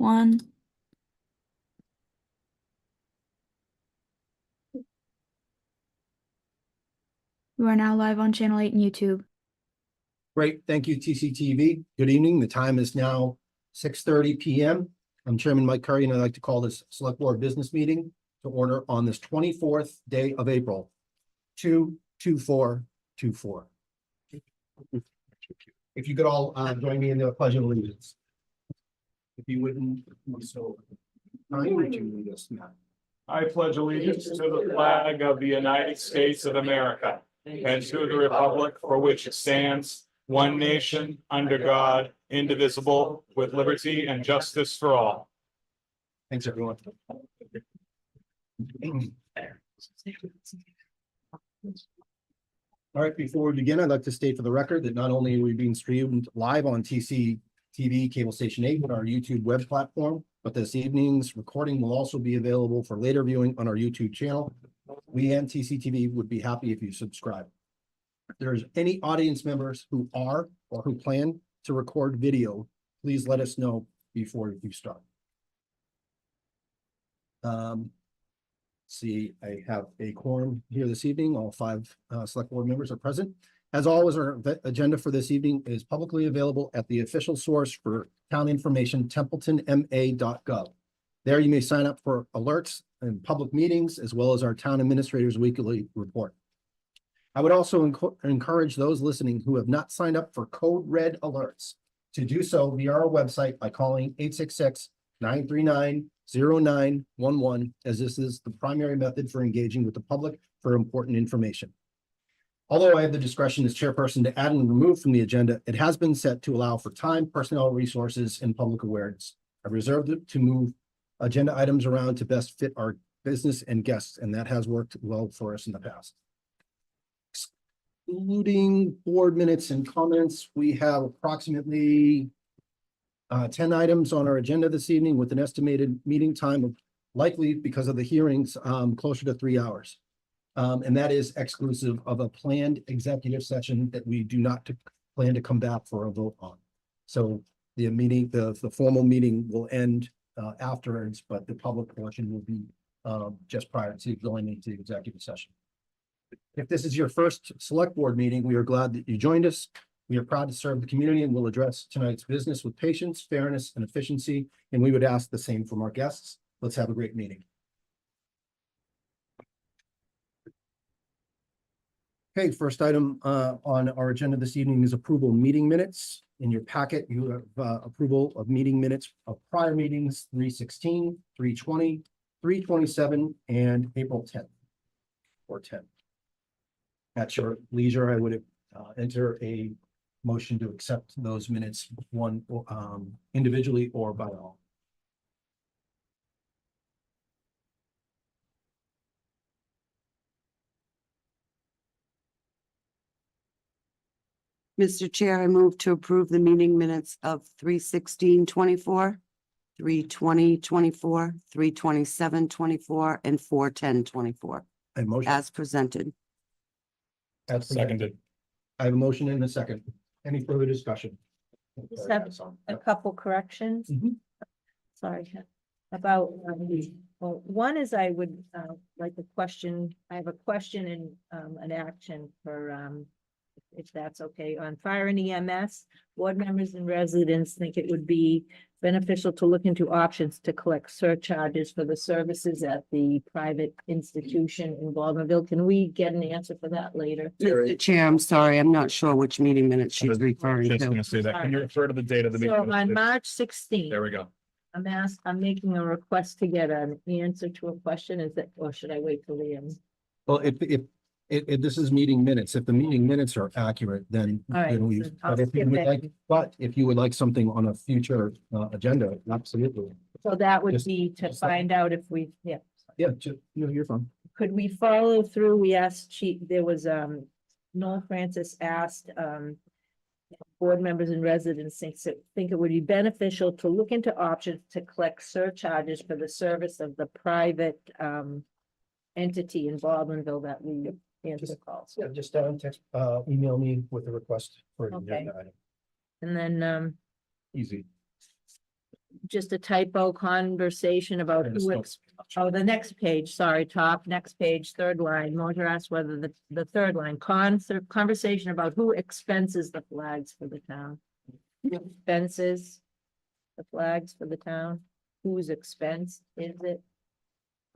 one. You are now live on Channel 8 and YouTube. Great, thank you, TCTV. Good evening. The time is now 6:30 p.m. I'm Chairman Mike Currie, and I'd like to call this Select Board Business Meeting to order on this 24th day of April, 2/24/24. If you could all join me in the Pledge of Allegiance. If you wouldn't, so would you lead us now? I pledge allegiance to the flag of the United States of America and to the republic for which it stands, one nation, under God, indivisible, with liberty and justice for all. Thanks, everyone. All right, before we begin, I'd like to state for the record that not only are we being streamed live on TCTV Cable Station 8 and our YouTube web platform, but this evening's recording will also be available for later viewing on our YouTube channel. We and TCTV would be happy if you subscribe. If there's any audience members who are or who plan to record video, please let us know before you start. See, I have a quorum here this evening. All five select board members are present. As always, our agenda for this evening is publicly available at the official source for town information, templetonma.gov. There you may sign up for alerts and public meetings, as well as our town administrator's weekly report. I would also encourage those listening who have not signed up for code red alerts to do so via our website by calling 866-939-0911, as this is the primary method for engaging with the public for important information. Although I have the discretion as chairperson to add and remove from the agenda, it has been set to allow for time, personnel resources, and public awareness. I reserved it to move agenda items around to best fit our business and guests, and that has worked well for us in the past. Excluding board minutes and comments, we have approximately 10 items on our agenda this evening with an estimated meeting time of, likely because of the hearings, closer to 3 hours. And that is exclusive of a planned executive session that we do not plan to come back for a vote on. So the meeting, the formal meeting will end afterwards, but the public portion will be just prior to going into executive session. If this is your first select board meeting, we are glad that you joined us. We are proud to serve the community and will address tonight's business with patience, fairness, and efficiency. And we would ask the same from our guests. Let's have a great meeting. Okay, first item on our agenda this evening is approval of meeting minutes. In your packet, you have approval of meeting minutes of prior meetings, 3/16, 3/20, 3/27, and April 10th or 10th. At your leisure, I would enter a motion to accept those minutes, one individually or by all. Mr. Chair, I move to approve the meeting minutes of 3/16/24, 3/20/24, 3/27/24, and 4/10/24 A motion. as presented. Seconded. I have a motion and a second. Any further discussion? Just have a couple corrections. Mhm. Sorry, about, well, one is I would, like a question, I have a question and, an action for, if that's okay, on fire and EMS. Board members and residents think it would be beneficial to look into options to collect surcharges for the services at the private institution in Baldwinville. Can we get an answer for that later? Mr. Chair, I'm sorry, I'm not sure which meeting minutes she's referring Just to. gonna say that. Can you refer to the date of the meeting? So on March 16th. There we go. I'm making a request to get an answer to a question. Is that, or should I wait till the end? Well, if this is meeting minutes, if the meeting minutes are accurate, then All right, we. then I'll But if you skip would it. like, if you would like something on a future agenda, absolutely. So that would Just- be to just- find out if we, yeah. Yeah, you're fine. Could we follow through? We asked there was, Noel Francis asked, board members and residents think it would be beneficial to look into options to collect surcharges for the service of the private, entity in Baldwinville that we answer calls. Yeah, just text, email me with a request for an Okay. agenda item. And then, Easy. just a typo conversation about who, oh, the next page, sorry, top, next page, third line, Moser asked whether the third line, conversation about who expenses the flags for the town. Who expenses the flags for the town, whose expense is it?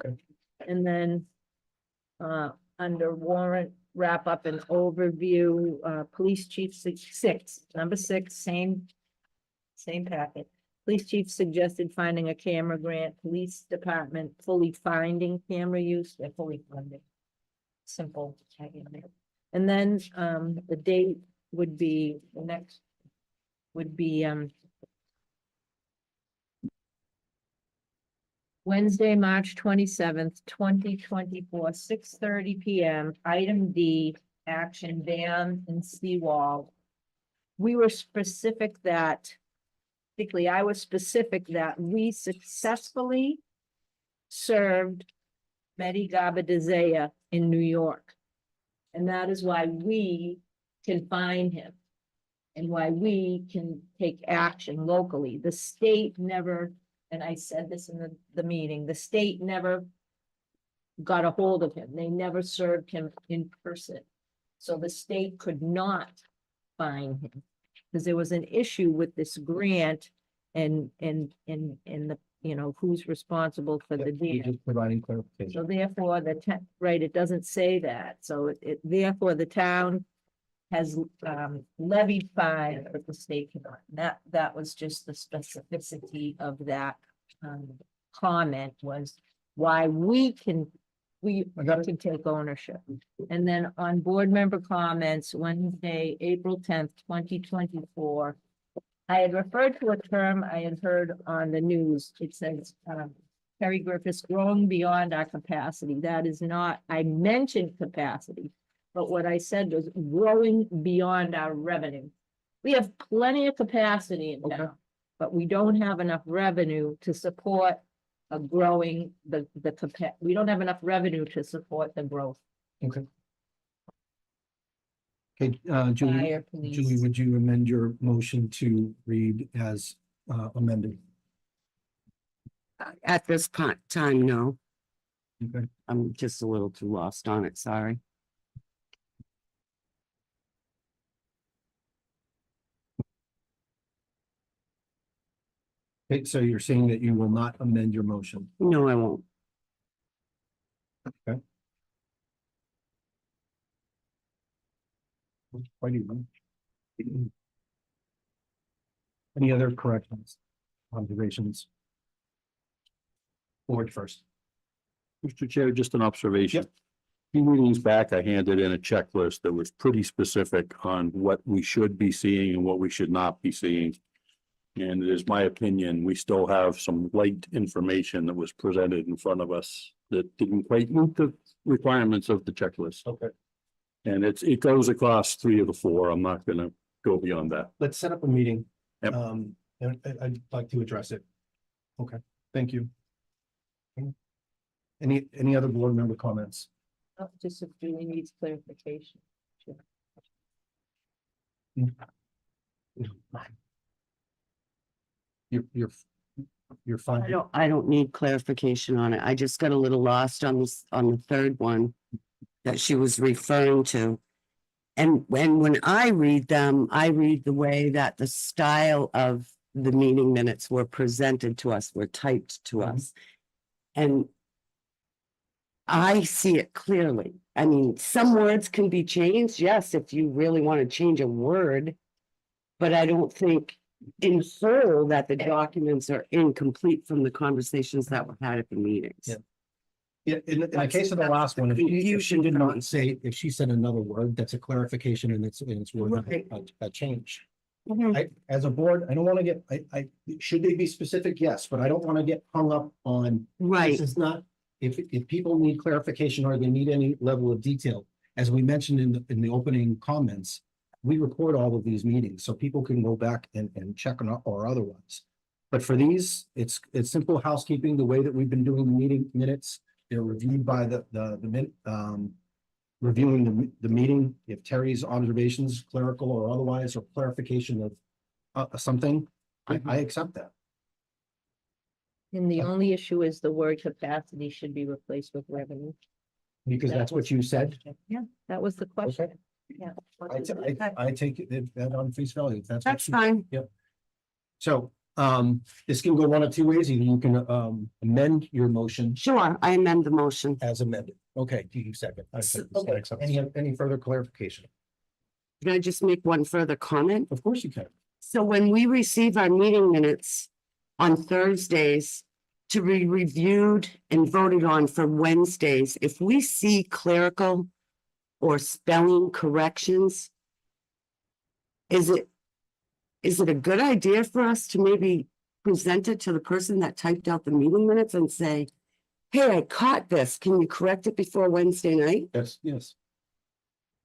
Okay. And then, under warrant wrap up and overview, police chief number six, same packet. Police chief suggested finding a camera grant, police department fully finding camera use, they're fully funded. Simple. And then, the date would be, the next would be, Wednesday, March 27th, 2024, 6:30 PM, item D, action ban and seawall. We were specific that, particularly I was specific that we successfully served Mehdi Gabadizea in New York. And that is why we can find him and why we can take action locally. The state never, and I said this in the meeting, the state never got a hold of him. They never served him in person. So the state could not find him because there was an issue with this grant and the, you know, who's responsible for the You're dam. just providing clarification. So therefore, right, it doesn't say that. So therefore, the town has levied fine, but the state cannot. That was just the specificity of that comment was why we can take ownership. And then on board member comments, Wednesday, April 10th, 2024. I had referred to a term I had heard on the news. It says Terry Griffiths growing beyond our capacity. That is not, I mentioned capacity, but what I said was growing beyond our revenue. We have plenty of capacity in town, but we don't have enough revenue to support a growing, we don't have enough revenue to support the growth. Okay. Okay, Julie, Fire, police. Julie, would you amend your motion to read as amended? At this time, no. Okay. I'm just a little too lost on it, sorry. Okay, so you're saying that you will not amend your motion? No, I won't. Okay. Why do you? Any other corrections, observations? Board first. Mr. Chair, just an observation. Yep. Few meetings back, I handed in a checklist that was pretty specific on what we should be seeing and what we should not be seeing. And it is my opinion, we still have some light information that was presented in front of us that didn't quite meet the requirements of the checklist. Okay. And it goes across 3 of the 4. I'm not gonna go beyond that. Let's set up a meeting. Yep. And I'd like to address it. Okay, thank you. Any other board member comments? Just if Julie needs clarification. Sure. You're fine. I don't need clarification on it. I just got a little lost on this, on the third one that she was referring to. And when I read them, I read the way that the style of the meeting minutes were presented to us, were typed to us. And I see it clearly. I mean, some words can be changed, yes, if you really want to change a word. But I don't think in whole that the documents are incomplete from the conversations that were had at the meetings. Yeah. Yeah, in the case of the last one, if she did not say, if she said another word, that's a clarification and it's worth Right. a change. Mhm. As a board, I don't want to get, should they be specific? Yes, but I don't want to get hung up on. Right, This is not, if people need clarification or they need any level of detail, as we mentioned in the opening comments, we record all of these meetings, so people can go back and check on or otherwise. But for these, it's simple housekeeping, the way that we've been doing the meeting minutes. They're reviewed by reviewing the meeting. If Terry's observations, clerical or otherwise, or clarification of something, I accept that. And the only issue is the word capacity should be replaced with revenue. Because that's what you said. Yeah, that was the question. Yeah. I take that on face value. If that's what That's you- fine. So, this can go one of two ways. Either you can, amend your motion Sure, I amend the motion. as amended. Okay, do you second? I second. Okay. Any further clarification? Can I just make one further comment? Of course you can. So when we receive our meeting minutes on Thursdays to be reviewed and voted on for Wednesdays, if we see clerical or spelling corrections, is it a good idea for us to maybe present it to the person that typed out the meeting minutes and say, hey, I caught this. Can you correct it before Wednesday night? Yes.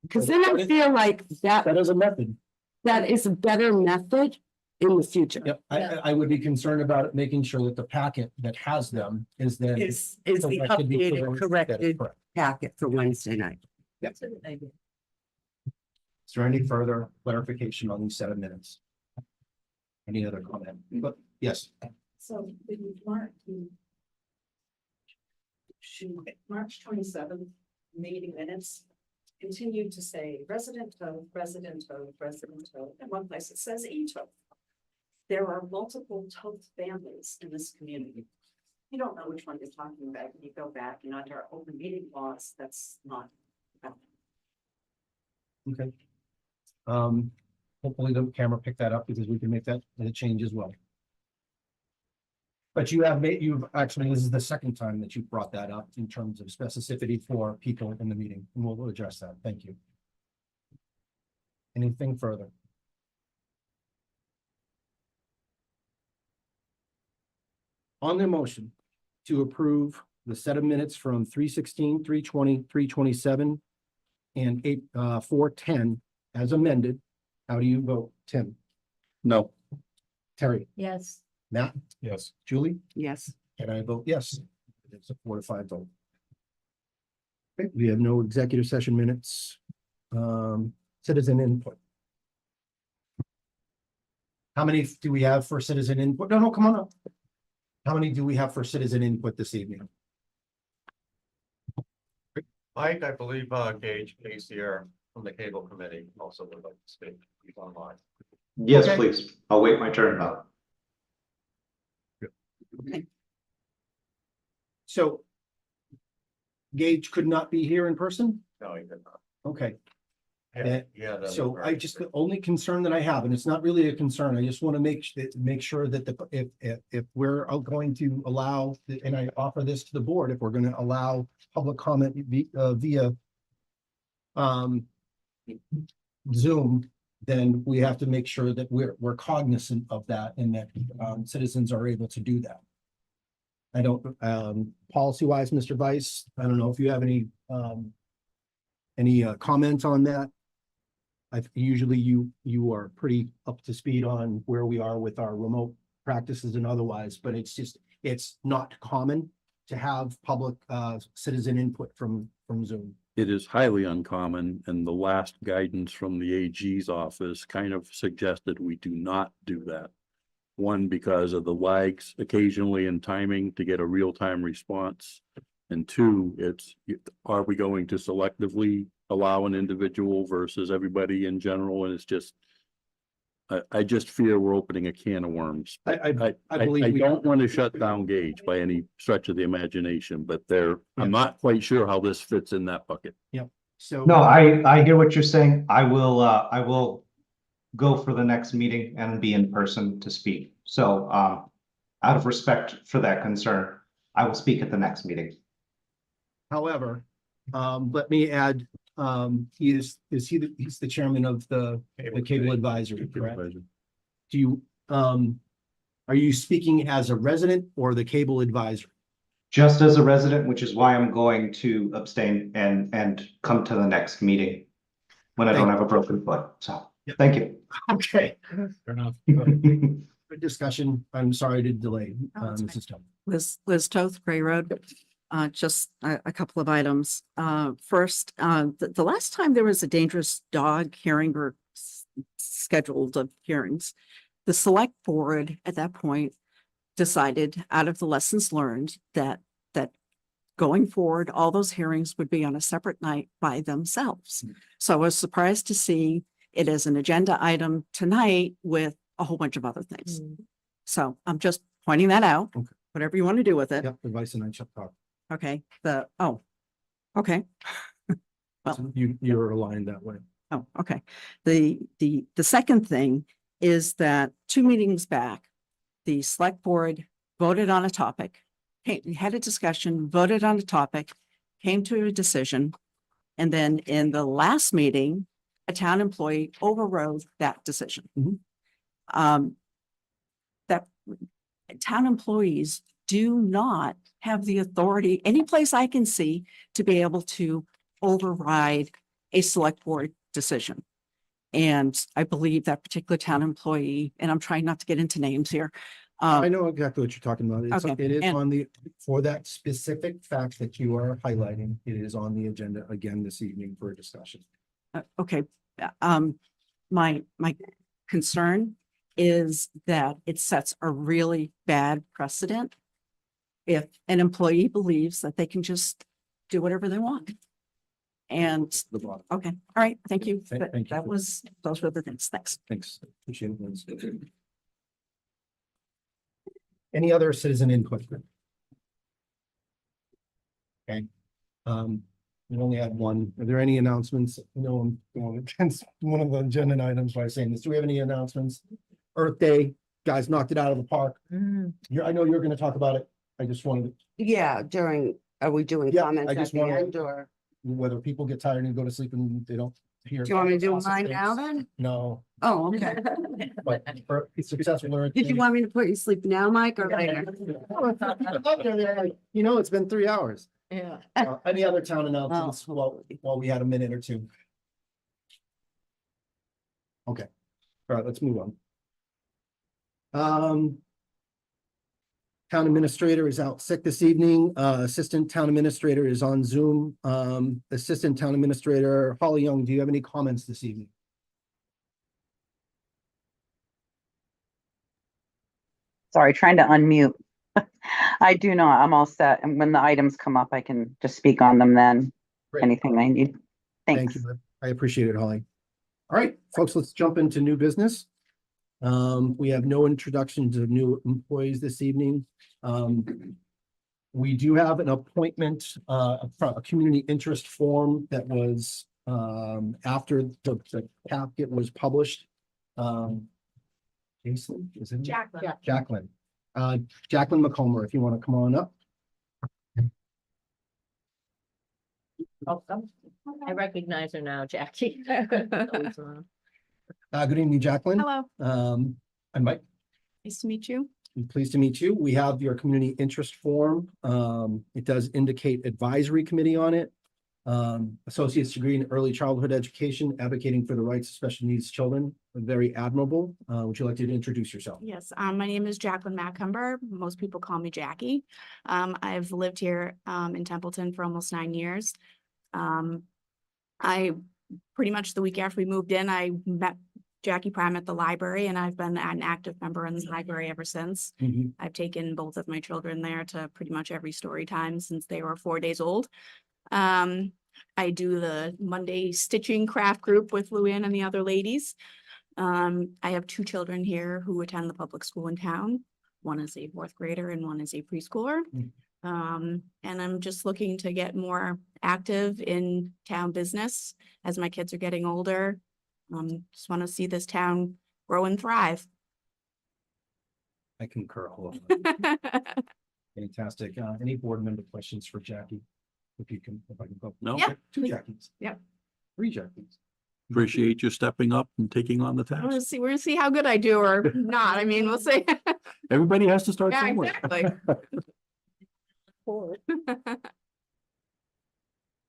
Because then I feel like That is a method. that is a better method in the future. Yep, I would be concerned about it, making sure that the packet that has them is then. Is the corrected before updated, that is corrected correct. packet for Wednesday night. That's a good idea. Is there any further clarification on these 7 minutes? Any other comment? But yes, So the March 27th meeting minutes continued to say resident of, in one place it says Toth. There are multiple Toth families in this community. You don't know which one you're talking about when you go back and under our open meeting laws, that's not. okay. Hopefully the camera picked that up because we can make that a change as well. But you've actually, this is the second time that you've brought that up in terms of specificity for people in the meeting, and we'll address that. Thank you. Anything further? On the motion to approve the set of minutes from 3/16, 3/20, 3/27, and 4/10 as amended, how do you vote? Tim, No, Terry, Yes. Matt, Yes. Julie, Yes. and I vote yes. It's a 4-5 vote. Okay, we have no executive session minutes. Citizen input. How many do we have for citizen input? No, come on up. How many do we have for citizen input this evening? Mike, I believe Gage Casier from the cable committee also would like to speak. He's online. Yes, Okay. please. I'll wait my turn now. So Gage could not be here in person? No, he did not. Okay, Yeah. so I just, the only concern that I have, and it's not really a concern, I just want to make sure that if we're going to allow, and I offer this to the board, if we're going to allow public comment via Zoom, then we have to make sure that we're cognizant of that and that citizens are able to do that. I don't, policy wise, Mr. Vice, I don't know if you have any comments on that. Usually you are pretty up to speed on where we are with our remote practices and otherwise, but it's not common to have public citizen input from Zoom. it is highly uncommon, and the last guidance from the AG's office kind of suggested we do not do that. One, because of the lags occasionally in timing to get a real-time response. And two, are we going to selectively allow an individual versus everybody in general? And it's just, I just fear we're opening a can of worms. I I believe we don't want to shut down Gage by any stretch of the imagination, but I'm not quite sure how this fits in that bucket. So. No, I hear what you're saying. I will go for the next meeting and be in person to speak. So, out of respect for that concern, I will speak at the next meeting. However, let me add, he's the chairman of the cable advisory, correct? Do you, are you speaking as a resident or the cable advisor? Just as a resident, which is why I'm going to abstain and come to the next meeting when I don't have a broken foot. So, thank you. Okay, Fair enough. good discussion. I'm sorry to delay, that's fine. Mrs. Tillman. Liz Toth, Gray Road. Just a couple of items. First, the last time there was a dangerous dog hearing or scheduled of hearings, the select board at that point decided out of the lessons learned that going forward, all those hearings would be on a separate night by themselves. So I was surprised to see it as an agenda item tonight with a whole bunch of other things. So I'm just pointing that out, Okay. whatever you want to do with it. Yep, advice and I shall talk. Okay, okay. Well, So you're aligned that way. Oh, okay. The second thing is that 2 meetings back, the select board voted on a topic, had a discussion, voted on a topic, came to a decision. And then in the last meeting, a town employee overrode that decision. That town employees do not have the authority, any place I can see, to be able to override a select board decision. And I believe that particular town employee, and I'm trying not to get into names here. I know exactly what you're talking about. Okay, It is and- on for that specific fact that you are highlighting, it is on the agenda again this evening for a discussion. Okay, my concern is that it sets a really bad precedent if an employee believes that they can just do whatever they want. And, The bottom. okay, all right, thank you. Thank you. Those were the things. Thanks. Thanks. Appreciate it, Liz. Any other citizen input? Okay. We only had one. Are there any announcements? No, I'm going against one of the agenda items by saying this. Do we have any announcements? Earth Day, guys knocked it out of the park. I know you're gonna talk about it. I just wanted, Yeah, are we doing Yeah, comments I at just the wanted- end or? whether people get tired and go to sleep and they don't hear. Do you want me to do awesome mine things. now then? No, Oh, okay. but for a successful Earth Did you Day- want me to put you to sleep now, Mike, or later? You know, it's been 3 hours. Yeah. Any other town announcements while we had a minute or two? Okay, all right, let's move on. Town administrator is out sick this evening. Assistant town administrator is on Zoom. Assistant town administrator Holly Young, do you have any comments this evening? Sorry, trying to unmute. I do not. I'm all set. And when the items come up, I can just speak on them then. Great. Anything I need. Thank Thanks. you. I appreciate it, Holly. All right, folks, let's jump into new business. We have no introductions of new employees this evening. We do have an appointment, a community interest form that was, after the packet was published. Jason, is it? Jaclyn. Jaclyn. Jaclyn Macomber, if you want to come on up. I recognize her now, Jackie. Good evening, Jaclyn. Hello, I'm Mike. nice to meet you. I'm pleased to meet you. We have your community interest form. It does indicate advisory committee on it. Associate's degree in early childhood education, advocating for the rights of special needs children. Very admirable. Would you like to introduce yourself? Yes, my name is Jaclyn Macomber. Most people call me Jackie. I've lived here in Templeton for almost 9 years. I pretty much the week after we moved in, I met Jackie Prime at the library, and I've been an active member in the library ever since. I've taken both of my children there to pretty much every story time since they were 4 days old. I do the Monday stitching craft group with Luann and the other ladies. I have 2 children here who attend the public school in town. One is a 4th grader and one is a preschooler. And I'm just looking to get more active in town business as my kids are getting older. Just want to see this town grow and thrive. I concur. Fantastic. Any board member questions for Jackie? If I can go. No, Yeah. 2 Jackies. Yep. 3 Jackies. appreciate you stepping up and taking on the We're task. gonna see how good I do or not. I mean, we'll see. Everybody has to start Yeah, somewhere. exactly.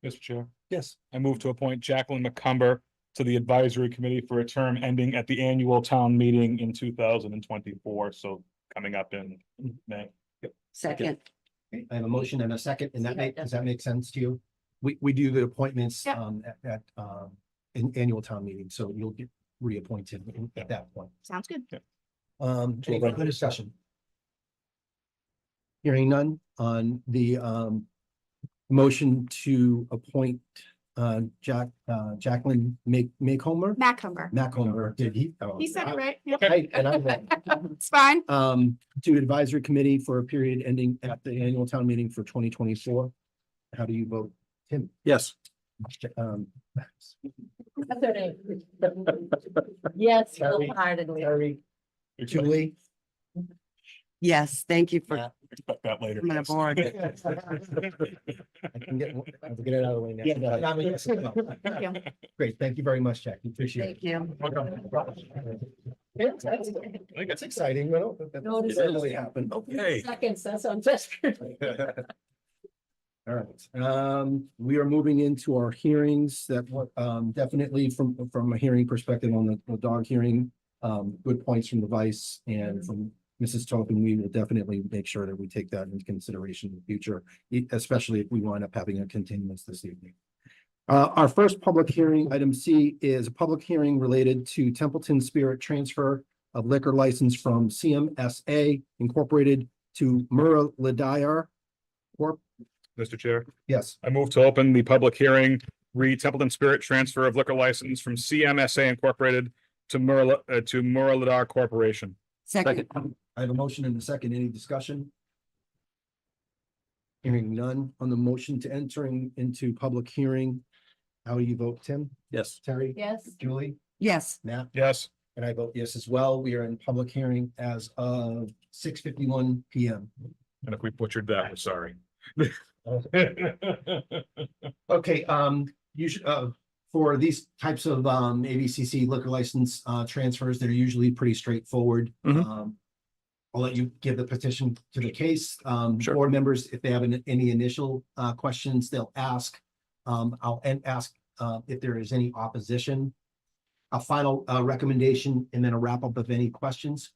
Mr. Chair, Yes. I move to appoint Jaclyn Macomber to the advisory committee for a term ending at the annual town meeting in 2024, so coming up in May. Second, Okay, I have a motion and a second, and does that make sense to you? We do the appointments Yep. at an annual town meeting, so you'll get reappointed at that point. Sounds good. Any further discussion? Hearing none on the motion to appoint Jaclyn Macomber. Macomber. Did he? Oh, He said it right. Yep. And I'm right. It's fine. To advisory committee for a period ending at the annual town meeting for 2024. How do you vote? Tim? Yes. Um, Yes, Currie, wholeheartedly. Currie, Julie? Yes, thank you for Expect that later. coming aboard. I can get, I'll get it out of the way now. Yeah. I'm a yes as well. Thank you. Great, thank you very much, Jackie. Appreciate it. Thank you. It's exciting, but No, it it is. really happened. Okay. Seconds, that's on best. All right, we are moving into our hearings that, definitely from a hearing perspective on the dog hearing. Good points from the vice and from Mrs. Tobin. We will definitely make sure that we take that into consideration in the future, especially if we wind up having a continuance this evening. Our first public hearing, item C, is a public hearing related to Templeton Spirit transfer of liquor license from CMSA Incorporated to Muralidayar Corp. Mr. Chair, Yes, I move to open the public hearing, read Templeton Spirit transfer of liquor license from CMSA Incorporated to Muralidar Corporation. Second, I have a motion and a second. Any discussion? Hearing none on the motion to entering into public hearing. How do you vote, Tim? Yes. Terry? Yes. Julie? yes, Matt? Yes. And I vote yes as well. We are in public hearing as of 6:51 PM. And if we butchered that, we're sorry. Okay, you should, for these types of, ABCC liquor license, transfers, they're usually pretty straightforward. Mhm. I'll let you give the petition to the case. Sure. Board members, if they have any initial, questions, they'll ask. I'll ask, if there is any opposition. A final, recommendation and then a wrap up of any questions.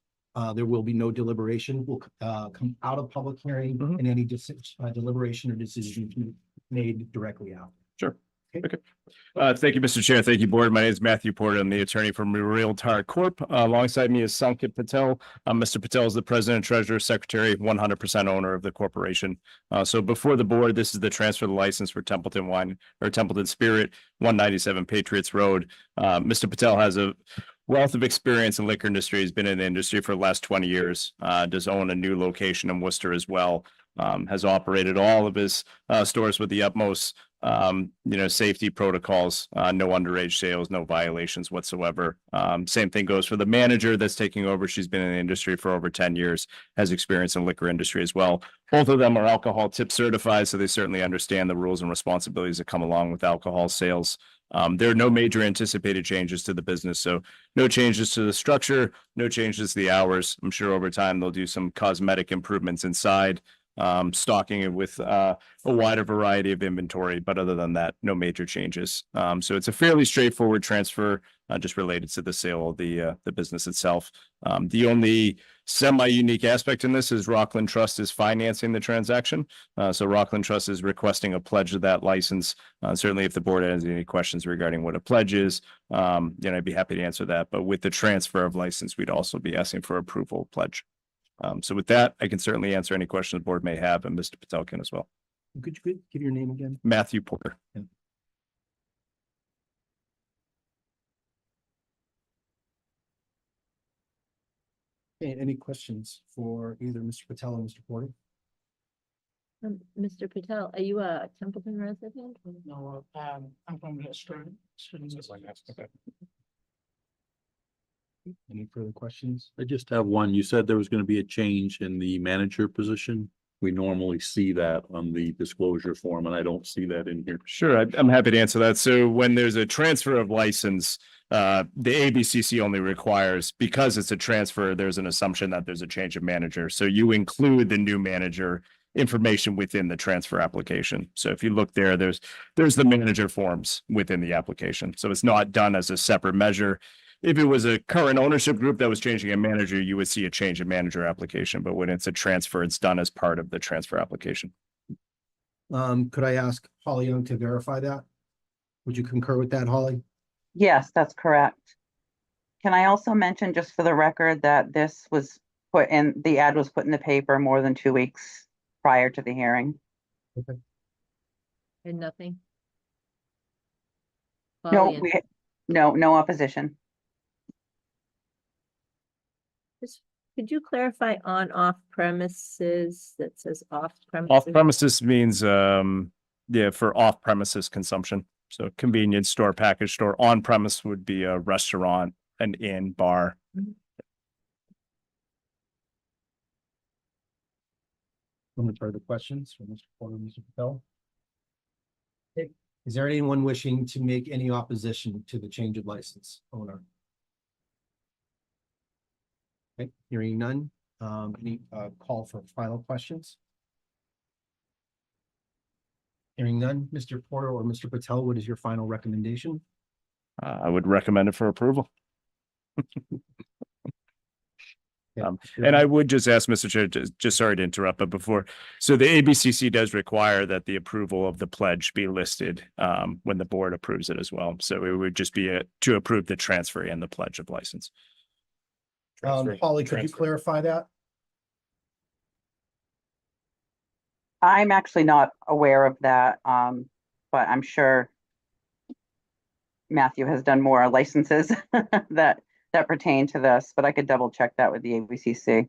There will be no deliberation. Will come out of public hearing Mhm. and any deliberation or decision be made directly out. Thank you, Mr. Chair. Thank you, Board. My name is Matthew Porter. I'm the attorney from Realtar Corp. Alongside me is Sankit Patel. Mr. Patel is the president, treasurer, secretary, 100% owner of the corporation. So before the board, this is the transfer of the license for Templeton Wine or Templeton Spirit, 197 Patriots Road. Mr. Patel has a wealth of experience in liquor industry. He's been in the industry for the last 20 years. Does own a new location in Worcester as well. Has operated all of his stores with the utmost safety protocols, no underage sales, no violations whatsoever. Same thing goes for the manager that's taking over. She's been in the industry for over 10 years, has experience in liquor industry as well. Both of them are alcohol tip certified, so they certainly understand the rules and responsibilities that come along with alcohol sales. There are no major anticipated changes to the business, so no changes to the structure, no changes to the hours. I'm sure over time they'll do some cosmetic improvements inside, stocking it with a wider variety of inventory, but other than that, no major changes. So it's a fairly straightforward transfer, just related to the sale of the business itself. The only semi-unique aspect in this is Rockland Trust is financing the transaction. So Rockland Trust is requesting a pledge of that license. Certainly, if the board has any questions regarding what a pledge is, I'd be happy to answer that. But with the transfer of license, we'd also be asking for approval of pledge. So with that, I can certainly answer any questions the board may have, and Mr. Patel can as well. Could you give your name again? Matthew Porter. Okay, any questions for either Mr. Patel or Mr. Porter? Mr. Patel, are you a Templeton resident? No, I'm from the student. Okay. Any further questions? I just have one. You said there was going to be a change in the manager position. We normally see that on the disclosure form, and I don't see that in here. Sure, I'm happy to answer that. So when there's a transfer of license, the ABCC only requires, because it's a transfer, there's an assumption that there's a change of manager. So you include the new manager information within the transfer application. So if you look there, there's the manager forms within the application. So it's not done as a separate measure. If it was a current ownership group that was changing a manager, you would see a change in manager application. But when it's a transfer, it's done as part of the transfer application. Could I ask Holly Young to verify that? Would you concur with that, Holly? Yes, that's correct. Can I also mention, just for the record, that this was put in, the ad was put in the paper more than 2 weeks prior to the hearing. And nothing? No, Pauline, no opposition. could you clarify on off premises that says off premises? Off premises means, yeah, for off premises consumption. So convenience store, package store. On premise would be a restaurant, an inn, bar. Any further questions from Mr. Porter, Mr. Patel? Is there anyone wishing to make any opposition to the change of license owner? Okay, hearing none, any call for final questions? Hearing none, Mr. Porter or Mr. Patel, what is your final recommendation? I would recommend it for approval. And I would just ask, Mr. Chair, just sorry to interrupt, but before, so the ABCC does require that the approval of the pledge be listed when the board approves it as well. So it would just be to approve the transfer and the pledge of license. Holly, could you clarify that? I'm actually not aware of that, but I'm sure Matthew has done more licenses that pertain to this, but I could double check that with the ABCC.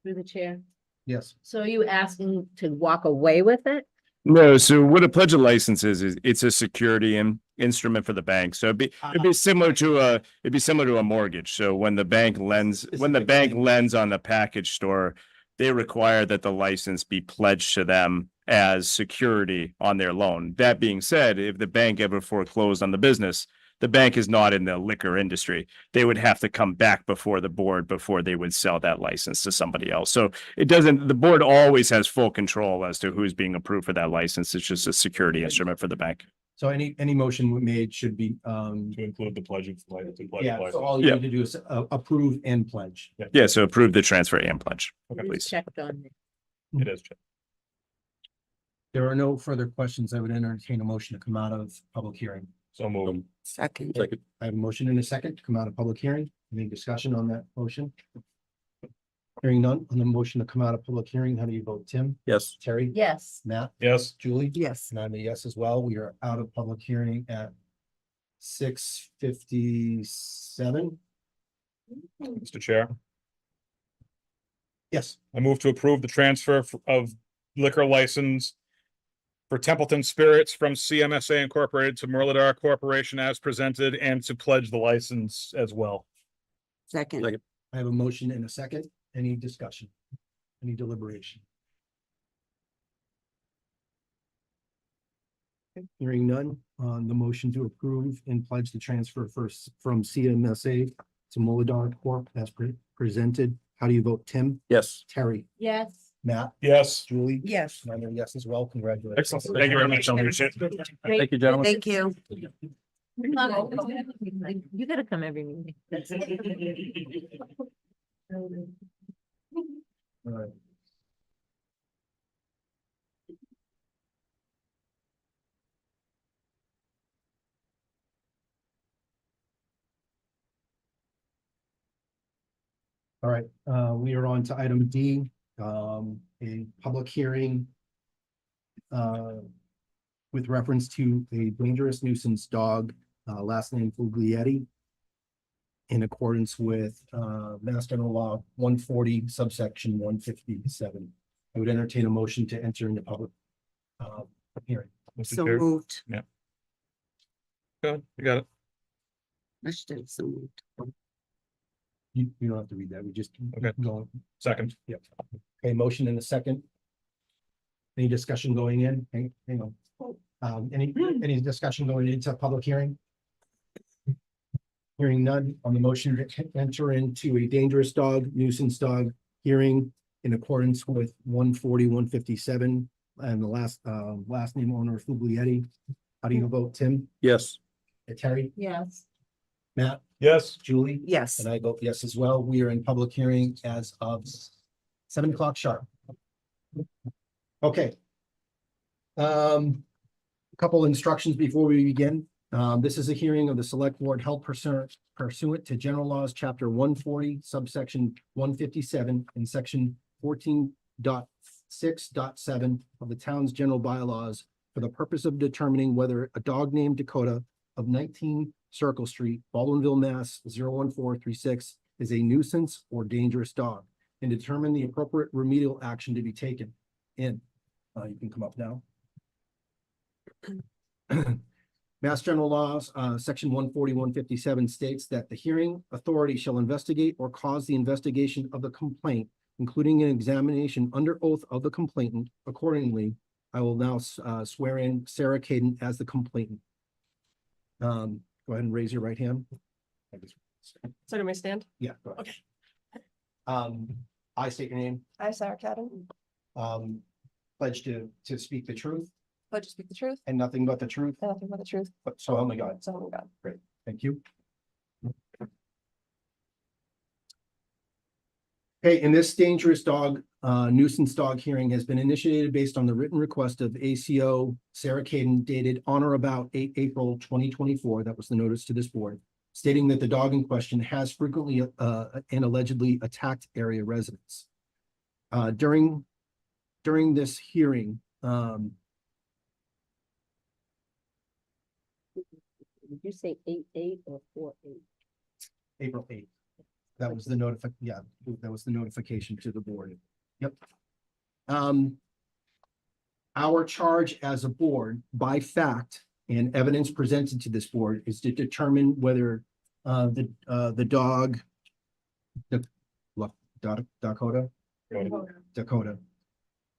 Through the chair. Yes. So are you asking to walk away with it? No, so what a pledge of license is it's a security instrument for the bank. So it'd be similar to a mortgage. So when the bank lends on the package store, they require that the license be pledged to them as security on their loan. That being said, if the bank ever foreclosed on the business, the bank is not in the liquor industry. They would have to come back before the board before they would sell that license to somebody else. So the board always has full control as to who's being approved for that license. It's just a security instrument for the bank. So any motion we made should be, To include the pledge of license. yeah, so all you need to do is approve and pledge. Yeah, so approve the transfer and pledge, Who's please. checked on it? It is. There are no further questions. I would entertain a motion to come out of public hearing. So moved. Second. I have a motion and a second to come out of public hearing. Any discussion on that motion? Hearing none on the motion to come out of public hearing, how do you vote? Tim? Yes. Terry? Yes. Matt? Yes. Julie? Yes. And I'm a yes as well. We are out of public hearing at 6:57. Mr. Chair, Yes, I move to approve the transfer of liquor license for Templeton Spirits from CMSA Incorporated to Merladar Corporation as presented and to pledge the license as well. Second. I have a motion and a second. Any discussion? Any deliberation? Okay, hearing none on the motion to approve and pledge the transfer first from CMSA to Muladar Corp as presented. How do you vote? Tim? Yes. Terry? Yes. Matt? Yes. Julie? Yes. And I'm a yes as well. Congratulations. Excellent. Thank you very much. Thank you, gentlemen. Thank you. You gotta come every meeting. All right. All right, we are on to item D, a public hearing with reference to a dangerous nuisance dog, last name Fuguglietti, in accordance with Mass General Law 140 subsection 157. I would entertain a motion to enter into public hearing. So moved. Good, you got it. I should have so moved. You don't have to read that. We just Okay. go. Second. Yep. Okay, motion in a second. Any discussion going in? Hang on. Any discussion going into public hearing? Hearing none on the motion to enter into a dangerous dog, nuisance dog hearing in accordance with 140, 157 and the last name owner Fuguglietti. How do you vote, Tim? Yes. Terry? Yes. Matt? Yes. Julie? Yes. And I vote yes as well. We are in public hearing as of 7 o'clock sharp. Okay. A couple instructions before we begin. This is a hearing of the select board held pursuant to general laws, chapter 140, subsection 157, and section 14.4 6.7 of the town's general bylaws for the purpose of determining whether a dog named Dakota of 19 Circle Street, Baldwinville, Mass. 01436 is a nuisance or dangerous dog, and determine the appropriate remedial action to be taken. You can come up now. Mass General Laws, Section 140-157 states that the hearing authority shall investigate or cause the investigation of the complaint, including an examination under oath of the complainant. Accordingly, I will now swear in Sarah Caden as the complainant. Go ahead and raise your right hand. So do I stand? Yeah. Go ahead. I state your name. I, Sarah Cadden, Pledge to speak the truth pledge to speak the truth and nothing but the truth, and nothing but the truth, but so help me God. so help me God. Great, thank you. Okay, and this dangerous dog, nuisance dog hearing has been initiated based on the written request of ACO Sarah Caden dated on or about 8 April 2024. That was the notice to this board, stating that the dog in question has frequently and allegedly attacked area residents. During this hearing, Did you say 8/8 or 4/8? April 8th. That was the that was the notification to the board. Yep. Our charge as a board, by fact and evidence presented to this board, is to determine whether the dog, Dakota,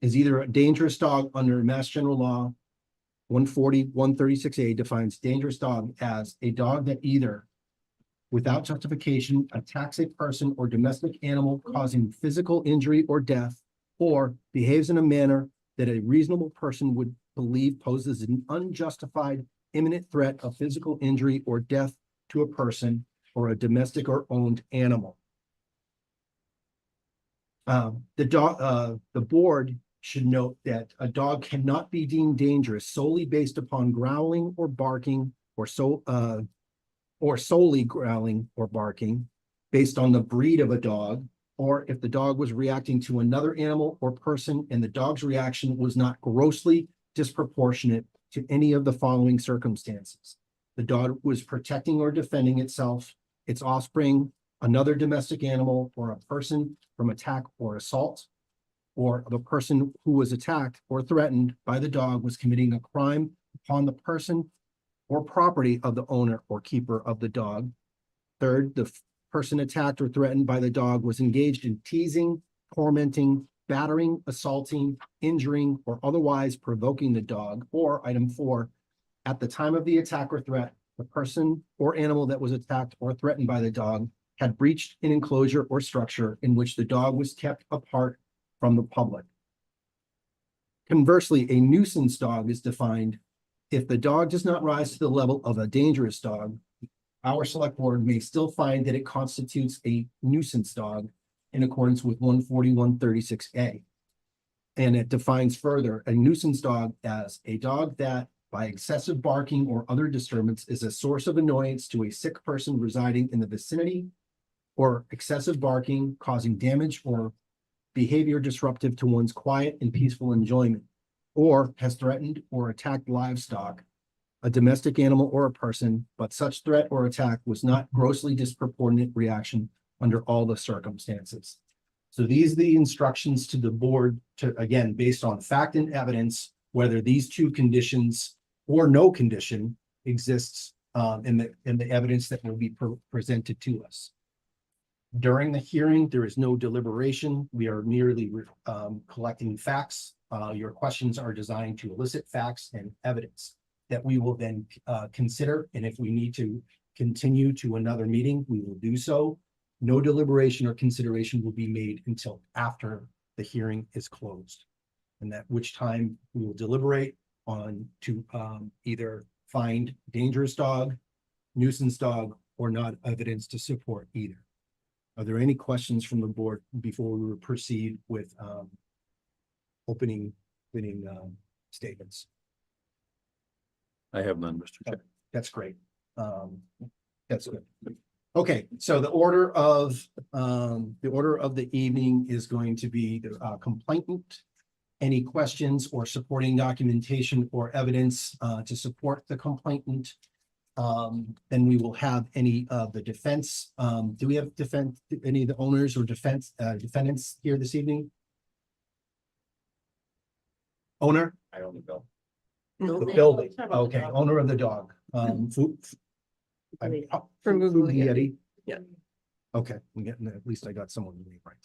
is either a dangerous dog under Mass General Law 140-136A defines dangerous dog as a dog that either without justification attacks a person or domestic animal causing physical injury or death, or behaves in a manner that a reasonable person would believe poses an unjustified imminent threat of physical injury or death to a person or a domestic or owned animal. The board should note that a dog cannot be deemed dangerous solely based upon growling or barking or solely growling or barking based on the breed of a dog, or if the dog was reacting to another animal or person and the dog's reaction was not grossly disproportionate to any of the following circumstances. The dog was protecting or defending itself, its offspring, another domestic animal, or a person from attack or assault, or the person who was attacked or threatened by the dog was committing a crime upon the person or property of the owner or keeper of the dog. Third, the person attacked or threatened by the dog was engaged in teasing, tormenting, battering, assaulting, injuring, or otherwise provoking the dog. Or item 4, at the time of the attack or threat, the person or animal that was attacked or threatened by the dog had breached an enclosure or structure in which the dog was kept apart from the public. Conversely, a nuisance dog is defined if the dog does not rise to the level of a dangerous dog. Our select board may still find that it constitutes a nuisance dog in accordance with 141-36A. And it defines further a nuisance dog as a dog that by excessive barking or other disturbance is a source of annoyance to a sick person residing in the vicinity, or excessive barking causing damage or behavior disruptive to one's quiet and peaceful enjoyment, or has threatened or attacked livestock, a domestic animal or a person, but such threat or attack was not grossly disproportionate reaction under all the circumstances. So these are the instructions to the board to, again, based on fact and evidence, whether these two conditions or no condition exists in the evidence that will be presented to us. During the hearing, there is no deliberation. We are merely collecting facts. Your questions are designed to elicit facts and evidence that we will then consider. And if we need to continue to another meeting, we will do so. No deliberation or consideration will be made until after the hearing is closed. And at which time we will deliberate on to either find dangerous dog, nuisance dog, or not evidence to support either. Are there any questions from the board before we proceed with opening statements? I have none, Mr. Chair. That's great. That's good. Okay, so the order of the evening is going to be the complainant, any questions or supporting documentation or evidence to support the complainant, then we will have any of the defense. Do we have any of the owners or defendants here this evening? Owner? I own the bill. The building, okay, owner of the dog. Fuguglietti. Yeah. Okay, I'm getting, at least I got someone's name right.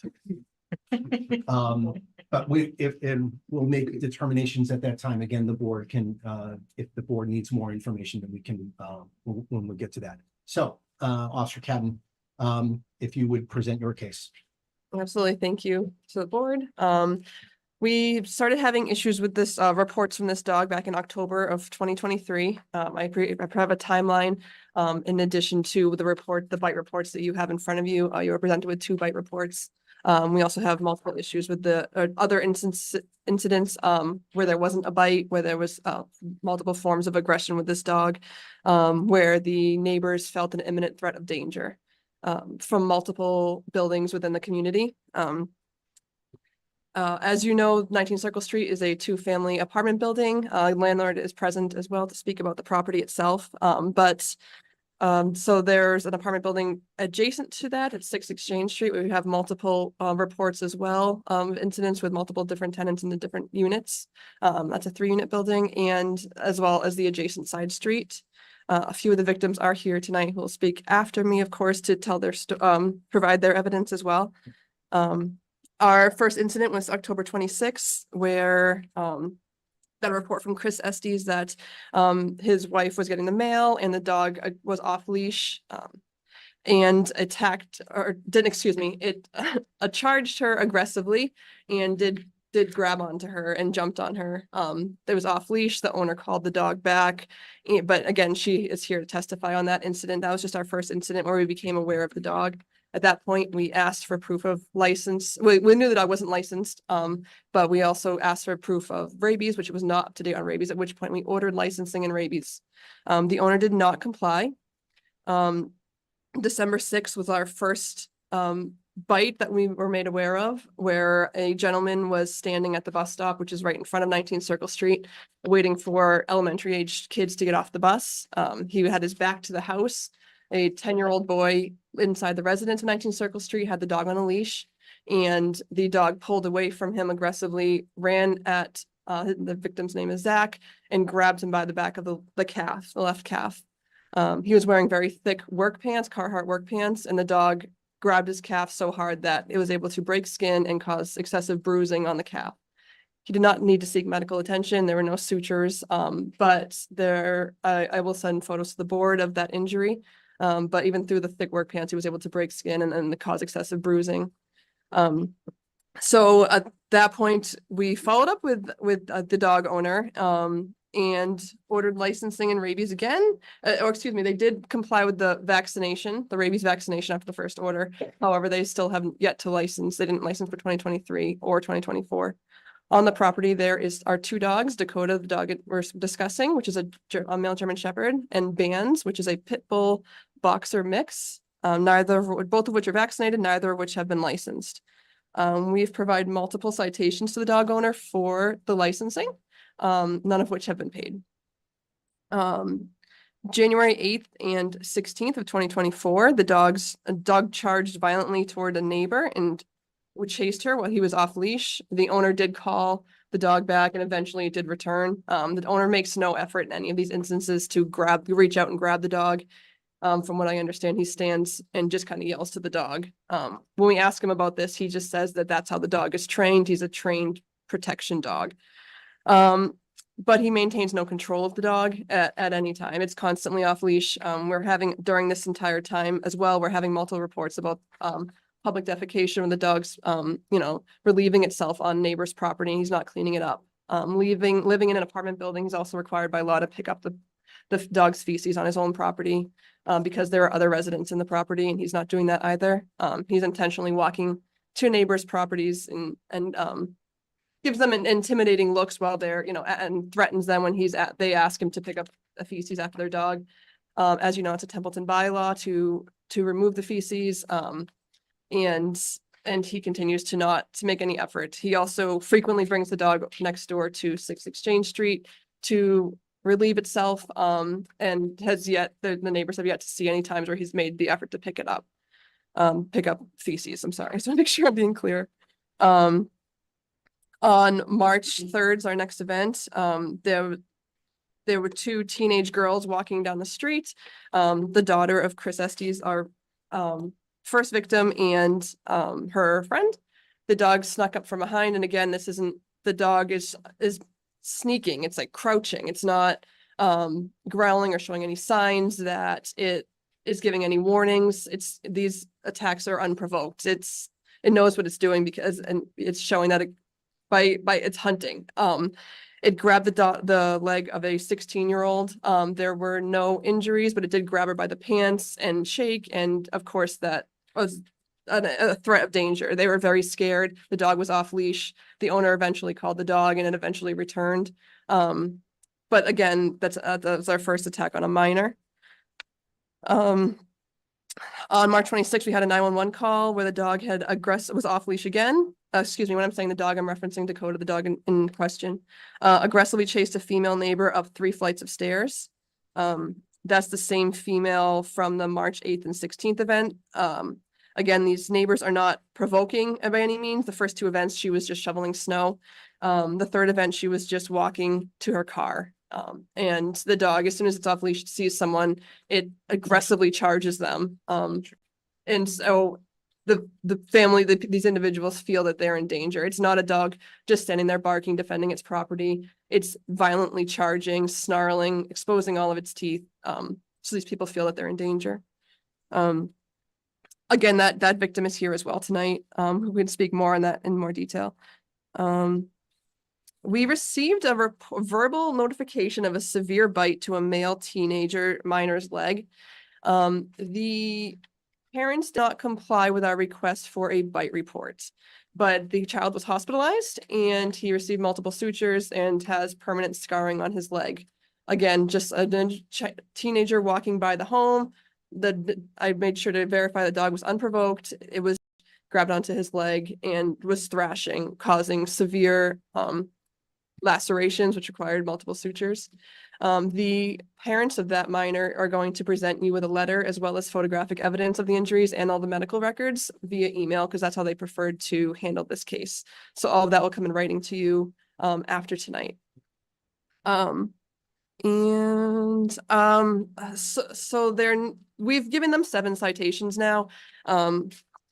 But we'll make determinations at that time. Again, the board can, if the board needs more information, then we can, when we get to that. So, Officer Cadden, if you would present your case. Absolutely. Thank you to the board. We started having issues with this reports from this dog back in October of 2023. I have a timeline in addition to the bite reports that you have in front of you. You were presented with 2 bite reports. We also have multiple issues with the other incidents where there wasn't a bite, where there was multiple forms of aggression with this dog, where the neighbors felt an imminent threat of danger from multiple buildings within the community. As you know, 19 Circle Street is a 2-family apartment building. Landlord is present as well to speak about the property itself. So there's an apartment building adjacent to that at 6 Exchange Street, where we have multiple reports as well, incidents with multiple different tenants in the different units. That's a 3-unit building, and as well as the adjacent side street. A few of the victims are here tonight who will speak after me, of course, to tell their provide their evidence as well. Our first incident was October 26th, where got a report from Chris Estes that his wife was getting the mail and the dog was off leash and attacked, or didn't, excuse me, it charged her aggressively and did grab onto her and jumped on her. It was off leash. The owner called the dog back, but again, she is here to testify on that incident. That was just our first incident where we became aware of the dog. At that point, we asked for proof of license. We knew the dog wasn't licensed, but we also asked for proof of rabies, which was not up to date on rabies, at which point we ordered licensing and rabies. The owner did not comply. December 6th was our first bite that we were made aware of, where a gentleman was standing at the bus stop, which is right in front of 19 Circle Street, waiting for elementary aged kids to get off the bus. He had his back to the house. A 10-year-old boy inside the residence of 19 Circle Street had the dog on a leash, and the dog pulled away from him aggressively, ran at the victim's name is Zach, and grabbed him by the back of the calf, the left calf. He was wearing very thick work pants, Carhartt work pants, and the dog grabbed his calf so hard that it was able to break skin and cause excessive bruising on the calf. He did not need to seek medical attention. There were no sutures, but I will send photos to the board of that injury. But even through the thick work pants, he was able to break skin and cause excessive bruising. So at that point, we followed up with the dog owner and ordered licensing and rabies again. Or excuse me, they did comply with the vaccination, the rabies vaccination after the first order. However, they still haven't yet to license. They didn't license for 2023 or 2024. On the property, there are 2 dogs, Dakota, the dog we're discussing, which is a male German Shepherd, and Bands, which is a pit bull boxer mix. Both of which are vaccinated, neither of which have been licensed. We've provided multiple citations to the dog owner for the licensing, none of which have been paid. January 8th and 16th of 2024, a dog charged violently toward a neighbor and chased her while he was off leash. The owner did call the dog back and eventually it did return. The owner makes no effort in any of these instances to reach out and grab the dog. From what I understand, he stands and just kind of yells to the dog. When we ask him about this, he just says that that's how the dog is trained. He's a trained protection dog. But he maintains no control of the dog at any time. It's constantly off leash. During this entire time as well, we're having multiple reports about public defecation when the dog's, relieving itself on neighbor's property. He's not cleaning it up. Living in an apartment building, he's also required by law to pick up the dog's feces on his own property because there are other residents in the property and he's not doing that either. He's intentionally walking to neighbors' properties and gives them intimidating looks while they're, and threatens them when they ask him to pick up the feces after their dog. As you know, it's a Templeton bylaw to remove the feces. And and he continues to not to make any effort. He also frequently brings the dog next door to 6 Exchange Street to relieve itself, and has yet, the neighbors have yet to see any times where he's made the effort to pick up feces. I'm sorry. So make sure I'm being clear. On March 3rd is our next event. There were 2 teenage girls walking down the street. The daughter of Chris Estes, our first victim, and her friend. The dog snuck up from behind, and again, this isn't, the dog is sneaking. It's like crouching. It's not growling or showing any signs that it is giving any warnings. These attacks are unprovoked. It knows what it's doing because, and it's showing that by its hunting. It grabbed the leg of a 16-year-old. There were no injuries, but it did grab her by the pants and shake. And of course, that was a threat of danger. They were very scared. The dog was off leash. The owner eventually called the dog, and it eventually returned. But again, that was our first attack on a minor. On March 26th, we had a 911 call where the dog had was off leash again. Excuse me, when I'm saying the dog, I'm referencing Dakota, the dog in question. Aggressively chased a female neighbor up 3 flights of stairs. That's the same female from the March 8th and 16th event. Again, these neighbors are not provoking by any means. The first 2 events, she was just shoveling snow. The 3rd event, she was just walking to her car. And the dog, as soon as it's off leash, sees someone, it aggressively charges them. And so the family, these individuals feel that they're in danger. It's not a dog just standing there barking, defending its property. It's violently charging, snarling, exposing all of its teeth. So these people feel that they're in danger. Again, that victim is here as well tonight. We can speak more on that in more detail. We received a verbal notification of a severe bite to a male teenager minor's leg. The parents did not comply with our request for a bite report, but the child was hospitalized and he received multiple sutures and has permanent scarring on his leg. Again, just a teenager walking by the home. I made sure to verify the dog was unprovoked. It was grabbed onto his leg and was thrashing, causing severe lacerations, which required multiple sutures. The parents of that minor are going to present you with a letter as well as photographic evidence of the injuries and all the medical records via email, because that's how they preferred to handle this case. So all of that will come in writing to you after tonight. We've given them 7 citations now.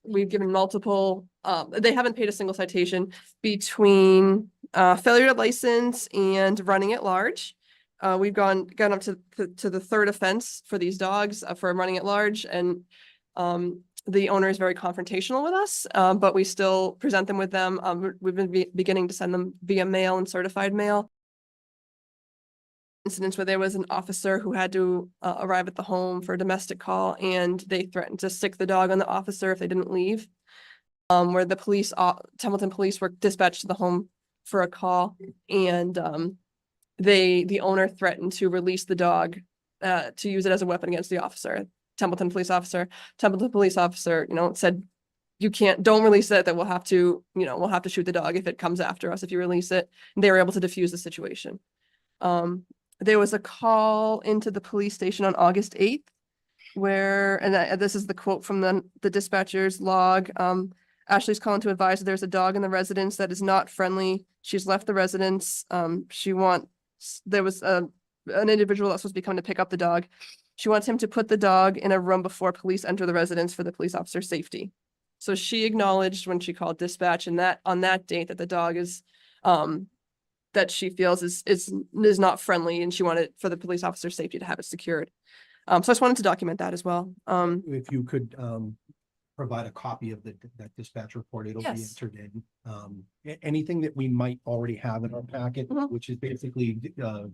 We've given multiple, they haven't paid a single citation between failure to license and running at large. We've gone up to the 3rd offense for these dogs for running at large, and the owner is very confrontational with us, but we still present them with them. We've been beginning to send them via mail and certified mail. Incidents where there was an officer who had to arrive at the home for a domestic call, and they threatened to stick the dog on the officer if they didn't leave. Where the police, Templeton police, were dispatched to the home for a call, and the owner threatened to release the dog to use it as a weapon against the officer. Templeton police officer, said, "You don't release it. That we'll have to shoot the dog if it comes after us if you release it." And they were able to defuse the situation. There was a call into the police station on August 8th where, and this is the quote from the dispatcher's log. Ashley's calling to advise that there's a dog in the residence that is not friendly. She's left the residence. There was an individual that's supposed to be coming to pick up the dog. She wants him to put the dog in a room before police enter the residence for the police officer's safety. So she acknowledged when she called dispatch, and that on that date that the dog is, that she feels is not friendly, and she wanted for the police officer's safety to have it secured. So I just wanted to document that as well. If you could provide a copy of that dispatch report, it'll be Yes. entered in. Anything that we might already have in our packet, Mhm. which is basically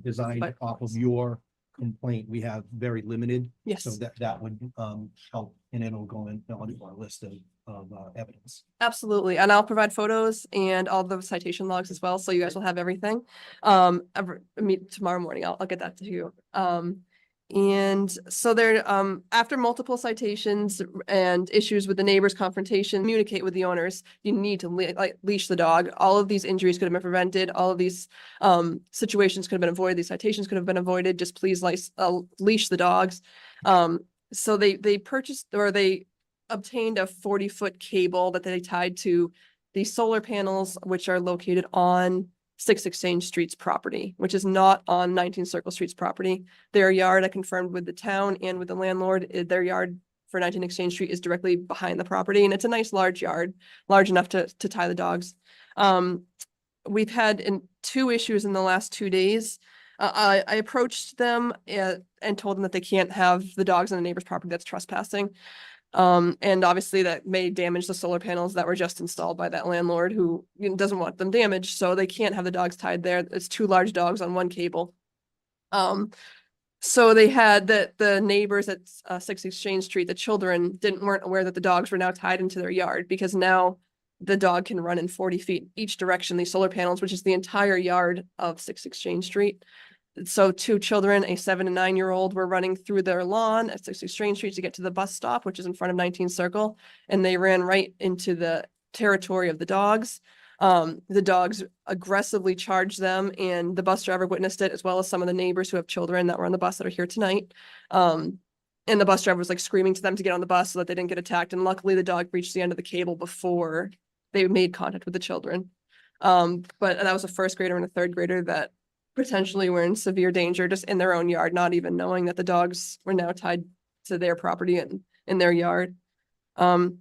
designed But- off of your complaint, we have very limited. Yes. So that would help, and it'll go in onto our list of evidence. Absolutely. And I'll provide photos and all the citation logs as well. So you guys will have everything. Meet tomorrow morning. I'll get that to you. And so they're, after multiple citations and issues with the neighbors confrontation, communicate with the owners. You need to leash the dog. All of these injuries could have been prevented. All of these, situations could have been avoided. These citations could have been avoided. Just please leash the dogs. So they purchased, or they obtained a 40-foot cable that they tied to the solar panels, which are located on 6 Exchange Street's property, which is not on 19 Circle Street's property. Their yard, I confirmed with the town and with the landlord, their yard for 19 Exchange Street is directly behind the property, and it's a nice large yard, large enough to tie the dogs. We've had 2 issues in the last 2 days. I approached them and told them that they can't have the dogs on the neighbor's property that's trespassing. And obviously that may damage the solar panels that were just installed by that landlord who doesn't want them damaged. So they can't have the dogs tied there. It's 2 large dogs on one cable. So they had the neighbors at 6 Exchange Street, the children weren't aware that the dogs were now tied into their yard, because now the dog can run in 40 feet each direction, these solar panels, which is the entire yard of 6 Exchange Street. So 2 children, a 7 and 9-year-old, were running through their lawn at 6 Exchange Street to get to the bus stop, which is in front of 19 Circle, and they ran right into the territory of the dogs. The dogs aggressively charged them, and the bus driver witnessed it, as well as some of the neighbors who have children that were on the bus that are here tonight. And the bus driver was like screaming to them to get on the bus so that they didn't get attacked. And luckily the dog reached the end of the cable before they made contact with the children. But that was a 1st grader and a 3rd grader that potentially were in severe danger just in their own yard, not even knowing that the dogs were now tied to their property and in their yard. That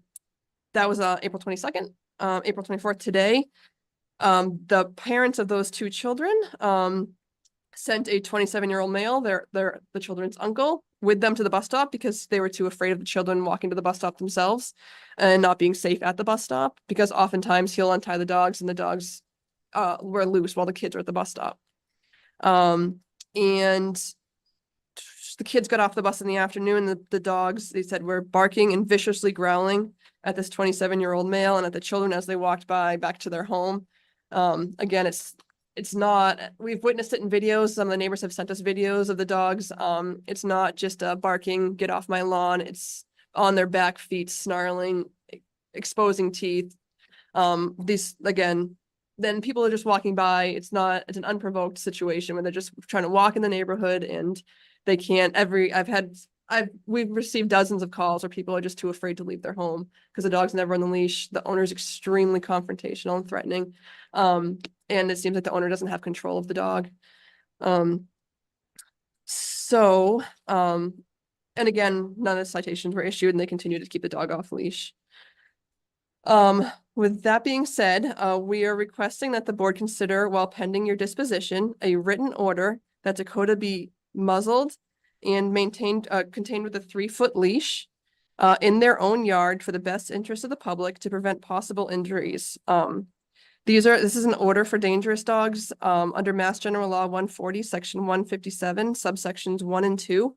was April 22nd. April 24th today. The parents of those 2 children sent a 27-year-old male, the children's uncle, with them to the bus stop because they were too afraid of the children walking to the bus stop themselves and not being safe at the bus stop, because oftentimes he'll untie the dogs and the dogs were loose while the kids were at the bus stop. And the kids got off the bus in the afternoon. The dogs, they said, were barking and viciously growling at this 27-year-old male and at the children as they walked by back to their home. Again, it's not, we've witnessed it in videos. Some of the neighbors have sent us videos of the dogs. It's not just barking, get off my lawn. It's on their back feet, snarling, exposing teeth. These, again, then people are just walking by. It's an unprovoked situation where they're just trying to walk in the neighborhood and they can't. We've received dozens of calls where people are just too afraid to leave their home because the dog's never on the leash. The owner's extremely confrontational and threatening. And it seems like the owner doesn't have control of the dog. And again, none of the citations were issued and they continue to keep the dog off leash. With that being said, we are requesting that the board consider, while pending your disposition, a written order that Dakota be muzzled and maintained, contained with a 3-foot leash, in their own yard for the best interest of the public to prevent possible injuries. This is an order for dangerous dogs, under Mass General Law 140, Section 157, subsections 1 and 2,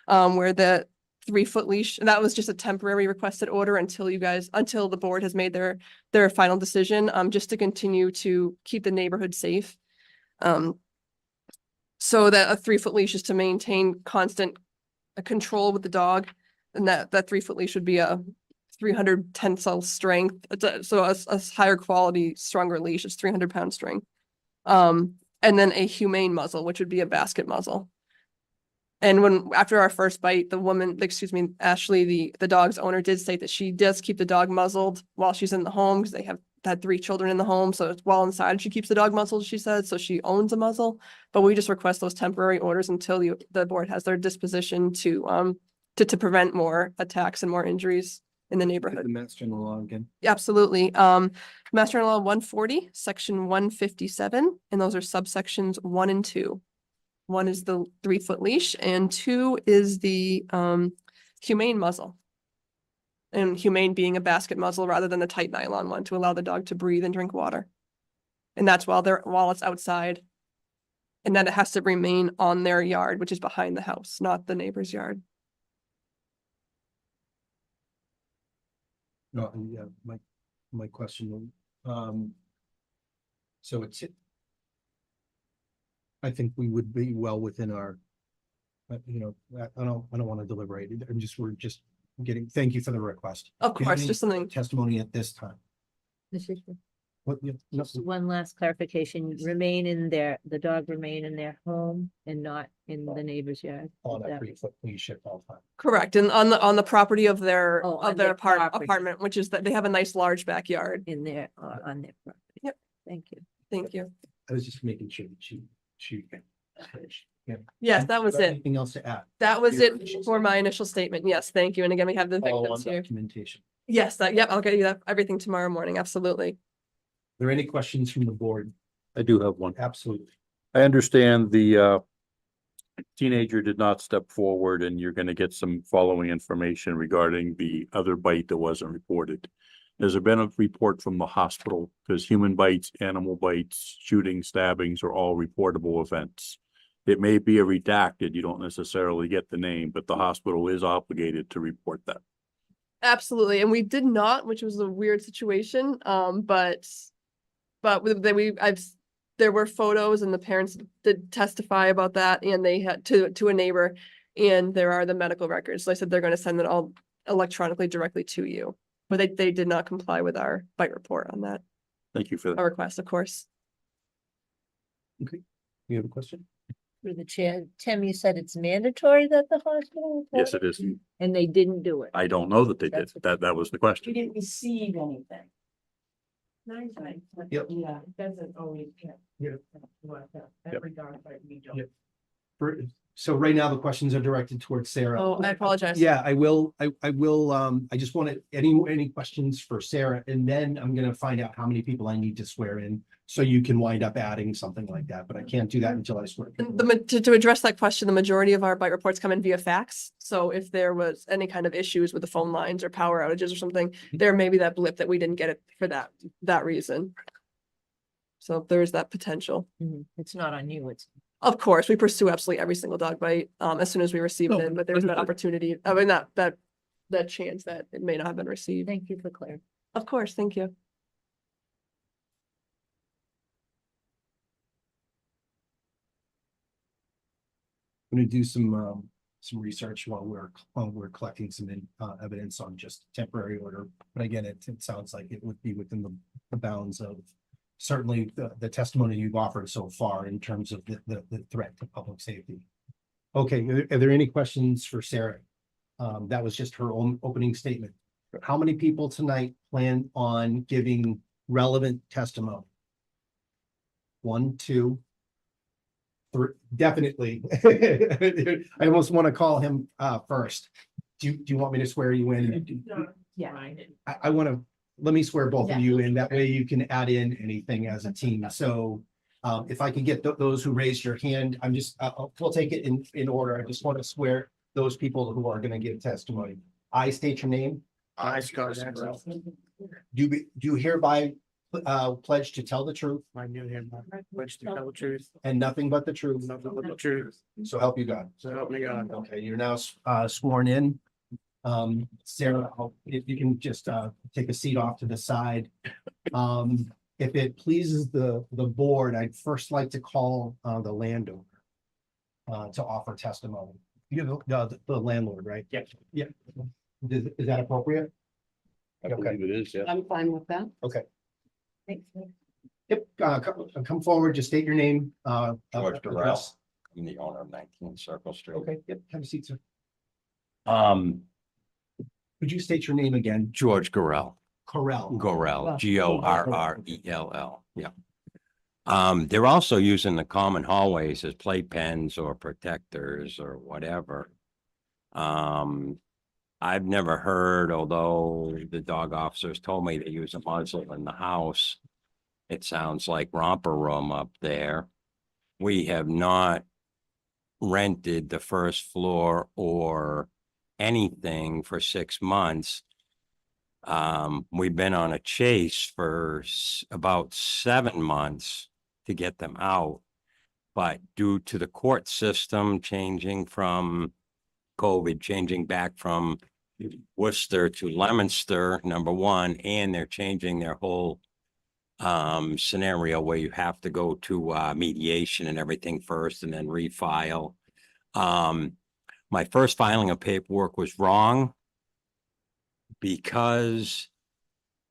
where the 3-foot leash, and that was just a temporary requested order until the board has made their final decision, just to continue to keep the neighborhood safe. So that a 3-foot leash is to maintain constant control with the dog, and that 3-foot leash would be a 300 tensile strength. So a higher quality, stronger leash is 300-pound strength. And then a humane muzzle, which would be a basket muzzle. And after our first bite, Ashley, the dog's owner, did state that she does keep the dog muzzled while she's in the home because they have had 3 children in the home. So while inside, she keeps the dog muzzled, she said, so she owns a muzzle. But we just request those temporary orders until the board has their disposition to prevent more attacks and more injuries in the neighborhood. The Mass General Law again. Absolutely. Mass General Law 140, Section 157, and those are subsections 1 and 2. 1 is the 3-foot leash and 2 is the humane muzzle. And humane being a basket muzzle rather than the tight nylon one to allow the dog to breathe and drink water. And that's while it's outside. And then it has to remain on their yard, which is behind the house, not the neighbor's yard. No, yeah, my question, so I think we would be well within our but I don't want to deliberate. We're just thank you for the request. Of Do you have course, any just something. Testimony at this time. What, yeah, no, Just one last clarification, the dog remain in their home and not in the neighbor's yard. on Is that that- 3 foot, please shift all the time. Correct, and on the property of their, Oh, on of their their property. apartment, which is that they have a nice large backyard. In their, on their property. Yep. Thank you. Thank you. I was just making sure that she. Yeah. Yes, that was it. Anything else to add? That was it for my initial statement. Yes, thank you. And again, we have the Follow on victims here. documentation. Yes, yep, I'll get you that, everything tomorrow morning. Absolutely. Are there any questions from the board? I do have one. Absolutely. I understand the teenager did not step forward and you're gonna get some following information regarding the other bite that wasn't reported. Has there been a report from the hospital? Because human bites, animal bites, shooting, stabbings are all reportable events. It may be a redacted, you don't necessarily get the name, but the hospital is obligated to report that. Absolutely. And we did not, which was a weird situation. But there were photos and the parents did testify about that and they had to a neighbor and there are the medical records. So I said, they're going to send it all electronically directly to you. But they did not comply with our bite report on that, Thank you for our that. request, of course. You have a question? Through the chair, Tim, you said it's mandatory that the hospital? Yes, it is. And they didn't do it. I don't know that they did. That's That was the We question. didn't receive anything. Yep. Yeah, it doesn't always. Yeah. That regard, but we don't. Yep. So right now the questions are directed towards Sarah. Oh, I apologize. Yeah, I will, I just wanted any questions for Sarah, and then I'm gonna find out how many people I need to swear in. So you can wind up adding something like that, but I can't do that until I swear. people in. To address that question, the majority of our bite reports come in via fax. So if there was any kind of issues with the phone lines or power outages or something, there may be that blip that we didn't get it for that reason. So there is that potential. It's not on you, it's. Of course, we pursue absolutely every single dog bite, as soon as we receive it in, but there's that opportunity, I mean, that chance that it may not have been received. Thank you for clarifying. Of course, thank you. I'm gonna do some research while we're collecting some evidence on just temporary order. But again, it sounds like it would be within the bounds of certainly the testimony you've offered so far in terms of the threat to public safety. Okay, are there any questions for Sarah? That was just her own opening statement. How many people tonight plan on giving relevant testimony? 1, 2, 3, definitely. I almost want to call him first. Do you want me to swear you in? Yeah. I want to, let me swear both of you in, that way you can add in anything as a team. So if I can get those who raised your hand, we'll take it in order. I just want to swear those people who are going to give testimony. I state your name. I, Scott Axel. Do you hereby pledge to tell the truth I knew him. Pledge to tell the truth, and nothing but the truth? nothing but the truth. So help you God. So help me God. Okay, you're now sworn in. Sarah, if you can just take a seat off to the side. If it pleases the board, I'd first like to call the landowner to offer testimony. You know, the landlord, right? Yeah. Yeah. Is that appropriate? I believe it is, yeah. I'm fine with that. Okay. Yep, come forward, just state your name. George Durrell. address. I'm the owner of 19 Circle Street. Okay, yep, have a seat, sir. Could you state your name again? George Gorell, Correll. Gorell, Gorrell, yeah. They're also using the common hallways as playpens or protectors or whatever. I've never heard, although the dog officers told me they use a muzzle in the house. It sounds like romper room up there. We have not rented the first floor or anything for 6 months. We've been on a chase for about 7 months to get them out. But due to the court system changing from COVID, changing back from Worcester to Leominster, number one, and they're changing their whole scenario where you have to go to mediation and everything first and then refile. My first filing of paperwork was wrong because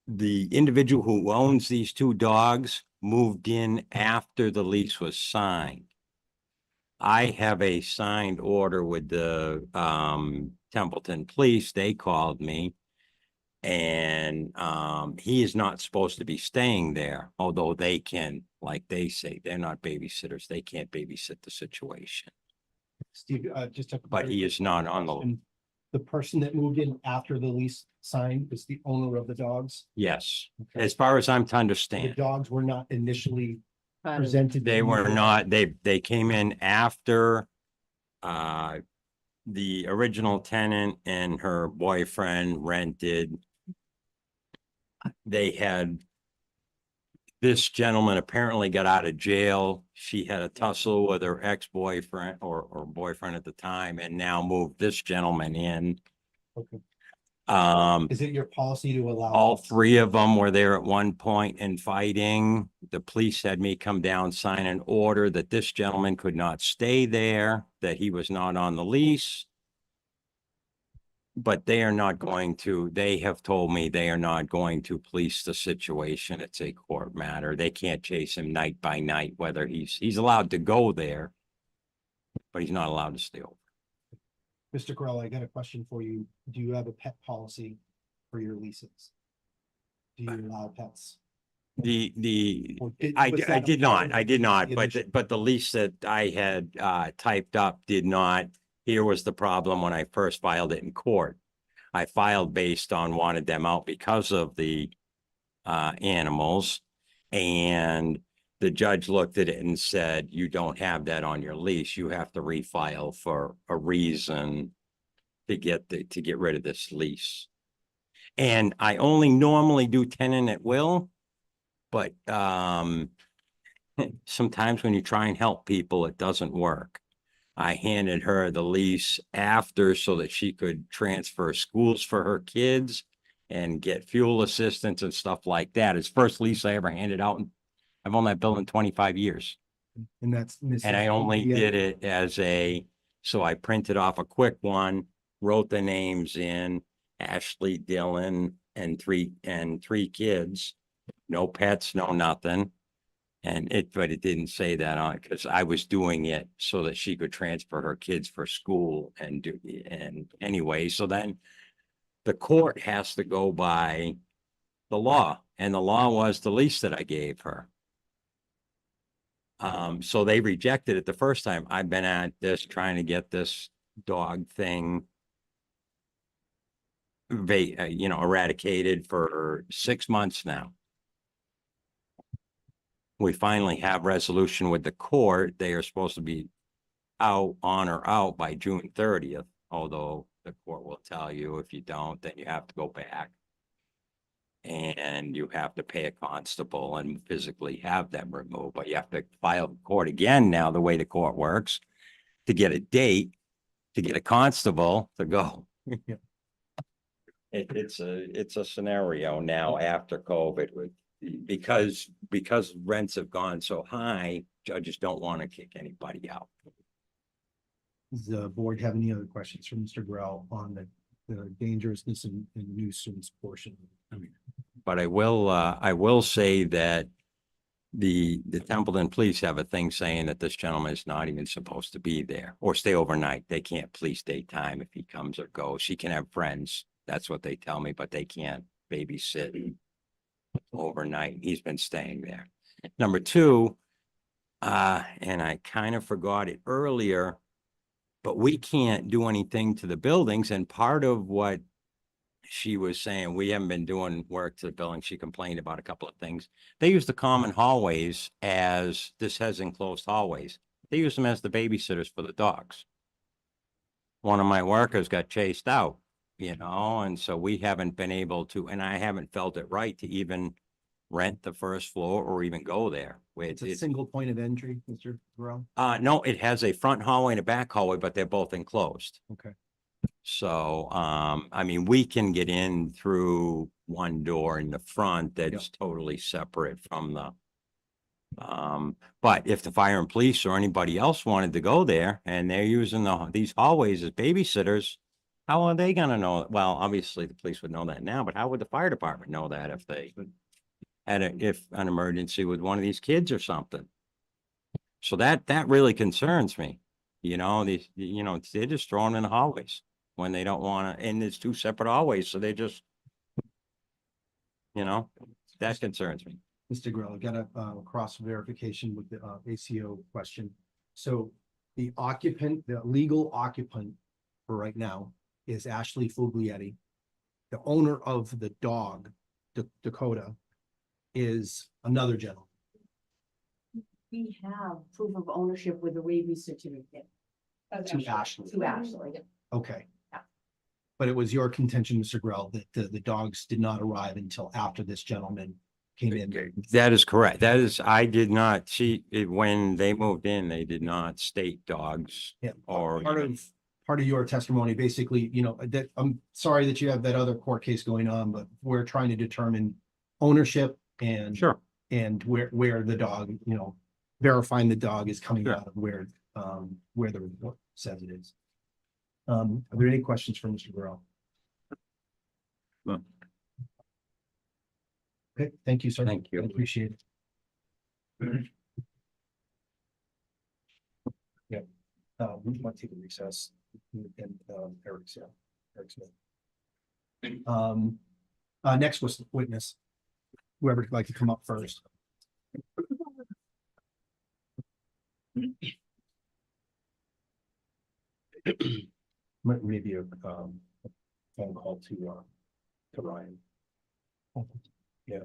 the individual who owns these two dogs moved in after the lease was signed. I have a signed order with the Templeton Police. They called me. And he is not supposed to be staying there, although they can, like they say, they're not babysitters. They can't babysit the situation. Steve, just to. But he is not on the, And the person that moved in after the lease signed is the owner of the dogs. yes, Okay. as far as I'm to The understand. dogs were not initially Part of- presented. to They you. were not, they came in after the original tenant and her boyfriend rented. They had, this gentleman apparently got out of jail. She had a tussle with her ex-boyfriend or boyfriend at the time and now moved this gentleman in. Okay. Um, Is it your policy to allow? all three of them were there at one point and fighting. The police had me come down, sign an order that this gentleman could not stay there, that he was not on the lease. But they are not going to, they have told me they are not going to police the situation. It's a court matter. They can't chase him night by night, whether he's allowed to go there, but he's not allowed to stay over. Mr. Correll, I got a question for you. Do you have a pet policy for your leases? Do you allow pets? Or I was that a did part not, of the but, initial- but the lease that I had, typed up did not. Here was the problem when I first filed it in court. I filed based on wanted them out because of the, animals. And the judge looked at it and said, you don't have that on your lease. You have to refile for a reason to get rid of this lease. And I only normally do tenant at will, but, sometimes when you try and help people, it doesn't work. I handed her the lease after so that she could transfer schools for her kids and get fuel assistance and stuff like that. It's first lease I ever handed out. And I've owned that building 25 years. And that's. And I only did it as so I printed off a quick one, wrote the names in, Ashley, Dylan, and three kids. No pets, no nothing. But it didn't say that on it because I was doing it so that she could transfer her kids for school and anyway, so then the court has to go by the law, and the law was the lease that I gave her. So they rejected it the first time. I've been at this trying to get this dog thing eradicated for 6 months now. We finally have resolution with the court. They are supposed to be out on or out by June 30th, although the court will tell you if you don't, then you have to go back. And you have to pay a constable and physically have them removed, but you have to file court again now, the way the court works, to get a date, to get a constable to go. It's a scenario now after COVID with, because rents have gone so high, judges don't want to kick anybody out. Does the board have any other questions for Mr. Grell on the dangerousness and nuisance portion? But I will say that the Templeton police have a thing saying that this gentleman is not even supposed to be there or stay overnight. They can't police daytime if he comes or goes. He can have friends. That's what they tell me, but they can't babysit overnight. He's been staying there. Number two, and I kind of forgot it earlier, but we can't do anything to the buildings. And part of what she was saying, we haven't been doing work to the building. She complained about a couple of things. They use the common hallways as, this has enclosed hallways. They use them as the babysitters for the dogs. One of my workers got chased out, and so we haven't been able to, and I haven't felt it right to even rent the first floor or even go there. It's a single point of entry, Mr. Grell? No, it has a front hallway and a back hallway, but they're both enclosed. Okay. So, I mean, we can get in through one door in the front that's totally separate from But if the fire and police or anybody else wanted to go there and they're using these hallways as babysitters, how are they gonna know? Well, obviously the police would know that now, but how would the fire department know that if they had if an emergency with one of these kids or something? So that really concerns me. You know, they're just throwing in the hallways when they don't want to, and there's two separate hallways, so they just, that concerns me. Mr. Grill, I got a cross verification with the ACO question. So the occupant, the legal occupant for right now is Ashley Fuguglietti. The owner of the dog, Dakota, is another gentleman. We have proof of ownership with a rabies certificate. To Ashley. To Ashley. Okay. Yeah. But it was your contention, Mr. Grell, that the dogs did not arrive until after this gentleman came in. That is correct. I did not see it when they moved in, they did not state dogs Yeah. or. Part of your testimony, basically, that I'm sorry that you have that other court case going on, but we're trying to determine ownership and Sure. and where the dog, verifying the dog is coming Sure. out of where the report says it is. Are there any questions for Mr. Burrell? No. Okay, thank you, sir. Thank you. I appreciate it. Yeah, we might take a recess and Eric's Smith. Next was witness. Whoever would like to come up first. Maybe a phone call to Ryan. Yeah.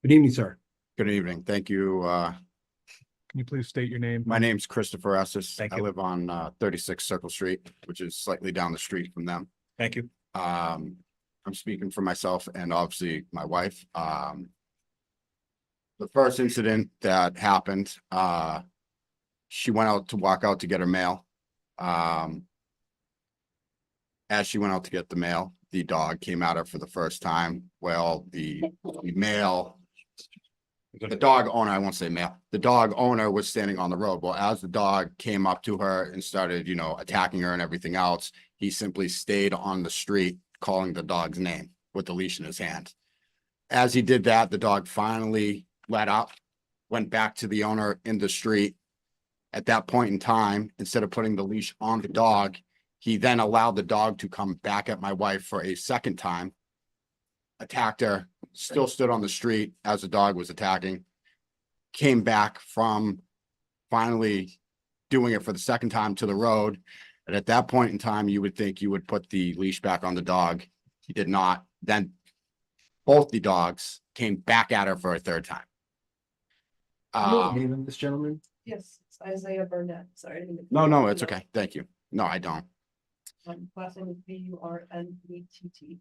Good evening, sir. Good evening. Thank you. Can you please state your name? My name's Christopher Estes. Thank I you. live on 36 Circle Street, which is slightly down the street from them. Thank you. I'm speaking for myself and obviously my wife. The first incident that happened, she went out to walk out to get her mail. As she went out to get the mail, the dog came at her for the first time. Well, the dog owner, I won't say male, the dog owner was standing on the road. Well, as the dog came up to her and started, attacking her and everything else, he simply stayed on the street calling the dog's name with the leash in his hand. As he did that, the dog finally let up, went back to the owner in the street. At that point in time, instead of putting the leash on the dog, he then allowed the dog to come back at my wife for a second time, attacked her, still stood on the street as the dog was attacking, came back from finally doing it for the second time to the road. And at that point in time, you would think you would put the leash back on the dog. He did not. Then both the dogs came back at her for a third time. Name of this gentleman? Yes, it's Isaiah Burnett, sorry. No, it's okay. Thank you. No, I don't. Last name is Burnett.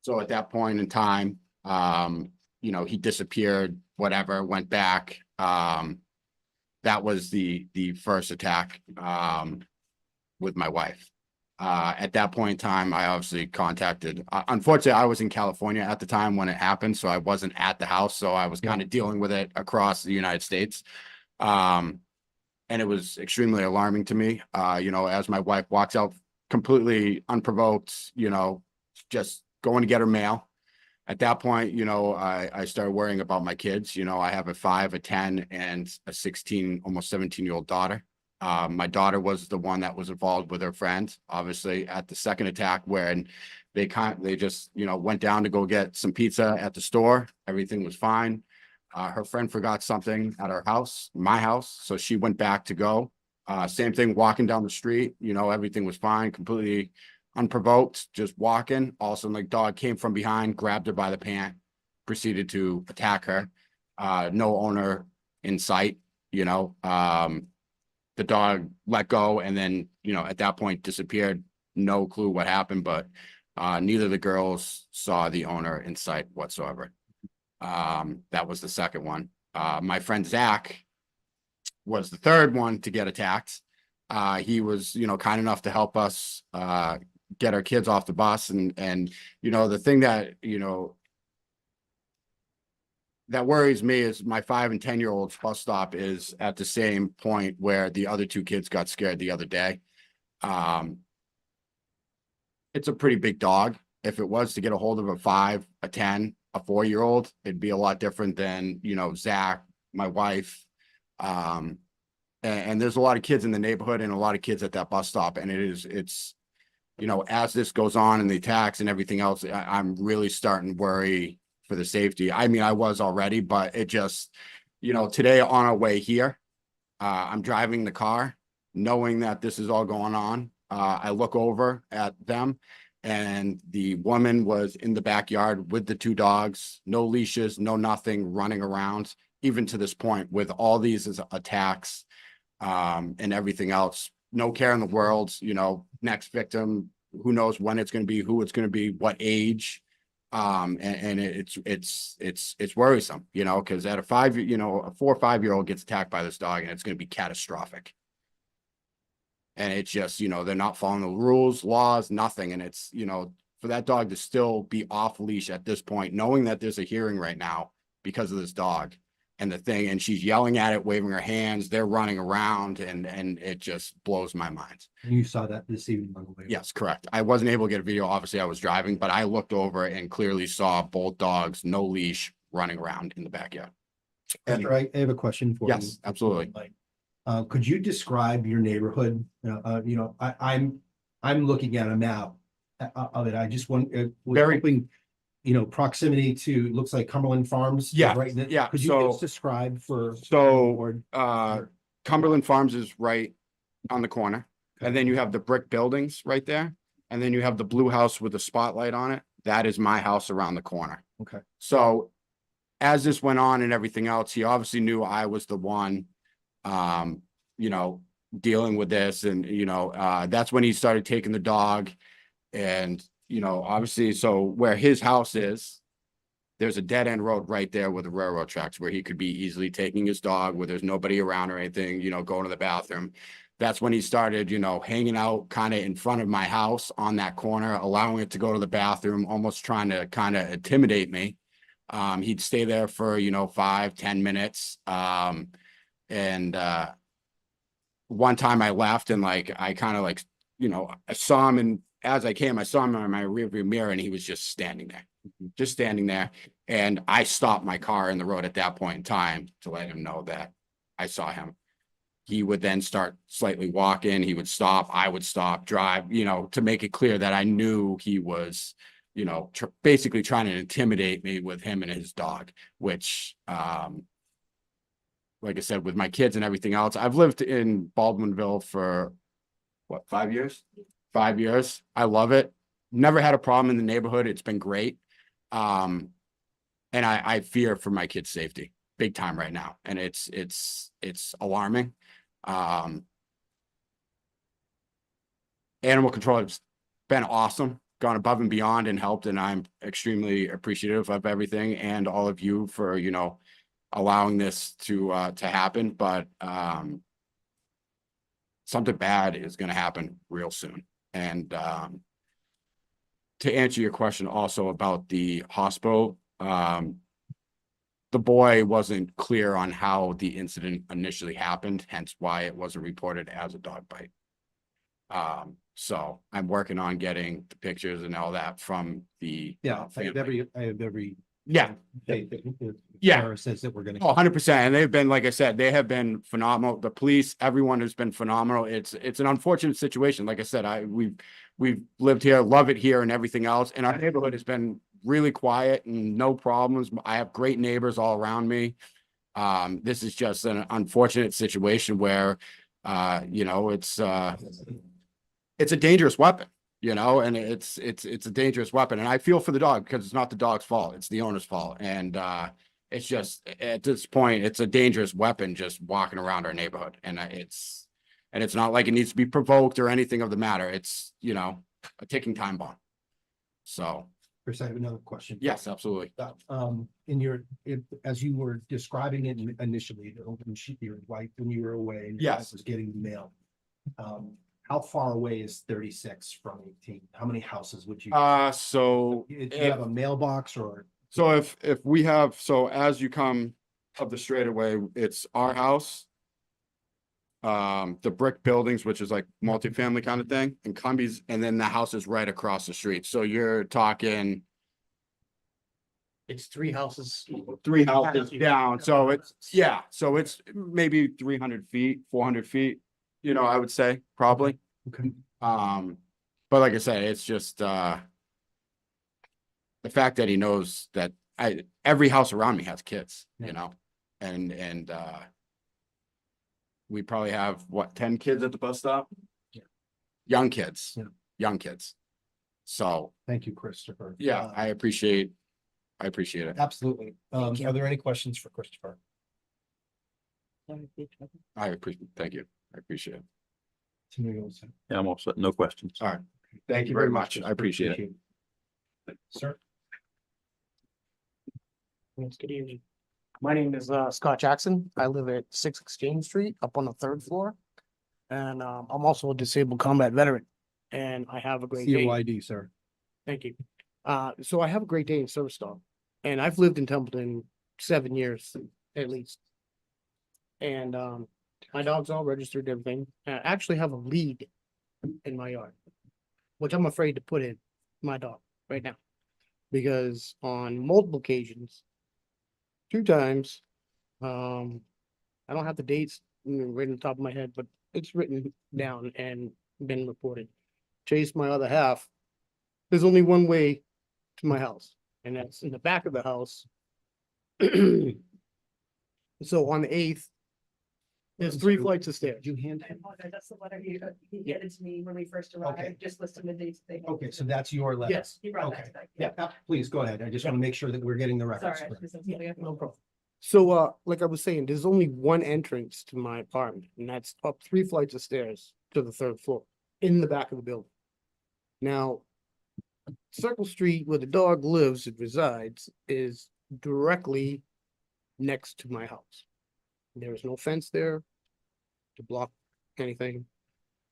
So at that point in time, he disappeared, whatever, went back. That was the first attack with my wife. At that point in time, I obviously contacted, unfortunately, I was in California at the time when it happened, so I wasn't at the house, so I was kind of dealing with it across the United States. And it was extremely alarming to me, as my wife walks out completely unprovoked, just going to get her mail. At that point, I started worrying about my kids. I have a 5, a 10, and a 16, almost 17-year-old daughter. My daughter was the one that was involved with her friend, obviously, at the second attack, when they just, went down to go get some pizza at the store. Everything was fine. Her friend forgot something at her house, my house, so she went back to go. Same thing, walking down the street, everything was fine, completely unprovoked, just walking. All of a sudden, the dog came from behind, grabbed her by the pant, proceeded to attack her. No owner in sight, the dog let go and then, at that point disappeared. No clue what happened, but neither of the girls saw the owner in sight whatsoever. That was the second one. My friend Zach was the third one to get attacked. He was, kind enough to help us get our kids off the bus. And the thing that, that worries me is my 5 and 10-year-old's bus stop is at the same point where the other two kids got scared the other day. It's a pretty big dog. If it was to get a hold of a 5, a 10, a 4-year-old, it'd be a lot different than, you know, Zach, my wife. And there's a lot of kids in the neighborhood and a lot of kids at that bus stop. And it's, you know, as this goes on and the attacks and everything else, I'm really starting to worry for the safety. I mean, I was already, but it just, you know, today on our way here, I'm driving the car knowing that this is all going on. I look over at them and the woman was in the backyard with the 2 dogs, no leashes, no nothing, running around, even to this point with all these attacks and everything else. No care in the world, you know, next victim, who knows when it's going to be, who it's going to be, what age. And it's worrisome, you know, because at a 5, you know, a 4 or 5-year-old gets attacked by this dog and it's going to be catastrophic. And it's just, you know, they're not following the rules, laws, nothing. And it's, you know, for that dog to still be off leash at this point, knowing that there's a hearing right now because of this dog and the thing, and she's yelling at it, waving her hands, they're running around, and it just blows my mind. You saw that this evening on the way. Yes, correct. I wasn't able to get a video. Obviously I was driving, but I looked over and clearly saw both dogs, no leash, running around in the backyard. Esther, I have a question for you. Yes, absolutely. Could you describe your neighborhood? You know, I'm looking at a map of it. I just want, was hoping, you know, proximity to, looks like Cumberland Farms. Yeah, Right. yeah, Could you so- just describe for? Cumberland Farms is right on the corner. And then you have the brick buildings right there. And then you have the blue house with the spotlight on it. That is my house around the corner. Okay. So as this went on and everything else, he obviously knew I was the one, you know, dealing with this. And, you know, that's when he started taking the dog. And, you know, obviously, so where his house is, there's a dead end road right there with the railroad tracks where he could be easily taking his dog where there's nobody around or anything, you know, going to the bathroom. That's when he started, you know, hanging out kind of in front of my house on that corner, allowing it to go to the bathroom, almost trying to kind of intimidate me. He'd stay there for, you know, 5-10 minutes. One time I left and like, I kind of like, you know, I saw him, and as I came, I saw him in my rearview mirror and he was just standing there. And I stopped my car in the road at that point in time to let him know that I saw him. He would then start slightly walking. He would stop. I would stop, drive, you know, to make it clear that I knew he was, you know, basically trying to intimidate me with him and his dog, which, like I said, with my kids and everything else, I've lived in Baldwinville for what, 5 years? 5 years. I love it. Never had a problem in the neighborhood. It's been great. And I fear for my kids' safety big time right now. And it's alarming. Animal control has been awesome, gone above and beyond and helped. And I'm extremely appreciative of everything and all of you for, you know, allowing this to happen. But something bad is going to happen real soon. And to answer your question also about the hospital, the boy wasn't clear on how the incident initially happened, hence why it wasn't reported as a dog bite. So I'm working on getting the pictures and all that from the. Yeah, I have every. Yeah. faith that Yeah. Sarah says that we're gonna. 100%. And they've been, like I said, they have been phenomenal. The police, everyone has been phenomenal. It's an unfortunate situation. Like I said, we've lived here, love it here and everything else. And our neighborhood has been really quiet and no problems. I have great neighbors all around me. This is just an unfortunate situation where, you know, it's a dangerous weapon, you know, and it's a dangerous weapon. And I feel for the dog because it's not the dog's fault. It's the owner's fault. And, it's just at this point, it's a dangerous weapon just walking around our neighborhood. And it's not like it needs to be provoked or anything of the matter. It's, you know, a ticking time bomb. So. Chris, I have another question. Yes, absolutely. As you were describing it initially, the open sheet, your wife, when you were away. And your Yes. wife was getting the mail. How far away is 36 from 18? How many houses would you? So Do you have a mailbox or? So if we have, so as you come up the straightaway, it's our house. The brick buildings, which is like multifamily kind of thing, and Cumbies, and then the house is right across the street. So you're talking It's 3 houses. 3 houses down. So it's, yeah, so it's maybe 300 feet, 400 feet, you know, I would say probably. Okay. But like I say, it's just, the fact that he knows that every house around me has kids, you know, and we probably have what, 10 kids at the bus stop? Yeah. Young kids. Yeah. Young kids. So, Thank you, Christopher. yeah, I appreciate it. Absolutely. Are there any questions for Christopher? I appreciate, thank you. I appreciate it. Yeah, I'm all set. No questions. All right. Thank you very much. I appreciate it. Sir? Yes, good evening. My name is Scott Jackson. I live at 6 Exchange Street up on the 3rd floor. And I'm also a disabled combat veteran and I have a great day. COID, sir. Thank you. So I have a Great Dane service dog and I've lived in Templeton 7 years at least. And my dog's all registered, everything. I actually have a lead in my yard, which I'm afraid to put in my dog right now. Because on multiple occasions, 2 times, I don't have the dates right on the top of my head, but it's written down and been reported. Chase my other half. There's only one way to my house, and that's in the back of the house. So on the 8th, there's 3 flights of stairs. You hand. That's the letter he handed to me when we first arrived, Okay. just listed the dates. Okay, so that's your letter. Yes. He brought Okay. that back. Yeah, please go ahead. I just want to make sure that we're getting the records. Sorry. correct. No problem. So, like I was saying, there's only one entrance to my apartment, and that's up 3 flights of stairs to the 3rd floor in the back of the building. Now, Circle Street, where the dog lives and resides, is directly next to my house. There is no fence there to block anything.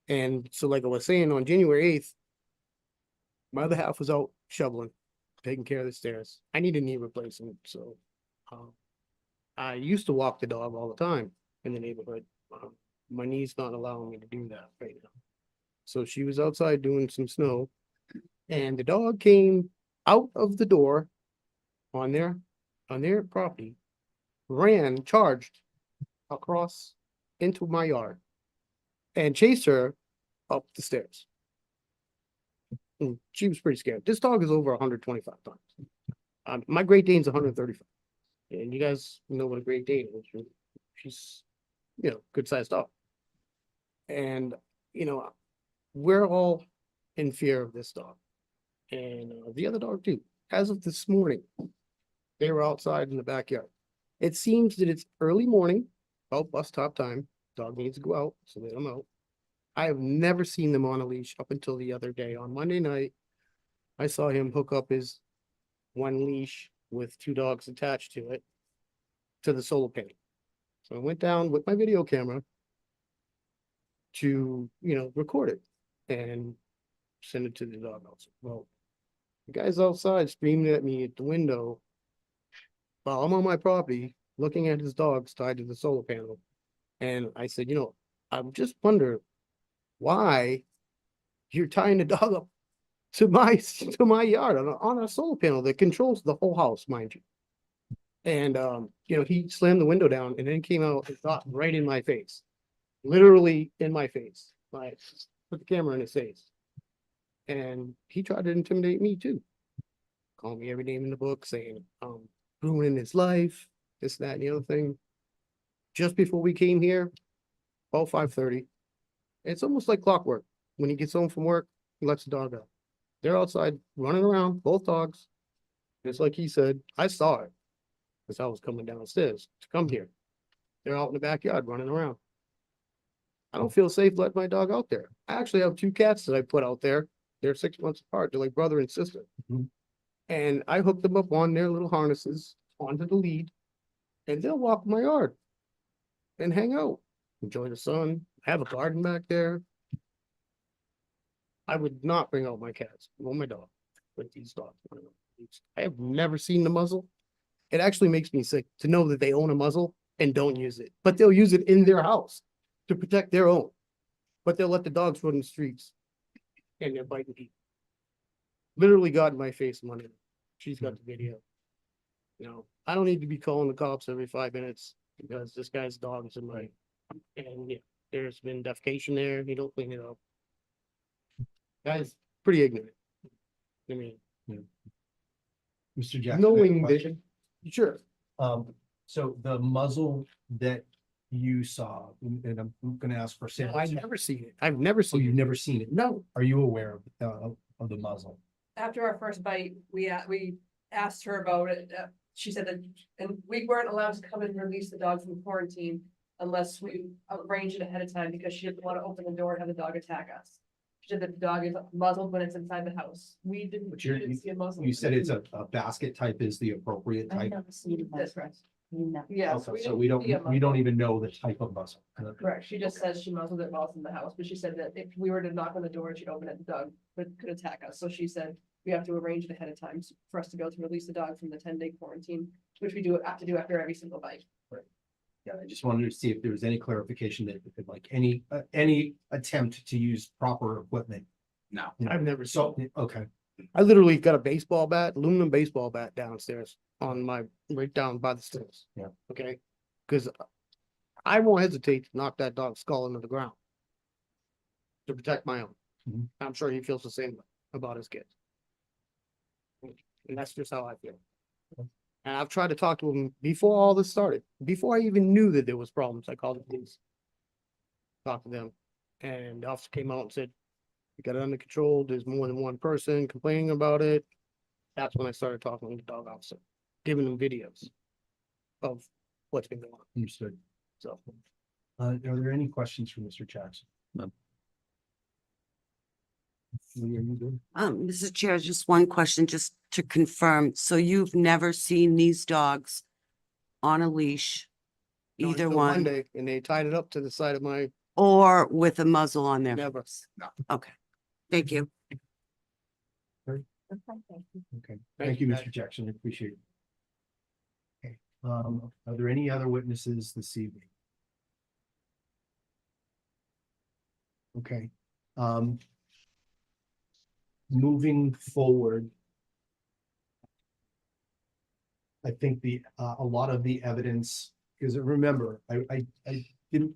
And so, like I was saying, on January 8th, my other half was out shoveling, taking care of the stairs. I need a knee replacement, so I used to walk the dog all the time in the neighborhood. My knee's not allowing me to do that right now. So she was outside doing some snow, and the dog came out of the door on their property, ran, charged across into my yard and chased her up the stairs. And she was pretty scared. This dog is over 125 pounds. My Great Dane's 135. And you guys know what a Great Dane is. She's, good sized dog. And, we're all in fear of this dog. And the other dog too. As of this morning, they were outside in the backyard. It seems that it's early morning, about bus stop time. Dog needs to go out, so let them out. I have never seen them on a leash up until the other day. On Monday night, I saw him hook up his one leash with 2 dogs attached to it to the solar panel. So I went down with my video camera to, record it and send it to the dog house. Well, the guy's outside screaming at me at the window while I'm on my property looking at his dogs tied to the solar panel. And I said, I'm just wondering why you're tying the dog up to my yard on a solar panel that controls the whole house, mind you. And he slammed the window down and then came out and got right in my face, literally in my face. I put the camera in his face, and he tried to intimidate me too. Call me every name in the book, saying ruining his life, this, that, and the other thing. Just before we came here, about 5:30, it's almost like clockwork. When he gets home from work, he lets the dog out. They're outside running around, both dogs. Just like he said, I saw it because I was coming downstairs to come here. They're out in the backyard running around. I don't feel safe letting my dog out there. I actually have 2 cats that I put out there. They're 6 months apart. They're like brother and sister. Mhm. And I hooked them up on their little harnesses onto the lead, and they'll walk my yard and hang out, enjoy the sun, have a garden back there. I would not bring out my cats or my dog with these dogs. I have never seen the muzzle. It actually makes me sick to know that they own a muzzle and don't use it, but they'll use it in their house to protect their own. But they'll let the dogs run the streets and they're biting people. Literally got in my face Monday. She's got the video. You know, I don't need to be calling the cops every 5 minutes because this guy's dog is in my, and yeah, there's been defecation there. He don't clean it up. Guy's pretty ignorant. I mean, Mr. Jackson. knowing vision, sure. So the muzzle that you saw, and I'm gonna ask for Sam. I've never seen it. I've never So seen you've it. never seen it? No. Are you aware of the muzzle? After our first bite, we asked her about it. She said that, and we weren't allowed to come and release the dog from quarantine unless we arranged it ahead of time because she didn't want to open the door and have the dog attack us. She said that the dog is muzzled when it's inside the house. We didn't, But we didn't see a muzzle. You said it's a basket type is the appropriate type. That's correct. Yes. Okay, so we don't even know the type of muzzle. Correct. She just says she muzzled it while it's in the house, but she said that if we were to knock on the door and she'd open it, the dog could attack us. So she said we have to arrange it ahead of time for us to be able to release the dog from the 10-day quarantine, which we have to do after every single bite. Yeah, I just wanted to see if there was any clarification that like any attempt to use proper equipment. No. I've never seen So, okay, I literally got a baseball bat, aluminum baseball bat downstairs on my, right down by the stairs. Yeah. Okay, because I won't hesitate to knock that dog's skull into the ground to protect my own. Mhm. I'm sure he feels the same about his kids. And that's just how I feel. And I've tried to talk to him before all this started, before I even knew that there was problems. I called the police. Talked to them, and the officer came out and said, "We got it under control. There's more than one person complaining about it." That's when I started talking to the dog officer, giving them videos of what's been going on. understood. So Are there any questions for Mr. Jackson? None. Lee, are you good? Mr. Chair, just one question, just to confirm. So you've never seen these dogs on a leash, no, either until one, Monday, and they tied it up to the side of my, or with a muzzle on their Never. face? Okay, thank you. Okay, thank you, Mr. Jackson. I appreciate it. Okay, are there any other witnesses this evening? Okay, moving forward. I think a lot of the evidence, because remember, I mean,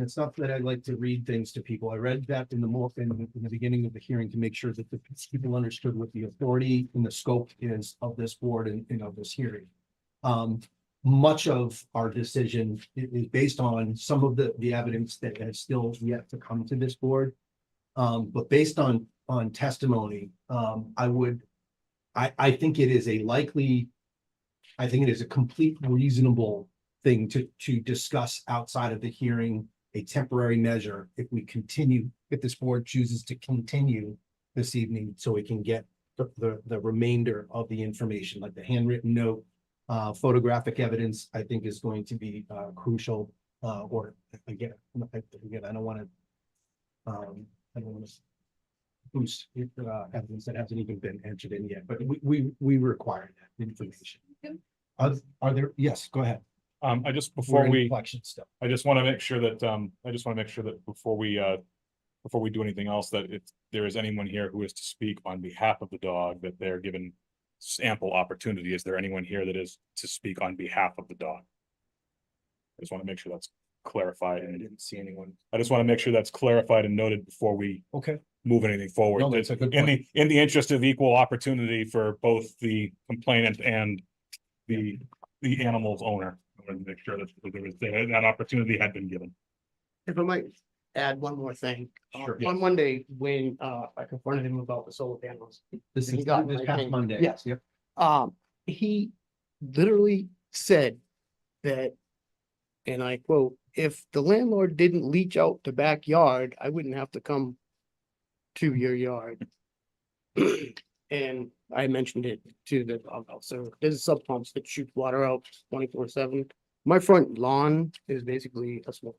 it's not that I like to read things to people. I read that in the beginning of the hearing to make sure that the people understood what the authority and the scope is of this board and of this hearing. Much of our decision is based on some of the evidence that has still yet to come to this board. But based on testimony, I think it is I think it is a complete reasonable thing to discuss outside of the hearing, a temporary measure if this board chooses to continue this evening, so we can get the remainder of the information, like the handwritten note, photographic evidence, I think is going to be crucial. Or again, I don't want to boost evidence that hasn't even been entered in yet, but we require that information. Are there, yes, go ahead. I just, We're before in we, collection stuff. I just want to make sure that, before we do anything else, that if there is anyone here who is to speak on behalf of the dog, that they're given ample opportunity. Is there anyone here that is to speak on behalf of the dog? I just want to make sure that's clarified, and I didn't see anyone. I just want to make sure that's clarified and noted before we Okay. move anything forward. No, that's a good In point. the interest of equal opportunity for both the complainant and the animal's owner. I wanted to make sure that that opportunity had been given. if I might add one more thing. Sure. On Monday, when I confronted him about the solar panels. This He is got this my past opinion. Monday. Yes. Yep. He literally said that, and I quote, "If the landlord didn't leach out the backyard, I wouldn't have to come to your yard." And I mentioned it to the dog officer. There's sub pumps that shoot water out 24/7. My front lawn is basically a swamp.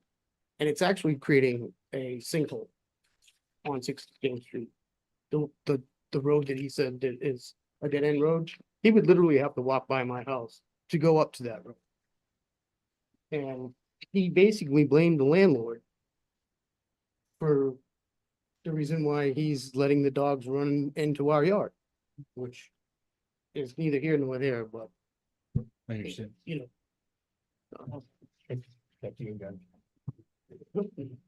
And it's actually creating a sinkhole on 16th Street. The road that he said that is a dead end road, he would literally have to walk by my house to go up to that road. And he basically blamed the landlord for the reason why he's letting the dogs run into our yard, which is neither here nor there, but I understand. you know. Thank you again.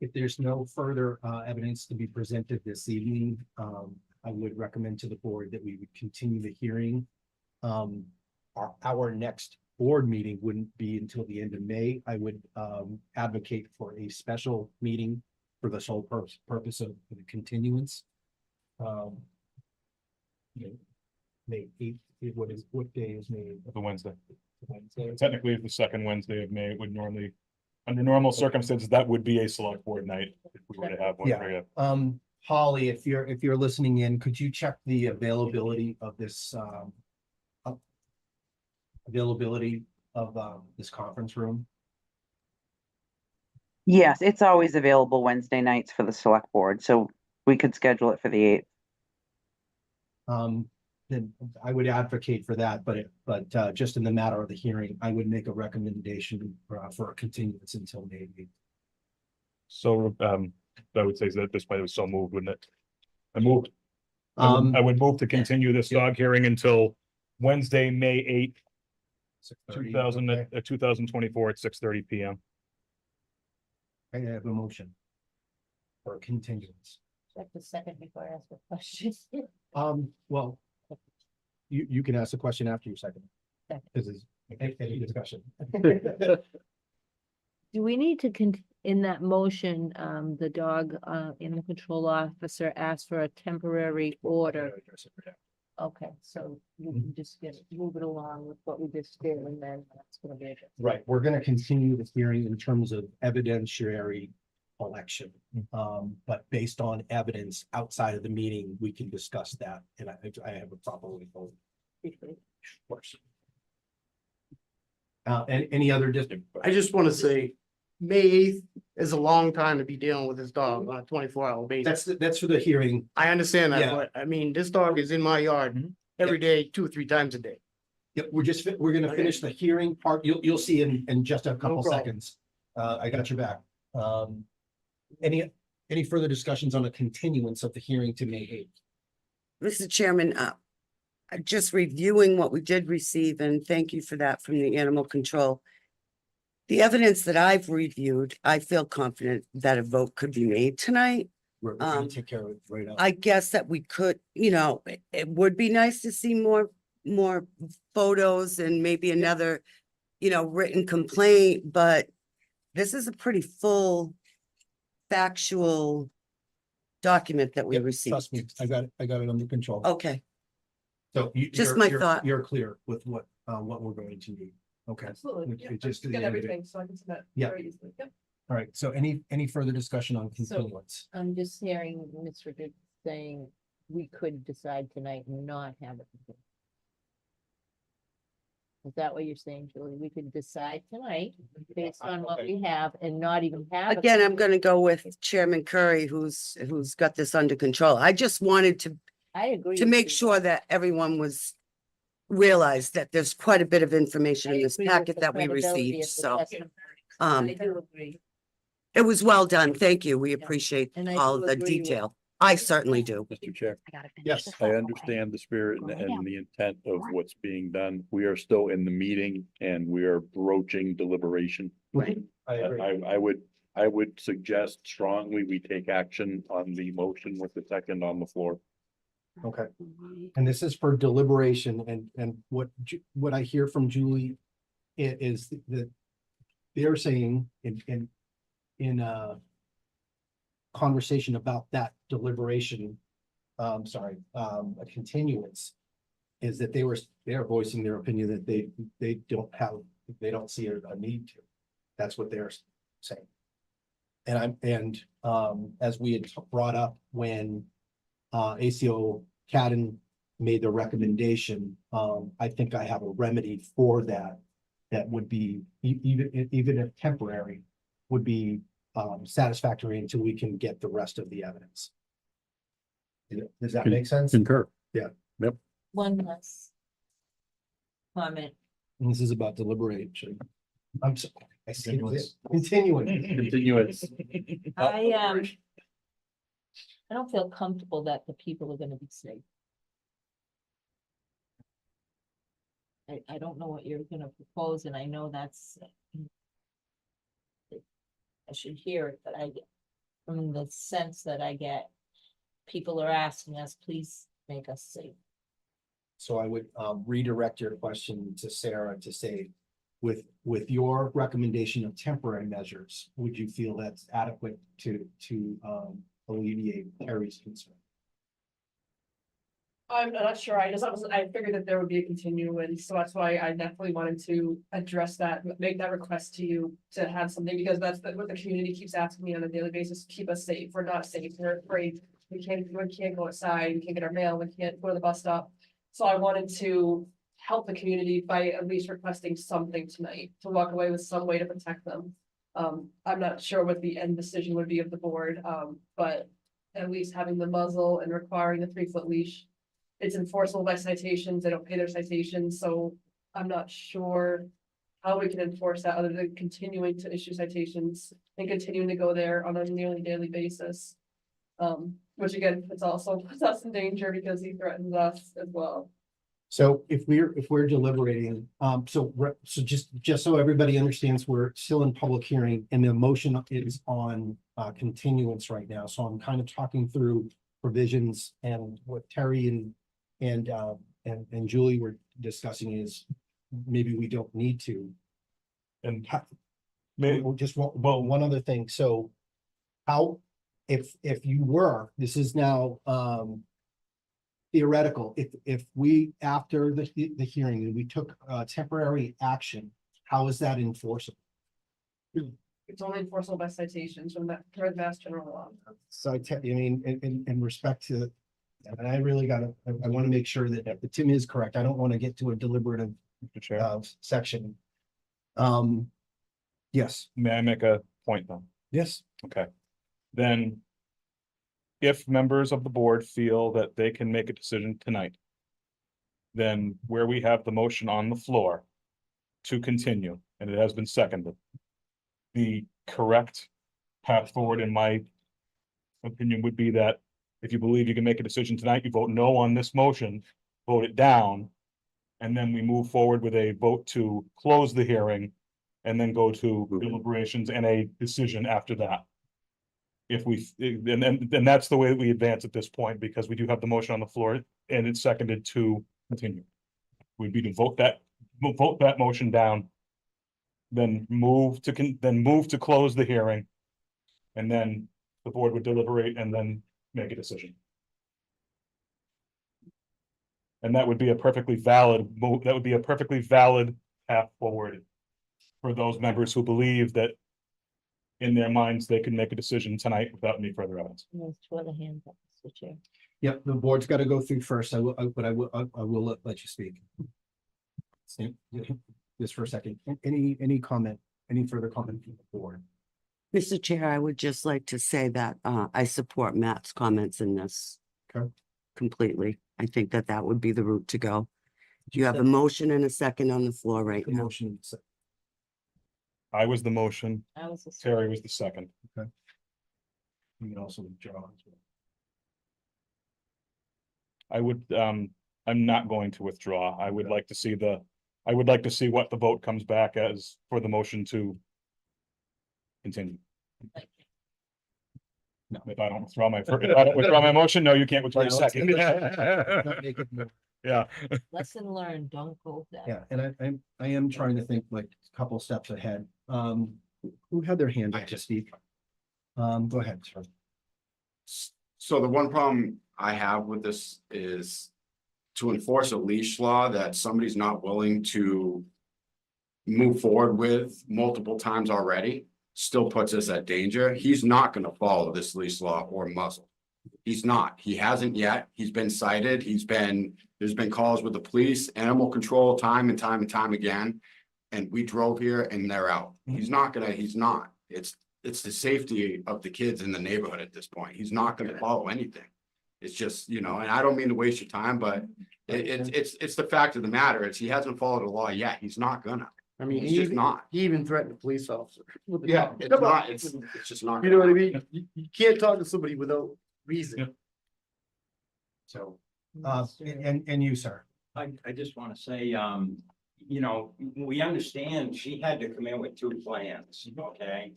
If there's no further evidence to be presented this evening, I would recommend to the board that we would continue the hearing. Our next board meeting wouldn't be until the end of May. I would advocate for a special meeting for the sole purpose of the continuance. May 8th, what day is May? The Wednesday. Wednesday. Technically, it's the second Wednesday of May. It would normally, under normal circumstances, that would be a select board night if we were to have one for you. Holly, if you're listening in, could you check the availability of this this conference room? Yes, it's always available Wednesday nights for the select board, so we could schedule it for the 8th. Then I would advocate for that, but just in the matter of the hearing, I would make a recommendation for a continuance until May 8th. So, I would say that this way was so moved, wouldn't it? I would move to continue this dog hearing until Wednesday, May 8th, 2024 at 6:30 PM. I have a motion for a continuance. Check the second before I ask a question. Well, you can ask the question after you second. Okay. This is any discussion. Do we need to in that motion, the dog, animal control officer asked for a temporary order? Okay, so you can just move it along with what we just did, and then that's gonna be it. Right, we're gonna continue the hearing in terms of evidentiary collection. But based on evidence outside of the meeting, we can discuss that, and I have a proper way forward. Of course. And any other district? I just want to say, May 8th is a long time to be dealing with this dog on a 24-hour basis. That's for the hearing. I understand that, Yeah. but I mean, this dog is in my yard every day, 2 or 3 times a day. Yep, we're gonna finish the hearing part. You'll see in just a couple problem. seconds. I got your back. Any further discussions on a continuance of the hearing to May 8th? Mr. Chairman, just reviewing what we did receive, and thank you for that from the animal control. The evidence that I've reviewed, I feel confident that a vote could be made tonight. We're gonna take care of it right now. I guess that we could, it would be nice to see more photos and maybe another, written complaint, but this is a pretty full factual document that we Yep, received. Trust me, I got it under control. Okay, So just my thought. You're clear with what we're going to need. Okay. Absolutely. Which Yeah, is just to the get end of it. everything, so I can submit Yeah. very easily. Yep. All right, so any further discussion on continuance? I'm just hearing Mr. Good saying we could decide tonight and not have it. Is that what you're saying, Julie? We could decide tonight based on what we have and not even have. it. Again, I'm gonna go with Chairman Currie, who's got this under control. I just wanted I agree. to with make you. sure that everyone realized that there's quite a bit of information I in this agree with packet the that we credibility received, of the so testimony. I um, do agree. it was well done. Thank you. We appreciate And I all do the agree with- detail. I certainly do. Mr. Chair, Yes. I understand the spirit and the intent of what's being done. We are still in the meeting and we are broaching deliberation. Right. I agree. I would suggest strongly we take action on the motion with the second on the floor. Okay, and this is for deliberation, and what I hear from Julie is that they're saying in a conversation about that deliberation, a continuance, is that they're voicing their opinion that they don't see a need to. That's what they're saying. And as we had brought up when ACO Cadden made the recommendation, I think I have a remedy for that. That would be, even if temporary, would be satisfactory until we can get the rest of the evidence. Does that make sense? Concur. Yeah. Yep. one less comment. And this is about deliberation. I'm sorry. I see it. Continuing. Continuance. I don't feel comfortable that the people are gonna be safe. I don't know what you're gonna propose, and I know that's. I should hear it, but from the sense that I get, people are asking us, please make us safe. So I would redirect your question to Sarah to say, with your recommendation of temporary measures, would you feel that's adequate to alleviate Terry's concern? I'm not sure. I figured that there would be a continuance, so that's why I definitely wanted to address that, make that request to you to have something, because that's what the community keeps asking me on a daily basis, to keep us safe. We're not safe. We're afraid. We can't go outside. We can't get our mail. We can't go to the bus stop. So I wanted to help the community by at least requesting something tonight, to walk away with some way to protect them. I'm not sure what the end decision would be of the board, but at least having the muzzle and requiring the 3-foot leash. It's enforceable by citations. They don't pay their citations, so I'm not sure how we can enforce that other than continuing to issue citations and continuing to go there on a nearly daily basis. Which again, puts us in danger because he threatens us as well. So if we're deliberating, so just so everybody understands, we're still in public hearing and the motion is on continuance right now. So I'm kind of talking through provisions, and what Terry and Julie were discussing is maybe we don't need to. And Maybe just one other thing. So how, if you were, this is now theoretical, if we, after the hearing, and we took temporary action, how is that enforceable? It's only enforceable by citations from that per Mass General Law. So I mean, in respect to, and I really gotta, I want to make sure that Tim is correct. I don't want to get to a deliberative section. Yes. May I make a point then? Yes. Okay. Then if members of the board feel that they can make a decision tonight, then where we have the motion on the floor to continue, and it has been seconded, the correct path forward, in my opinion, would be that if you believe you can make a decision tonight, you vote no on this motion, vote it down, and then we move forward with a vote to close the hearing and then go to deliberations and a decision after that. If we, and that's the way we advance at this point, because we do have the motion on the floor and it's seconded to continue. Would be to vote that motion down, then move to close the hearing, and then the board would deliberate and then make a decision. And that would be a perfectly valid move. That would be a perfectly valid path forward for those members who believe that in their minds, they can make a decision tonight without any further evidence. There's 2 other hands up, Mr. Chair. Yep, the board's got to go through first. I will let you speak. Just for a second. Any comment, any further comment from the board? Mr. Chair, I would just like to say that I support Matt's comments in this. Okay. Completely. I think that would be the route to go. You have a motion and a second on the floor right The now. motion. I was the motion, I was. Terry was the second. You can also withdraw as well. I would, I'm not going to withdraw. I would like to see what the vote comes back as for the motion to continue. No, if I don't withdraw my motion, no, you can't withdraw your second. Not make it more. Yeah. Lesson learned, don't go there. Yeah, and I am trying to think like a couple steps ahead. Who had their hand up to speak? Go ahead, sir. So the one problem I have with this is to enforce a leash law that somebody's not willing to move forward with multiple times already still puts us at danger. He's not going to follow this leash law or muzzle. He's not. He hasn't yet. He's been cited. There's been calls with the police, animal control, time and time again. And we drove here and they're out. He's not. It's the safety of the kids in the neighborhood at this point. He's not gonna follow anything. It's just, and I don't mean to waste your time, but It's the fact of the matter. He hasn't followed the law yet. He's not gonna. I mean, He's just not. he even threatened a police officer. Yeah, it's Come on. not, it's just not. You know what I gonna mean? You can't talk to somebody without reason. So, and you, sir. I just want to say, you know, we understand she had to come in with 2 plans, okay?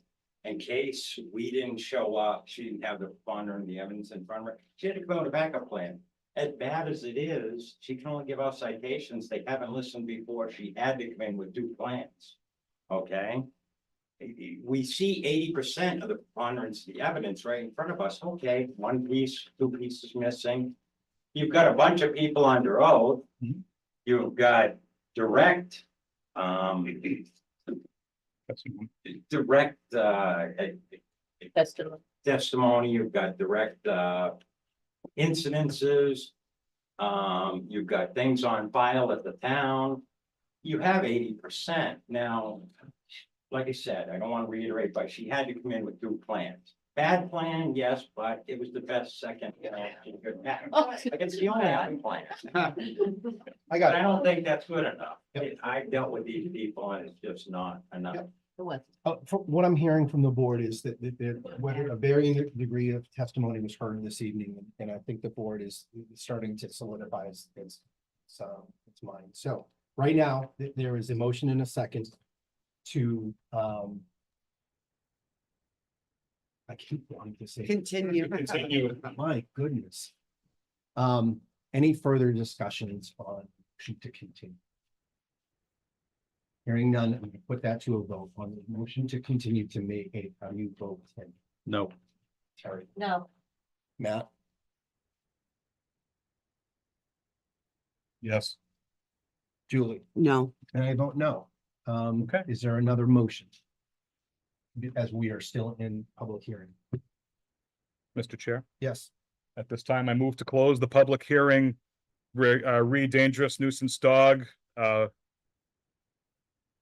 In case we didn't show up, she didn't have the funder and the evidence in front of her. She had to come out with a backup plan. As bad as it is, she can only give out citations. They haven't listened before. She had to come in with 2 plans, okay? We see 80% of the preponderance of the evidence right in front of us. Okay, 1 piece, 2 pieces missing. You've got a bunch of people under oath. You've got direct, direct, testimony. You've got direct, incidences. You've got things on file at the town. You have 80%. Now, like I said, I don't want to reiterate, but she had to come in with 2 plans. Bad plan, yes, but it was the best second plan she could have. Like it's the only other plan. I got But I it. don't think that's good enough. Yep. I've dealt with these people and it's just not enough. From what I'm hearing from the board is that, whether a varying degree of testimony was heard this evening, and I think the board is starting to solidify its mind. So right now, there is a motion and a second to, I keep wanting to say. Continue. Continue. My goodness. Any further discussions on motion to continue? Hearing none, I'm going to put that to a vote on the motion to continue to May 8th. How do you vote, Tim? No. Terry? No. Matt? Yes. Julie? No, And I vote no. Okay. Is there another motion? As we are still in public hearing. Mr. Chair, Yes. at this time, I move to close the public hearing. Re dangerous nuisance dog,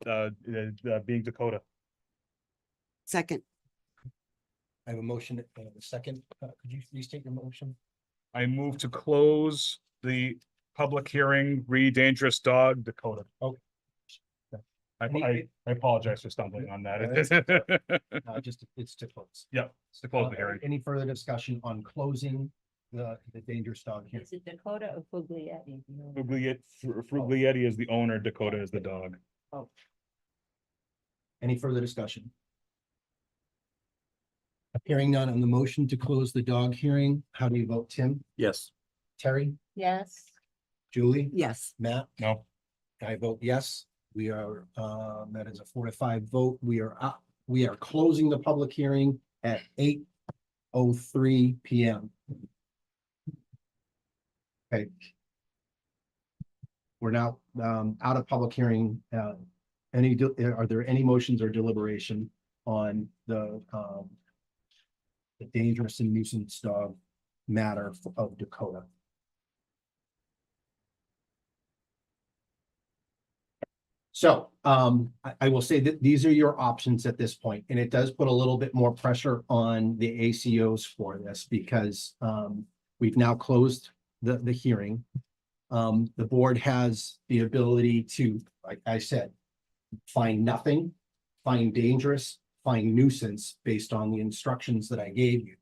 being Dakota. second, I have a motion and a second. Could you restate your motion? I move to close the public hearing, dangerous dog, Dakota. Okay. I apologize for stumbling on that. Just, it's to close. Yep, it's to close the hearing. Any further discussion on closing the dangerous dog here? Is it Dakota or Fuguglietti? Fuguglietti is the owner, Dakota is the dog. Any further discussion? Hearing none on the motion to close the dog hearing, how do you vote, Tim? Yes. Terry? Yes. Julie? yes. Matt? No, I vote yes. We are, that is a 4-5 vote. We are up. We are closing the public hearing at 8:03 PM. Okay. We're now out of public hearing. Are there any motions or deliberation on the dangerous and nuisance dog matter of Dakota? So I will say that these are your options at this point, and it does put a little bit more pressure on the ACOs for this because we've now closed the hearing. The board has the ability to, like I said, find nothing, find dangerous, find nuisance based on the instructions that I gave you.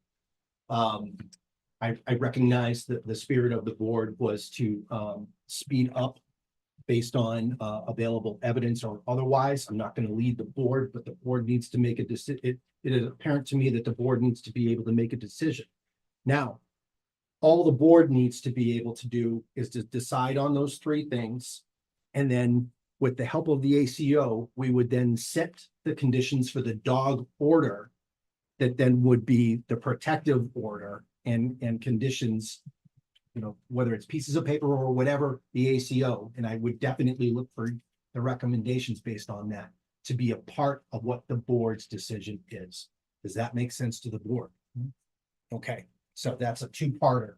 I recognize that the spirit of the board was to speed up based on available evidence or otherwise. I'm not going to lead the board, but the board needs to make a decision. It is apparent to me that the board needs to be able to make a decision. Now, all the board needs to be able to do is to decide on those 3 things. And then with the help of the ACO, we would then set the conditions for the dog order that then would be the protective order and conditions, you know, whether it's pieces of paper or whatever, the ACO, and I would definitely look for the recommendations based on that to be a part of what the board's decision is. Does that make sense to the board? Okay, so that's a 2-parter.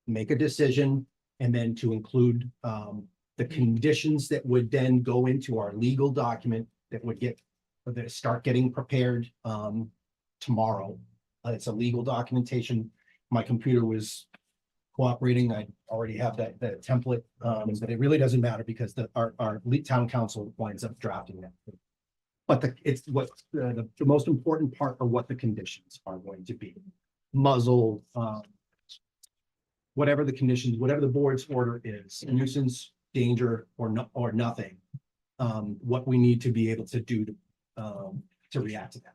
Make a decision and then to include the conditions that would then go into our legal document that would start getting prepared tomorrow. It's a legal documentation. My computer was cooperating. I already have that template, but it really doesn't matter because our lead town council winds up drafting that. But it's what, the most important part are what the conditions are going to be. Muzzle, whatever the conditions, whatever the board's order is, nuisance, danger, or nothing. What we need to be able to do to react to that.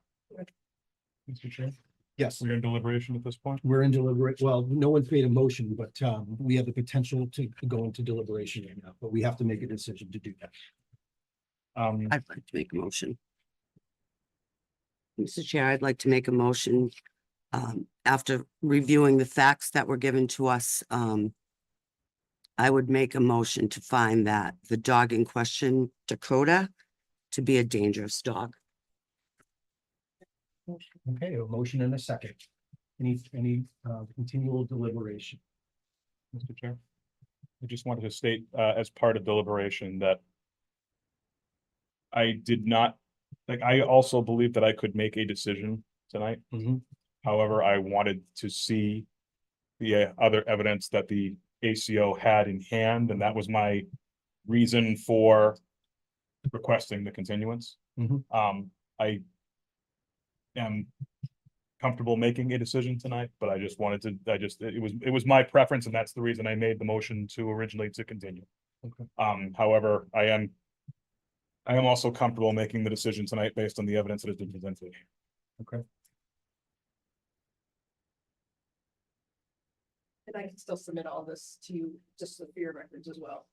Mr. Chair, Yes, we're in deliberation at this point. we're in deliberate, well, no one's made a motion, but we have the potential to go into deliberation right now, but we have to make a decision to do that. Um, I'd like to make a motion. Mr. Chair, I'd like to make a motion, after reviewing the facts that were given to us, I would make a motion to find that the dog in question, Dakota, to be a dangerous dog. Okay, a motion and a second. Any continual deliberation? Mr. Chair, I just wanted to state, as part of deliberation that I did not, like, I also believe that I could make a decision tonight. Mhm. However, I wanted to see the other evidence that the ACO had in hand, and that was my reason for requesting the continuance. Mhm. I am comfortable making a decision tonight, but I just wanted to, it was my preference, and that's the reason I made the motion to originally to continue. Okay. However, I am also comfortable making the decision tonight based on the evidence that has been presented. Okay. And I can still submit all this to you, just for your records as well.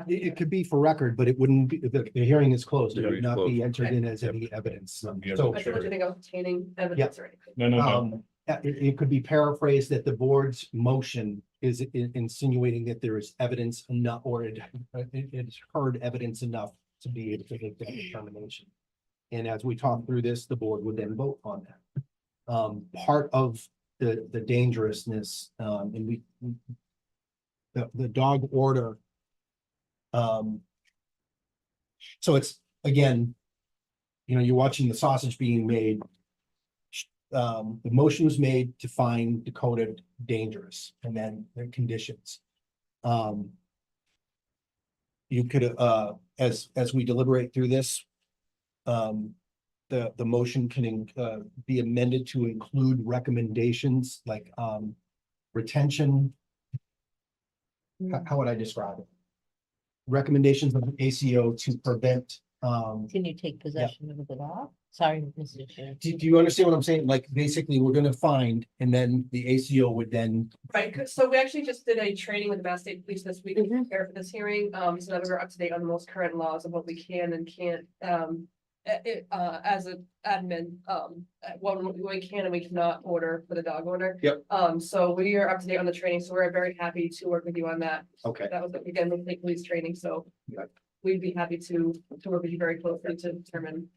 It could be for record, but it wouldn't be, the hearing is closed. It Yeah, would it's not be closed. entered in as any evidence. Yeah, So, I don't think of obtaining evidence or anything. No. it could be paraphrased that the board's motion is insinuating that there is evidence enough, or it's heard evidence enough to be able to make that determination. And as we talk through this, the board would then vote on that. Part of the dangerousness, and the dog order. So it's, again, you're watching the sausage being made. The motion was made to find Dakota dangerous, and then the conditions. You could, as we deliberate through this, the motion can be amended to include recommendations like retention. How would I describe it? Recommendations of the ACO to prevent. Can you take possession of the dog? Sorry, Mr. Chair. Do you understand what I'm saying? Like, basically, we're gonna find, and then the ACO would then. Right, so we actually just did a training with the Mass State Police this week to prepare for this hearing, so that we're up to date on the most current laws of what we can and can't, as an admin, what we can and we cannot order for the dog order. Yep. So we are up to date on the training, so we're very happy to work with you on that. Okay. That was, again, the state police training, so Yep. we'd be happy to work with you very closely to determine.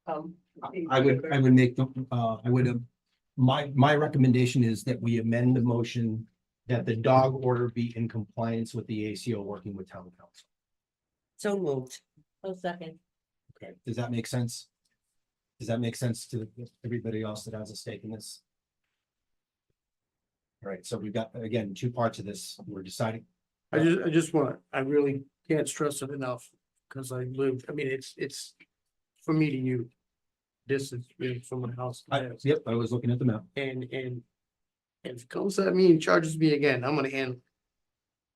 I would make the, my recommendation is that we amend the motion that the dog order be in compliance with the ACO working with town council. So moved. Oh, second. Okay, does that make sense? Does that make sense to everybody else that has a stake in this? All right, so we've got, again, two parts of this. We're deciding. I really can't stress it enough, because I live, I mean, it's for me to you. Distance really from my house. Yep, I was looking at the map. And if it comes at me and charges me again, I'm gonna handle.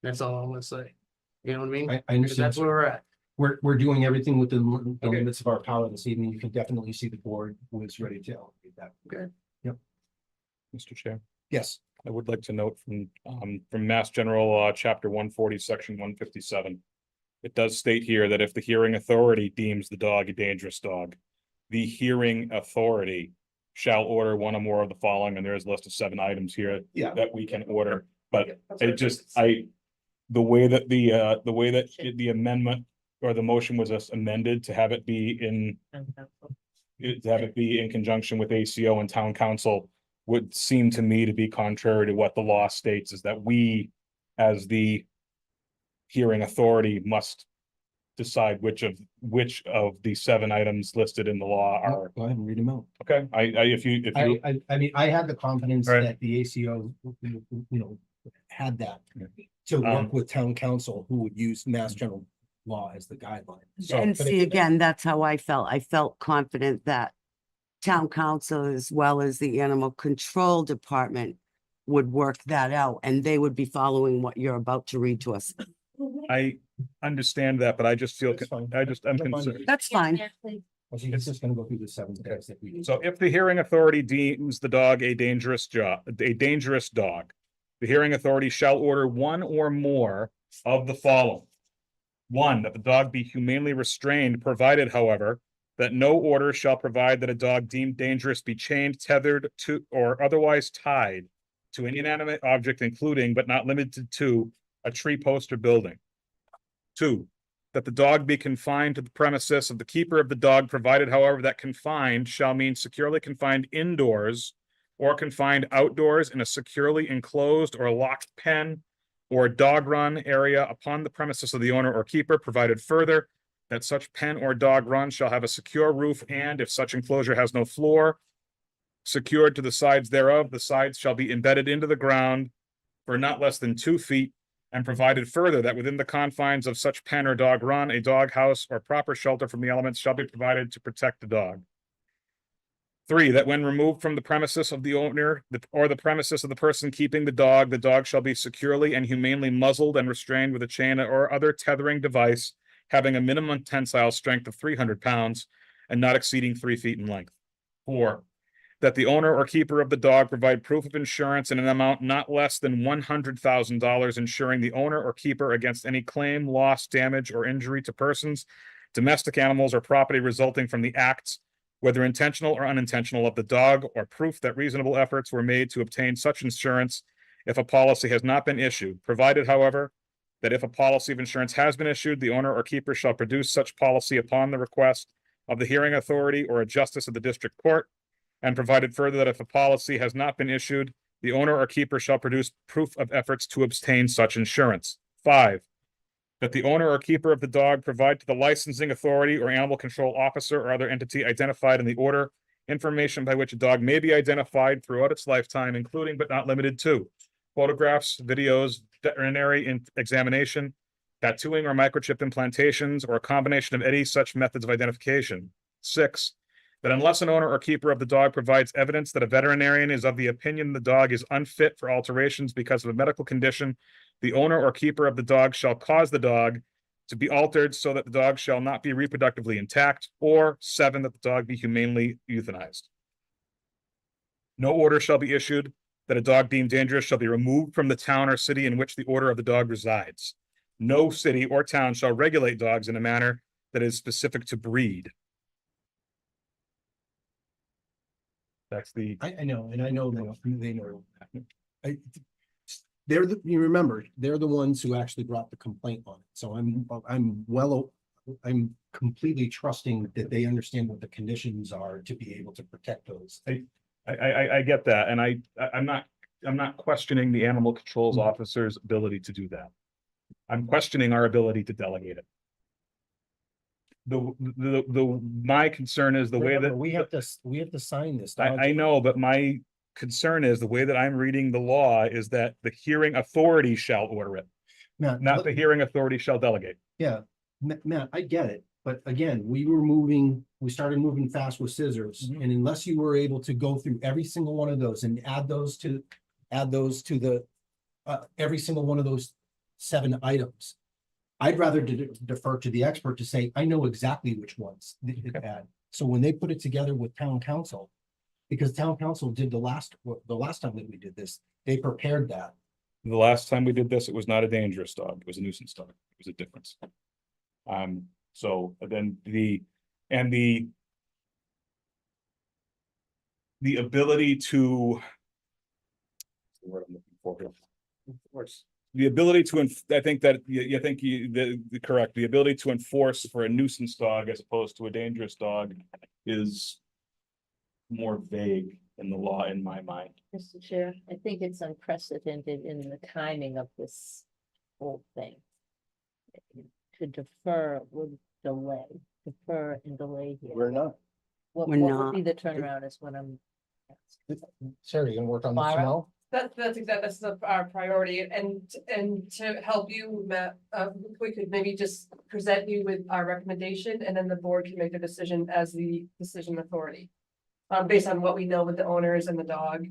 That's all I'm gonna say. You know what I mean? I 'Cause understand. that's where we're at. We're doing everything within the Okay. limits of our power this evening. You can definitely see the board was ready to elevate that. Okay. Yep. Mr. Chair, Yes. I would like to note from Mass General, Chapter 140, Section 157. It does state here that if the hearing authority deems the dog a dangerous dog, the hearing authority shall order one or more of the following, and there is a list of 7 items here Yeah. that we can order. But it just, the way that the amendment or the motion was just amended to have it be in conjunction with ACO and town council would seem to me to be contrary to what the law states, is that we, as the hearing authority, must decide which of the 7 items listed in the law are, Go ahead and read them out. okay, if you, I mean, I had the confidence Right. that the ACO, had that Yeah. to work Um, with town council who would use mass general law as the guideline. So- And but see, it- again, that's how I felt. I felt confident that town council as well as the animal control department would work that out and they would be following what you're about to read to us. I understand that, but I just feel, That's fine. I'm That's fine. concerned. That's fine. It's just gonna go through the 7 steps that we. So if the hearing authority deems the dog a dangerous dog, the hearing authority shall order one or more of the following. 1, that the dog be humanely restrained, provided, however, that no order shall provide that a dog deemed dangerous be chained, tethered to, or otherwise tied to an inanimate object, including but not limited to a tree, post, or building. 2, that the dog be confined to the premises of the keeper of the dog, provided, however, that confined shall mean securely confined indoors or confined outdoors in a securely enclosed or locked pen or dog run area upon the premises of the owner or keeper, provided further that such pen or dog run shall have a secure roof, and if such enclosure has no floor, secured to the sides thereof, the sides shall be embedded into the ground for not less than 2 feet, and provided further that within the confines of such pen or dog run, a dog house or proper shelter from the elements shall be provided to protect the dog. 3, that when removed from the premises of the owner or the premises of the person keeping the dog shall be securely and humanely muzzled and restrained with a chain or other tethering device having a minimum tensile strength of 300 pounds and not exceeding 3 feet in length. 4, that the owner or keeper of the dog provide proof of insurance in an amount not less than $100,000, insuring the owner or keeper against any claim, loss, damage, or injury to persons, domestic animals, or property resulting from the acts, whether intentional or unintentional, of the dog, or proof that reasonable efforts were made to obtain such insurance if a policy has not been issued, provided, however, that if a policy of insurance has been issued, the owner or keeper shall produce such policy upon the request of the hearing authority or a justice of the district court, and provided further that if a policy has not been issued, the owner or keeper shall produce proof of efforts to obtain such insurance. 5, that the owner or keeper of the dog provide to the licensing authority or animal control officer or other entity identified in the order information by which a dog may be identified throughout its lifetime, including but not limited to photographs, videos, veterinary examination, tattooing or microchip implantations, or a combination of any such methods of identification. 6, that unless an owner or keeper of the dog provides evidence that a veterinarian is of the opinion the dog is unfit for alterations because of a medical condition, the owner or keeper of the dog shall cause the dog to be altered so that the dog shall not be reproductively intact, or 7, that the dog be humanely euthanized. No order shall be issued that a dog deemed dangerous shall be removed from the town or city in which the order of the dog resides. No city or town shall regulate dogs in a manner that is specific to breed. That's the, I know, and I know they know. I, you remember, they're the ones who actually brought the complaint on it. So I'm completely trusting that they understand what the conditions are to be able to protect those. I get that, and I'm not questioning the animal controls officer's ability to do that. I'm questioning our ability to delegate it. My concern is the way Remember, that we have to sign this. I know, but my concern is the way that I'm reading the law is that the hearing authority shall order it, Matt, not the hearing authority shall delegate. Yeah, Matt, I get it, but again, we started moving fast with scissors, and unless you were able to go through every single one of those and add those to the every single one of those 7 items, I'd rather defer to the expert to say, I know exactly which ones to add. So when they put it together with town council, because town council did the last time that we did this, they prepared that. The last time we did this, it was not a dangerous dog. It was a nuisance dog. It was a difference. So then the ability to, what I'm looking for here. Of course. The ability to, I think that you think correct. The ability to enforce for a nuisance dog as opposed to a dangerous dog is more vague in the law in my mind. Mr. Chair, I think it's unprecedented in the timing of this whole thing. to defer with delay, defer and delay here? We're not. What We're would be not. the turnaround is what I'm. Sarah, you gonna work on this Myra? tomorrow? That's exactly, that's our priority, and to help you, Matt, we could maybe just present you with our recommendation, and then the board can make the decision as the decision authority. Based on what we know with the owners and the dog,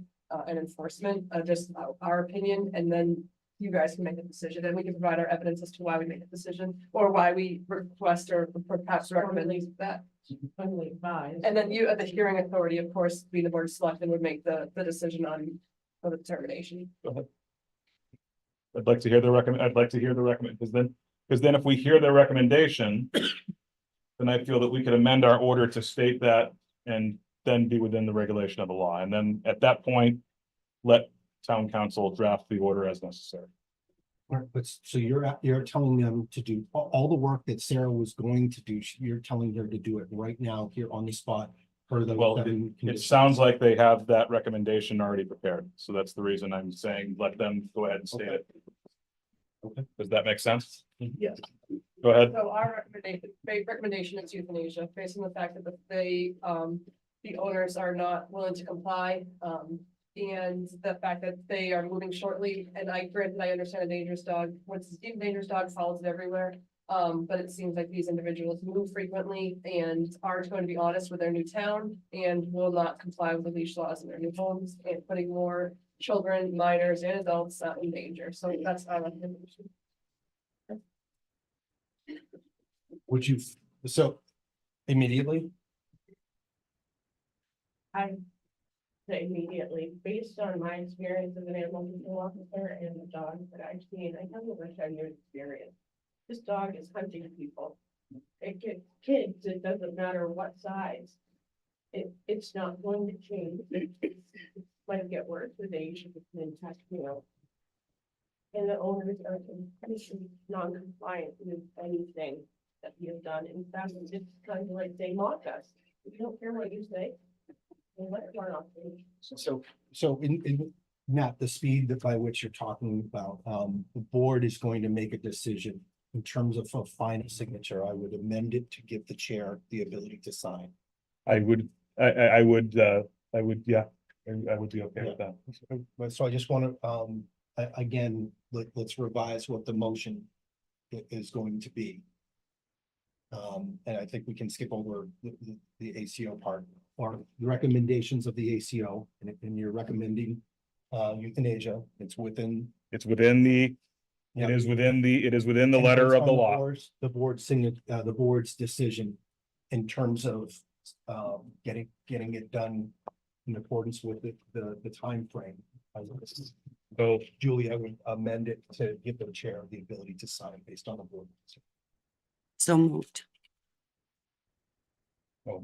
and enforcement, just our opinion, and then you guys can make a decision, and we can provide our evidence as to why we made the decision, or why we request or perhaps recommend that. And then you, the hearing authority, of course, being the board of selectmen, would make the decision on the determination. I'd like to hear the recommend, because then if we hear their recommendation, then I feel that we could amend our order to state that and then be within the regulation of the law. And then at that point, let town council draft the order as necessary. Right, but so you're telling them to do all the work that Sarah was going to do, you're telling her to do it right now here on the spot. Per the Well, it sounds like they have that recommendation already prepared. So that's the reason I'm saying, let them go ahead and state it. Okay, does that make sense? Yes. Go ahead. So our recommendation is euthanasia, based on the fact that the owners are not willing to comply. And the fact that they are moving shortly, and I understand a dangerous dog, once a dangerous dog follows it everywhere. But it seems like these individuals move frequently and aren't going to be honest with their new town and will not comply with the leash laws in their new homes and putting more children, minors and adults in danger. So that's our recommendation. Would you, so immediately? I say immediately, based on my experience as an animal control officer and the dogs that I've seen, I have over 10 years experience. This dog is hunting people. It gets kids, it doesn't matter what size. It's not going to change. It might get worse with age if it's an intact male. And the owners are completely non-compliant with anything that we have done. In fact, it's kind of like they mock us. We don't care what you say. We'll let it run off. So in Matt, the speed that by which you're talking about, the board is going to make a decision. In terms of a final signature, I would amend it to give the chair the ability to sign. I would, yeah, I would be okay with that. So I just want to, again, let's revise what the motion is going to be. And I think we can skip over the ACO part, or the recommendations of the ACO, and you're recommending euthanasia. It is within the letter of the law. The board's decision in terms of getting it done in accordance with the timeframe. So Julie, I would amend it to give the chair the ability to sign based on the board. So moved. So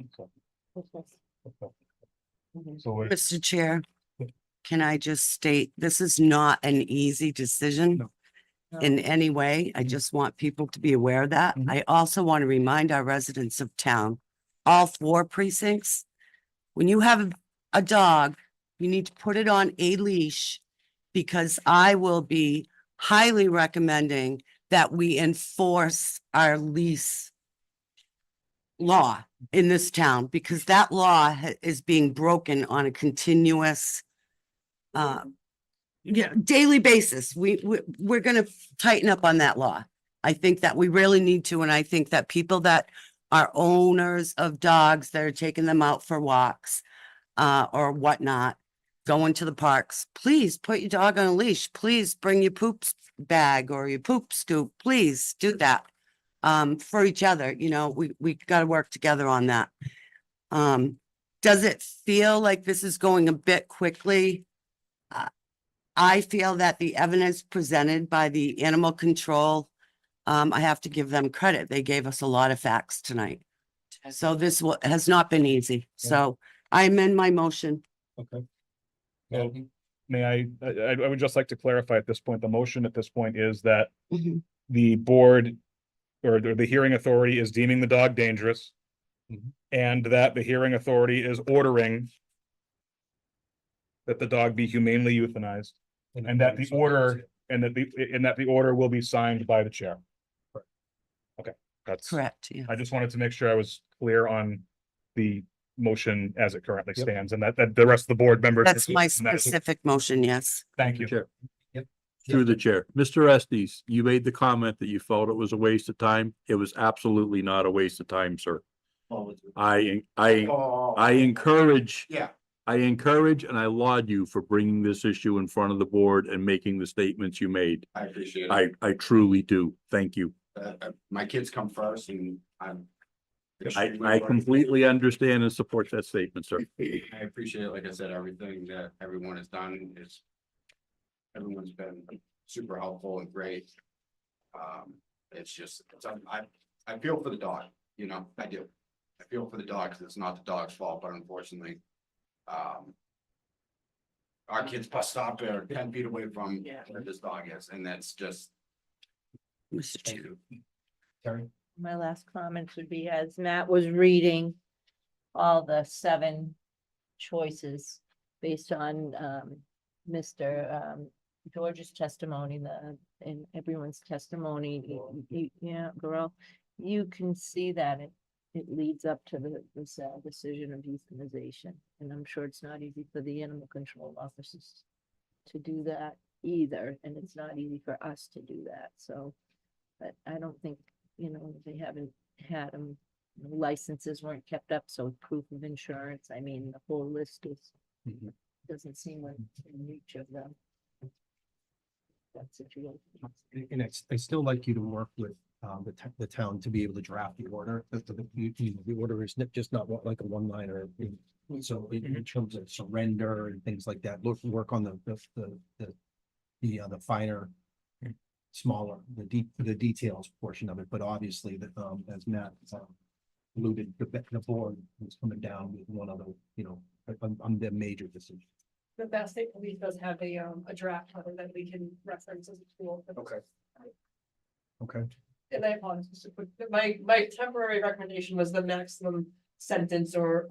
Mr. Chair, can I just state, this is not an easy decision in any way. I just want people to be aware of that. I also want to remind our residents of town, all 4 precincts, when you have a dog, you need to put it on a leash, because I will be highly recommending that we enforce our lease law in this town, because that law is being broken on a continuous daily basis. We're going to tighten up on that law. I think that we really need to, and I think that people that are owners of dogs that are taking them out for walks or whatnot, going to the parks, please put your dog on a leash. Please bring your poop bag or your poop scoop. Please do that for each other. You know, we got to work together on that. Does it feel like this is going a bit quickly? I feel that the evidence presented by the animal control, I have to give them credit. They gave us a lot of facts tonight. So this has not been easy. So I amend my motion. Okay. Well, may I would just like to clarify at this point, the motion at this point is that the board or the hearing authority is deeming the dog dangerous, and that the hearing authority is ordering that the dog be humanely euthanized, and that the order will be signed by the chair. That's, Correct, yeah. I just wanted to make sure I was clear on the motion as it currently Yep. stands and that the rest of the board members. That's my and that is- specific motion, yes. Thank you. Chair. Yep. Through the chair. Mr. Estes, you made the comment that you felt it was a waste of time. It was absolutely not a waste of time, sir. I encourage, Yeah, I encourage and I laud you for bringing this issue in front of the board and making the statements you made. I appreciate it. I truly do. Thank you. My kids come first and I'm. I completely understand and support that statement, sir. I appreciate it. Like I said, everything that everyone has done is. Everyone's been super helpful and great. It's just, I feel for the dog, you know, I do. I feel for the dog because it's not the dog's fault, but unfortunately. Our kids' bus stop are 10 feet away from where this dog is, and that's just. Mr. Chair. Terry? My last comments would be, as Matt was reading all the 7 choices based on Mr. George's testimony, and everyone's testimony, yeah, girl, you can see that it leads up to the sad decision of euthanization. And I'm sure it's not easy for the animal control officers to do that either, and it's not easy for us to do that, so. But I don't think, you know, they haven't had them, licenses weren't kept up, so proof of insurance, I mean, the whole list is, doesn't seem like in reach of them. That situation. And I still like you to work with the town to be able to draft the order. The order is just not like a one-liner. So in terms of surrender and things like that, work on the finer, smaller, the details portion of it. But obviously, as Matt alluded, the board was coming down with one other, you know, on the major decision. The Bass State Police does have a draft letter that we can reference as a tool. Okay. Okay. And I apologize, just a quick, my temporary recommendation was the maximum sentence or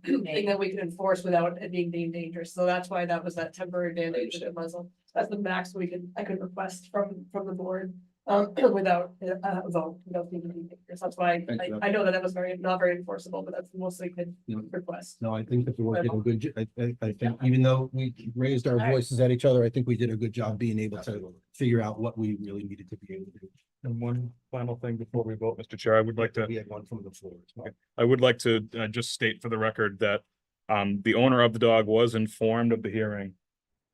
thing that we can enforce without it being deemed dangerous. So that's why that was that temporary bandage with the muzzle. That's the max I could request from the board without a vote, without being deemed dangerous. That's why I know that was not very enforceable, but that's the most we could request. No, I think that the board did a good, I think even though we raised our voices at each other, I think we did a good job being able to figure out what we really needed to be able to do. And one final thing before we vote, Mr. Chair, I would like to. We had one from the floor as well. I would like to just state for the record that the owner of the dog was informed of the hearing.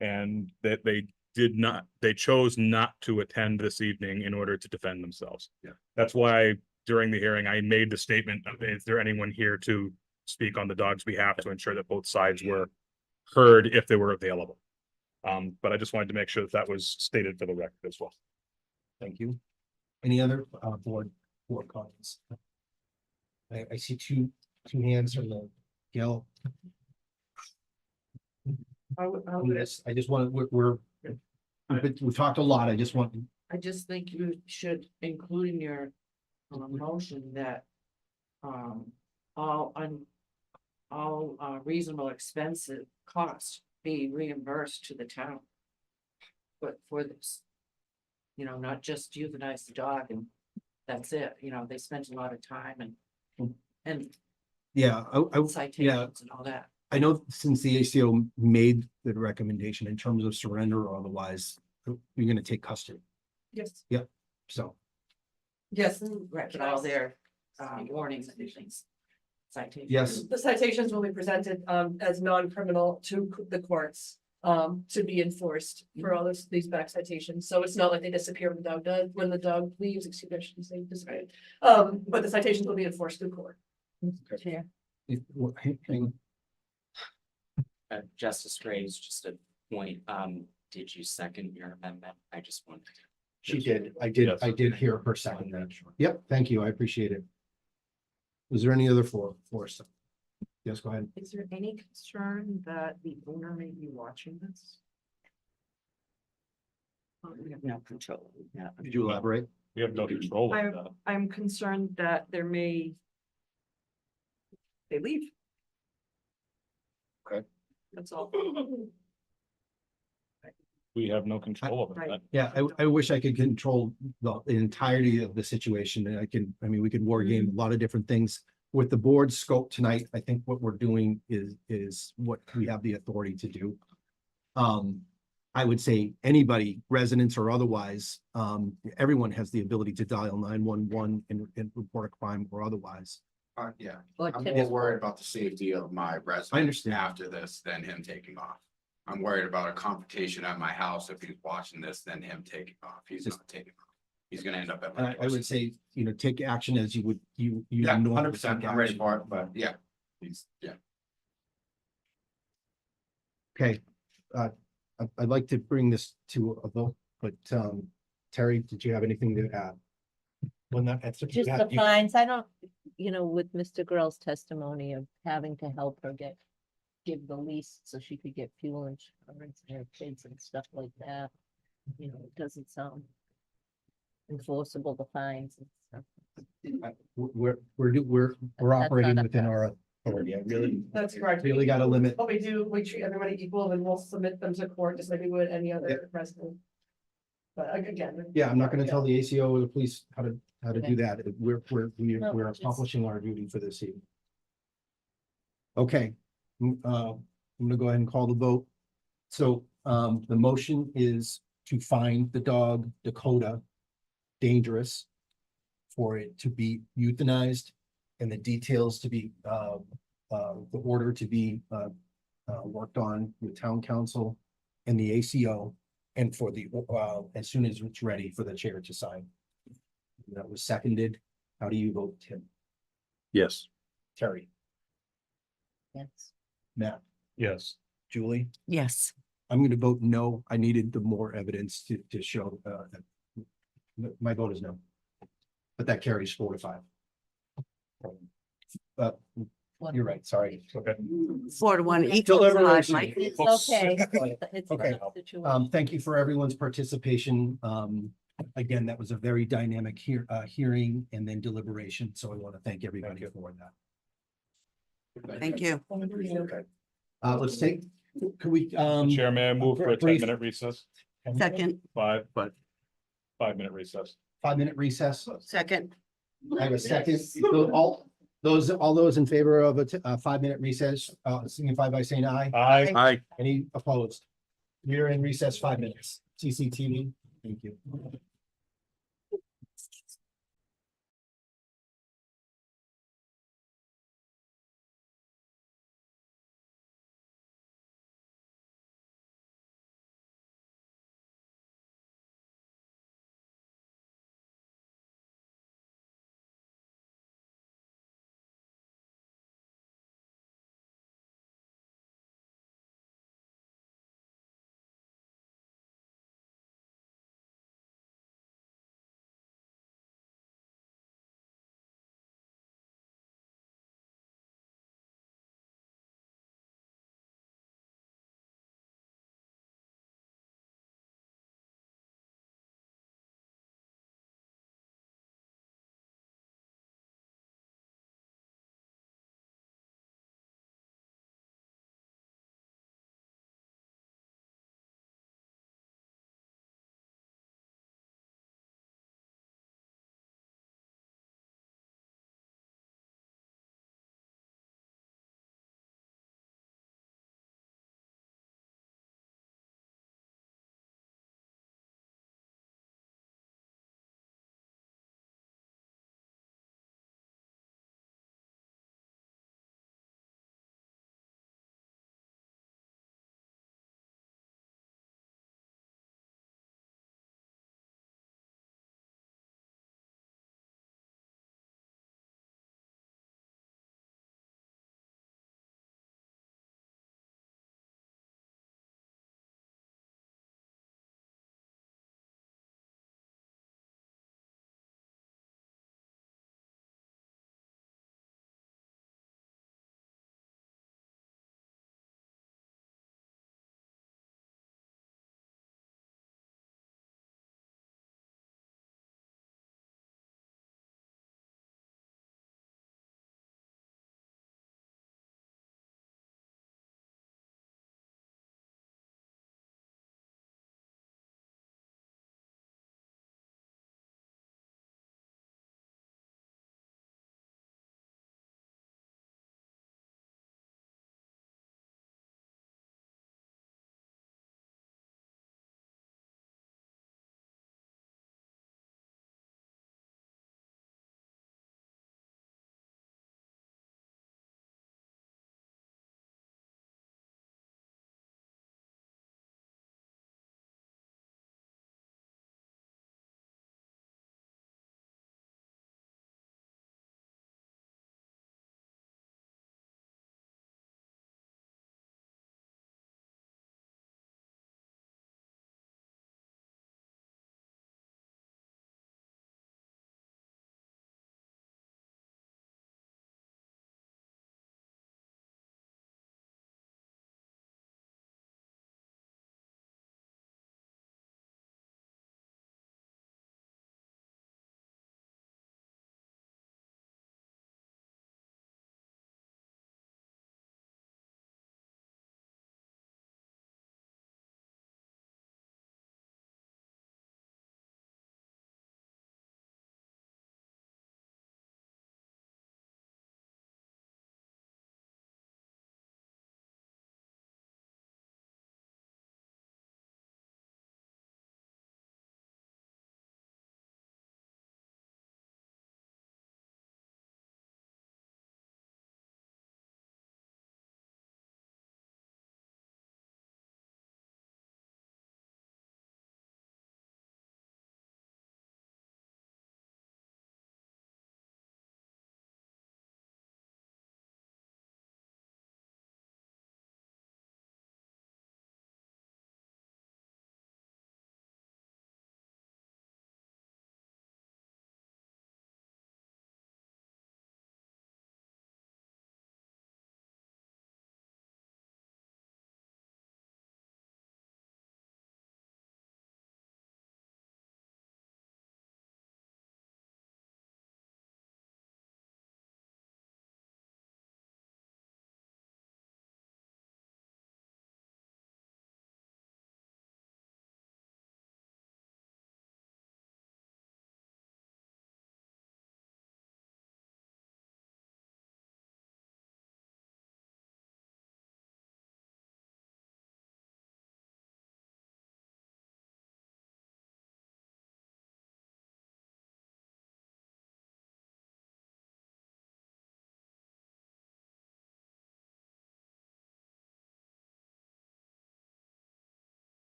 And that they chose not to attend this evening in order to defend themselves. Yeah. That's why during the hearing, I made the statement of, is there anyone here to speak on the dog's behalf to ensure that both sides were heard if they were available. But I just wanted to make sure that was stated for the record as well. Thank you. Any other board comments? I see two hands from the Gail. Yes, I just want, we've talked a lot. I just want. I just think you should include in your motion that all reasonable expensive costs be reimbursed to the town. But for this, you know, not just euthanize the dog and that's it, you know, they spent a lot of time and Yeah, citations and all that. I know since the ACO made the recommendation in terms of surrender or otherwise, you're gonna take custody. Yes. Yep, so. Yes. Right, but all their warnings and things. Citations. Yes. The citations will be presented as non-criminal to the courts to be enforced for all these back citations. So it's not like they disappear when the dog leaves, excuse me, I shouldn't say disappear. But the citations will be enforced through court. Chair. Justice Graves, just a point, did you second your amendment? I just wanted to. She did. I did hear her second that. Yep, thank you. I appreciate it. Was there any other for us? Yes, go ahead. Is there any concern that the owner may be watching this? We have no control. Yeah. Could you elaborate? We have no control of that. I'm concerned that they leave. Okay. That's all. we have no control over that. Yeah, I wish I could control the entirety of the situation and we could war game a lot of different things. With the board scope tonight, I think what we're doing is what we have the authority to do. I would say anybody, residents or otherwise, everyone has the ability to dial 911 and report a crime or otherwise. Yeah, Or I'm tip- more worried about the safety of my residents. I understand. After this than him taking off. I'm worried about a confrontation at my house if he's watching this, than him taking off. He's not taking off. He's gonna end up at my. I would say, take action as you would, you. Yeah, normally 100%. take I'm ready action. for it, but yeah. Yeah. Okay, I'd like to bring this to a vote, but Terry, did you have anything to add? Well, not, that's. Just the fines, I don't, with Mr. Grell's testimony of having to help her give the lease so she could get fuel insurance and her kids and stuff like that. It doesn't sound enforceable, the fines and stuff. We're operating not within us. our authority. I really, That's correct. really got a limit. What we do, we treat everybody equal and we'll submit them to court just like we would any other resident. But again. Yeah, I'm not gonna tell the ACO or the police how to do Okay. that. We're just- accomplishing our duty for this evening. Okay, I'm gonna go ahead and call the vote. So, the motion is to find the dog Dakota dangerous for it to be euthanized and the details to be, the order to be, worked on with town council and the ACO. And for the, as soon as it's ready for the chair to sign. That was seconded. How do you vote, Tim? Yes. Terry? Yes. Matt? Yes. Julie? Yes. I'm gonna vote no. I needed the more evidence to show, my vote is no. But that carries 4-5. You're right, sorry. Okay. 4-1 equals five, Deliberation. Mike. It's Oops. okay. It's a Okay. tough situation. Thank you for everyone's participation. Again, that was a very dynamic hearing and then deliberation, so I want to thank everybody for that. Thank you. Okay. Let's take, could we, Chair, may I move for a brief- 10-minute recess? Second, 5-minute recess. 5-minute recess? second. I have a second. All those in favor of a 5-minute recess, signify by saying aye. Aye. Any opposed? We're in recess 5 minutes. CCTV, thank you.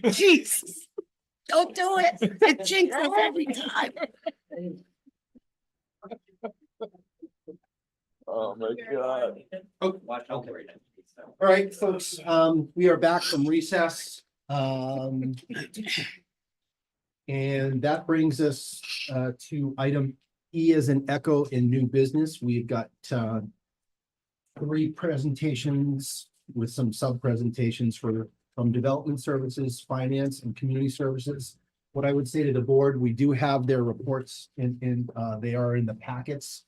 Jesus. Don't do it. It jinxes every time. Oh, my God. All right, folks, we are back from recess. And that brings us to item E as an echo in new business. We've got 3 presentations with some sub-presentations from development services, finance, and community services. What I would say to the board, we do have their reports they are in the packets.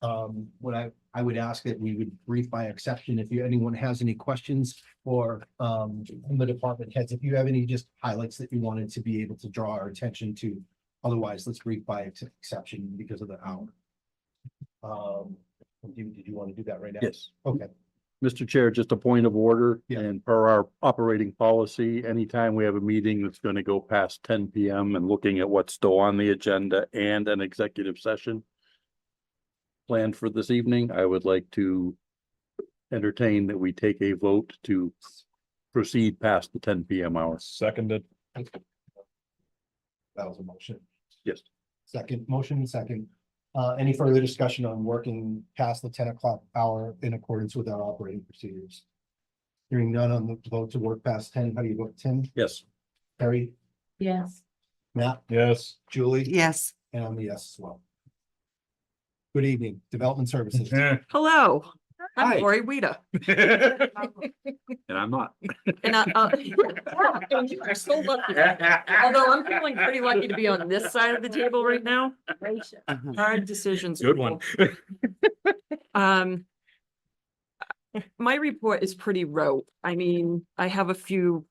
What I would ask that we would brief by exception if anyone has any questions or from the department heads, if you have any just highlights that you wanted to be able to draw our attention to. Otherwise, let's brief by exception because of the hour. Did you want to do that right now? Yes. Okay. Mr. Chair, just a point of order, Yeah. and per our operating policy, anytime we have a meeting that's going to go past 10 PM and looking at what's still on the agenda and an executive session planned for this evening, I would like to entertain that we take a vote to proceed past the 10 PM hour. Seconded. That was a motion. Yes. Motion second. Any further discussion on working past the 10 o'clock hour in accordance with our operating procedures? Hearing none on the vote to work past 10, how do you vote, Tim? Yes. Harry? Yes. Matt? Yes. Julie? Yes. And I'm a yes as well. Good evening, Development Services. Hello, Hi. I'm Lori Weta. And I'm not. And you are so lucky. Although I'm feeling pretty lucky to be on this side of the table right now. Uh-huh. Hard decisions. Good one. My report is pretty rote. I mean, I have a few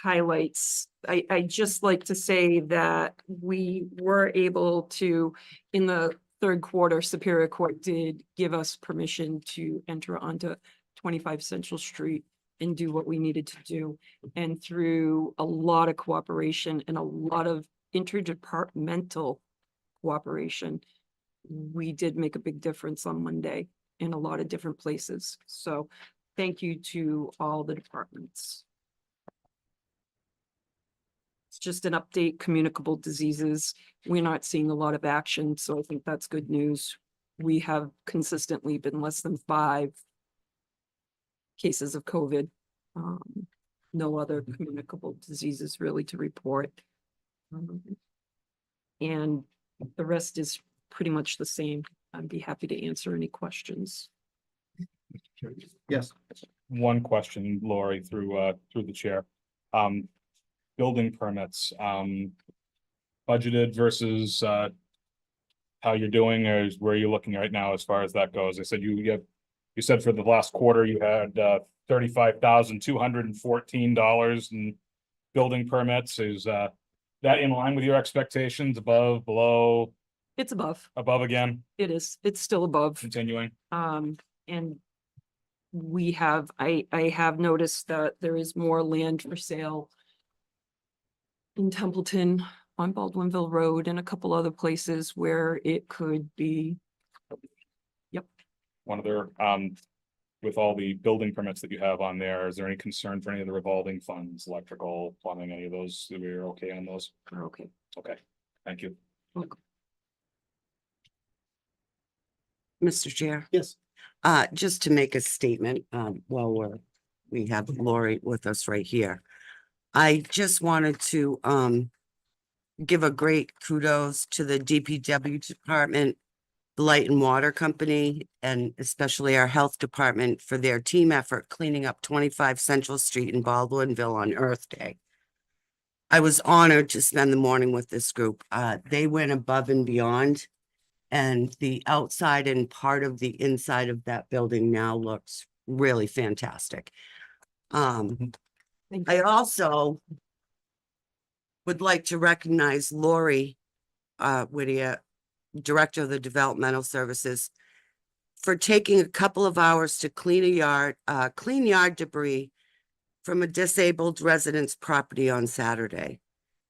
highlights. I just like to say that we were able to, in the third quarter, Superior Court did give us permission to enter onto 25 Central Street and do what we needed to do. And through a lot of cooperation and a lot of interdepartmental cooperation, we did make a big difference on Monday in a lot of different places. So thank you to all the departments. It's just an update, communicable diseases. We're not seeing a lot of action, so I think that's good news. We have consistently been less than 5 cases of COVID. No other communicable diseases really to report. And the rest is pretty much the same. I'd be happy to answer any questions. Yes. One question, Lori, through the chair. Building permits, budgeted versus how you're doing, or where you're looking right now as far as that goes. I said you said for the last quarter you had $35,214 in building permits. Is that in line with your expectations? Above, below? It's above. Above again? It is. It's still above. Continuing. And we have, I have noticed that there is more land for sale in Templeton, on Baldwinville Road, and a couple other places where it could be. Yep. One of their, with all the building permits that you have on there, is there any concern for any of the revolving funds, electrical, plumbing, any of those? We're okay on those? We're okay. Okay, thank you. Welcome. Mr. Chair. Yes. Just to make a statement, while we have Lori with us right here. I just wanted to give a great kudos to the DPW department, the Light and Water Company, and especially our health department for their team effort cleaning up 25 Central Street in Baldwinville on Earth Day. I was honored to spend the morning with this group. They went above and beyond, and the outside and part of the inside of that building now looks really fantastic. I also would like to recognize Lori Whittier, Director of the Developmental Services, for taking a couple of hours to clean yard debris from a disabled resident's property on Saturday.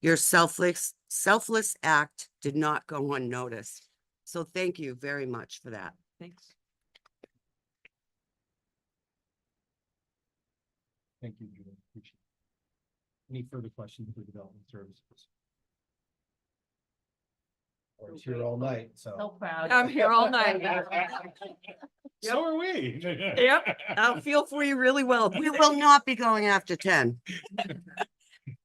Your selfless act did not go unnoticed. So thank you very much for that. Thanks. Thank you, Julie. Appreciate Any further questions for development services? Or it's here all night, So so. proud. I'm here all night. So are we. Yep, I'll feel for you really well. We will not be going after 10.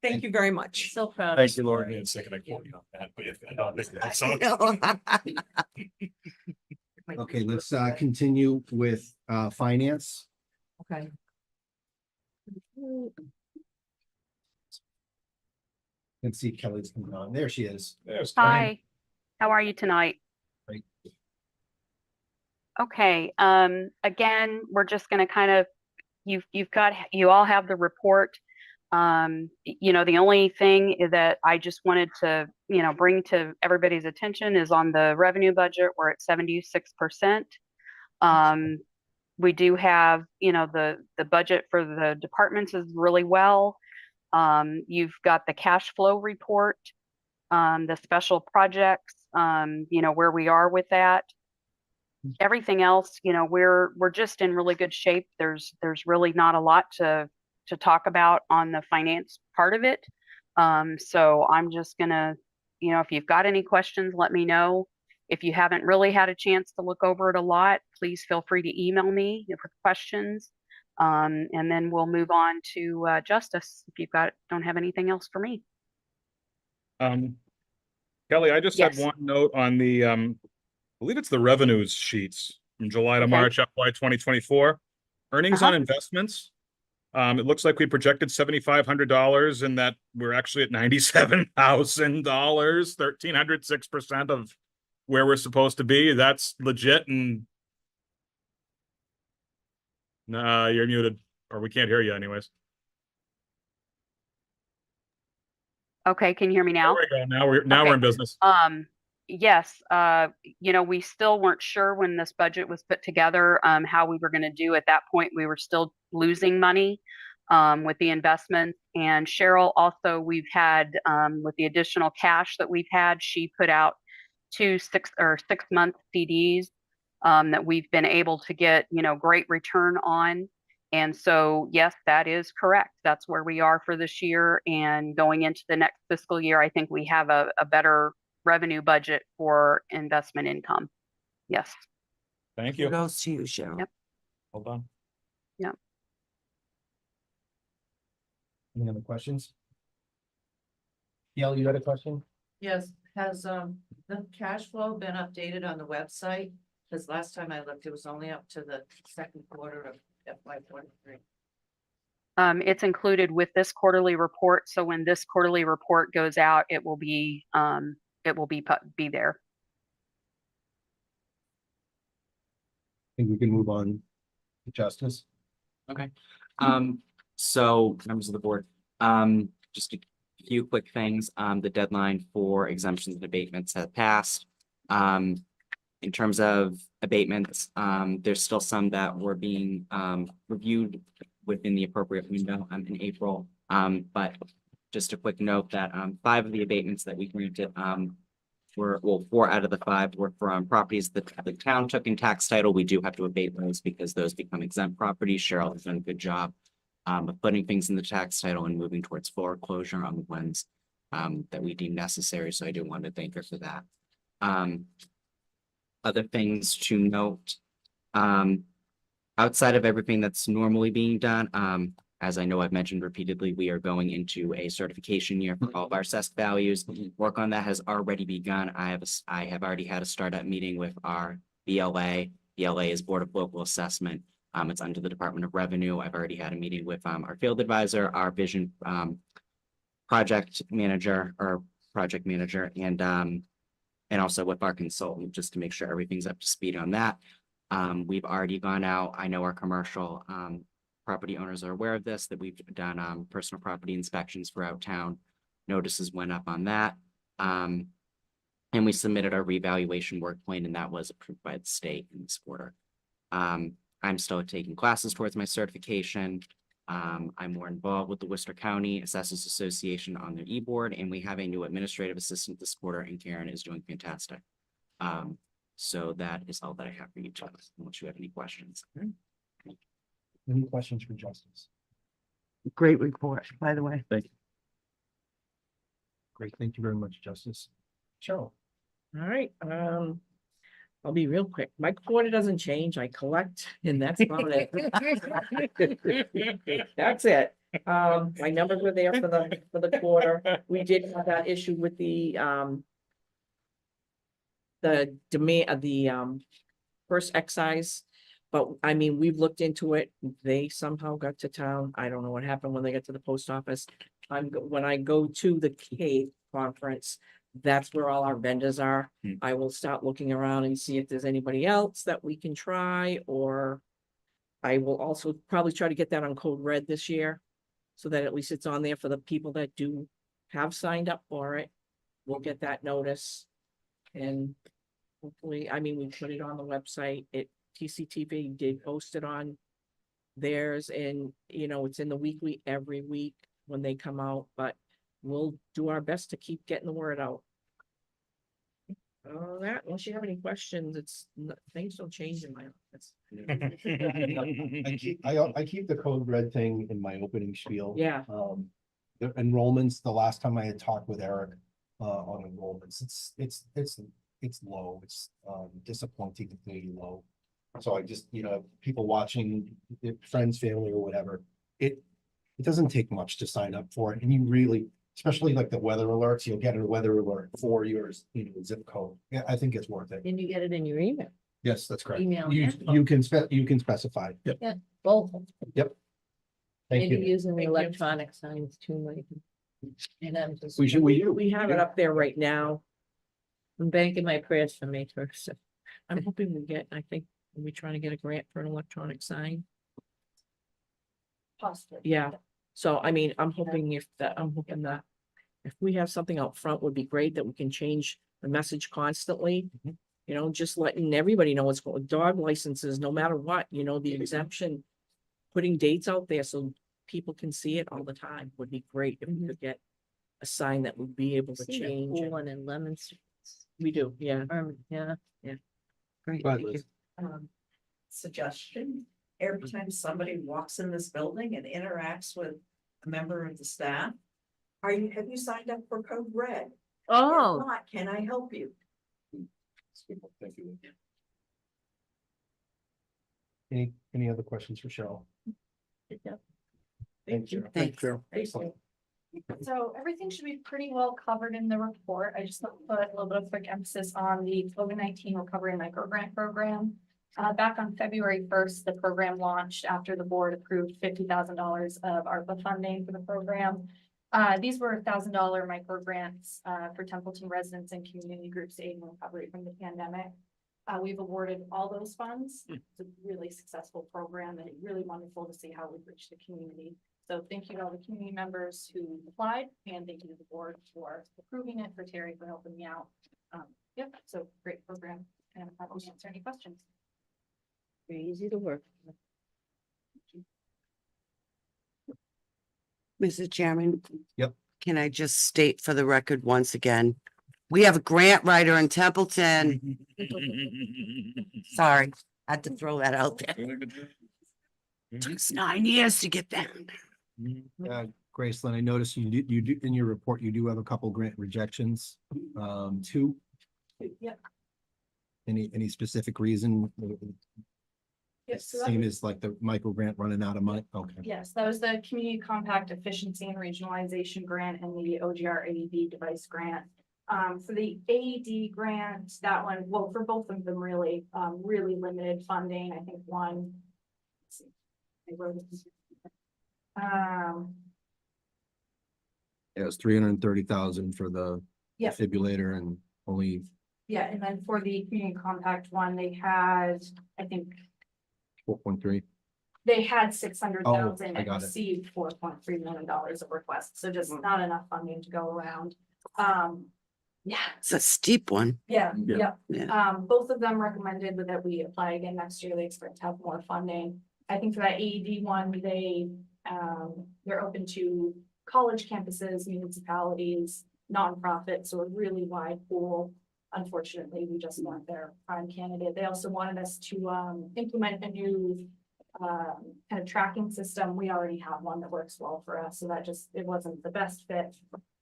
Thank you very much. So proud. Thank you, Lord. I'm sick of that quote on that, but if I don't think that's so. Okay, let's continue with finance. Okay. Let's see Kelly's coming on. There she is. There's Karen. Hi, how are you tonight? Great. Okay, again, we're just gonna kind of, you all have the report. You know, the only thing is that I just wanted to, bring to everybody's attention is on the revenue budget, we're at 76%. We do have, the budget for the departments is really well. You've got the cash flow report, the special projects, where we are with that. Everything else, we're just in really good shape. There's really not a lot to talk about on the finance part of it. So I'm just gonna, if you've got any questions, let me know. If you haven't really had a chance to look over it a lot, please feel free to email me with questions. And then we'll move on to justice if don't have anything else for me. Kelly, I just had Yes. one note on the, I believe it's the revenues sheets from July to Okay. March FY 2024. Earnings on investments. It looks like we projected $7,500 and that we're actually at $97,000, 1,306% of where we're supposed to be. That's legit. And nah, you're muted, or we can't hear you anyways. Okay, can you hear me now? There we go. Now Okay. we're in business. Yes, we still weren't sure when this budget was put together, how we were gonna do at that point. We were still losing money with the investments. And Cheryl also, we've had with the additional cash that we've had, she put out 2 6-month CDs that we've been able to get, great return on. And so, yes, that is correct. That's where we are for this year. And going into the next fiscal year, I think we have a better revenue budget for investment income. Yes. Thank you. Kudos to you, Cheryl. Yep. Hold on. Yep. Any other questions? Gail, you had a question? Yes, has the cash flow been updated on the website? Because last time I looked, it was only up to the second quarter of FY 23. It's included with this quarterly report. So when this quarterly report goes out, it will be be there. I think we can move on to justice. Okay. So members of the board, just a few quick things. The deadline for exemptions and abatements has passed. In terms of abatements, there's still some that were being reviewed within the appropriate window in April. But just a quick note that 5 of the abatements that we granted were, well, 4 out of the 5 were from properties that the town took in tax title. We do have to abate those because those become exempt properties. Cheryl has done a good job of putting things in the tax title and moving towards foreclosure on the ones that we deem necessary. So I do want to thank her for that. Other things to note, outside of everything that's normally being done, as I know I've mentioned repeatedly, we are going into a certification year for all of our assessed values. Work on that has already begun. I have already had a startup meeting with our BLA. BLA is Board of Local Assessment. It's under the Department of Revenue. I've already had a meeting with our field advisor, our vision project manager, and also with our consultant, just to make sure everything's up to speed on that. We've already gone out. I know our commercial property owners are aware of this, that we've done personal property inspections throughout town. Notices went up on that. And we submitted our revaluation work plan, and that was approved by the state in this quarter. I'm still taking classes towards my certification. I'm more involved with the Worcester County Assessors Association on their e-board, and we have a new administrative assistant this quarter, and Karen is doing fantastic. So that is all that I have for you, Chuck, unless you have any questions. Any questions for justice? Great report, by the way. Thank you. Great, thank you very much, Justice. Cheryl. All right, I'll be real quick. My quarter doesn't change. I collect and that's about it. That's it. My numbers were there for the quarter. We did have that issue with the demand of the first excise. But I mean, we've looked into it. They somehow got to town. I don't know what happened when they got to the post office. When I go to the Cape conference, that's where all our vendors are. I will start looking around and see if there's anybody else that we can try, or I will also probably try to get that on Code Red this year, so that at least it's on there for the people that do have signed up for it. We'll get that notice. And hopefully, I mean, we put it on the website. TCTV did post it on theirs, and you know, it's in the weekly every week when they come out, but we'll do our best to keep getting the word out. That, unless you have any questions, things don't change in my office. I keep the Code Red thing in my opening spiel. Yeah. The enrollments, the last time I had talked with Eric on enrollments, it's low. It's disappointingly low. So I just, you know, people watching, friends, family, or whatever, it doesn't take much to sign up for it, and you really, especially like the weather alerts, you'll get a weather alert for your, you know, zip code. Yeah, I think it's worth it. And you get it in your email. Yes, that's correct. Email. You can specify. Yep. Yeah, both. Yep. Thank Maybe you. using the electronic signs too, Mike. And I'm just. We have it up there right now. I'm banking my prayers for May first. I'm hoping I think we're trying to get a grant for an electronic sign. Possibly. Yeah, so I mean, I'm hoping that if we have something out front would be great, that we can change the message constantly. You know, just letting everybody know what's going, dog licenses, no matter what, you know, the exemption. Putting dates out there so people can see it all the time would be great if we could get a sign that would be able to change. it. One in Lemons. We do, yeah. Yeah. Great. Go ahead, Thank you. Liz. Suggestion, every time somebody walks in this building and interacts with a member of the staff, have you signed up for Code Red? Oh. If not, can I help you? Thank you. Any other questions for Cheryl? Thank you. Thanks. Excellent. So everything should be pretty well covered in the report. I just want to put a little bit of quick emphasis on the COVID-19 Recovery and Micro Grant Program. Back on February 1st, the program launched after the board approved $50,000 of ARPA funding for the program. These were $1,000 micro grants for Templeton residents and community groups to aid in recovery from the pandemic. We've awarded all those funds. It's a really successful program and really wonderful to see how we've reached the community. So thank you to all the community members who applied, and thank you to the board for approving it, for Terry for helping me out. Yep, so great program, and I will answer any questions. Very easy to work. Mr. Chairman. Yep. Can I just state for the record once again, we have a grant writer in Templeton. Sorry, I had to throw that out there. Took us 9 years to get that. Gracelyn, I noticed you do in your report, you do have a couple grant rejections. Two, Yep. any specific reason? Yes. So that Same was- as like the micro grant running out of money? Okay. Yes, that was the Community Compact Efficiency and Regionalization Grant and the OGR AED device grant. For the AED grant, that one, well, for both of them really, really limited funding. I think one. Let's see. I wrote it. It was 330,000 for the Yep. defibrillator and only Yeah, and then for the Community Compact one, they had, I think, 4.3. they had 600,000 I and got it. received $4.3 million of requests, so just not enough funding to go around. Yeah. It's a steep one. Yeah, Yeah. yeah. Both of them recommended that we apply again next year. They expect to have more funding. I think for that AED one, they're open to college campuses, municipalities, nonprofits, so a really wide pool. Unfortunately, we just weren't their prime candidate. They also wanted us to implement a new kind of tracking system. We already have one that works well for us, so that it wasn't the best fit.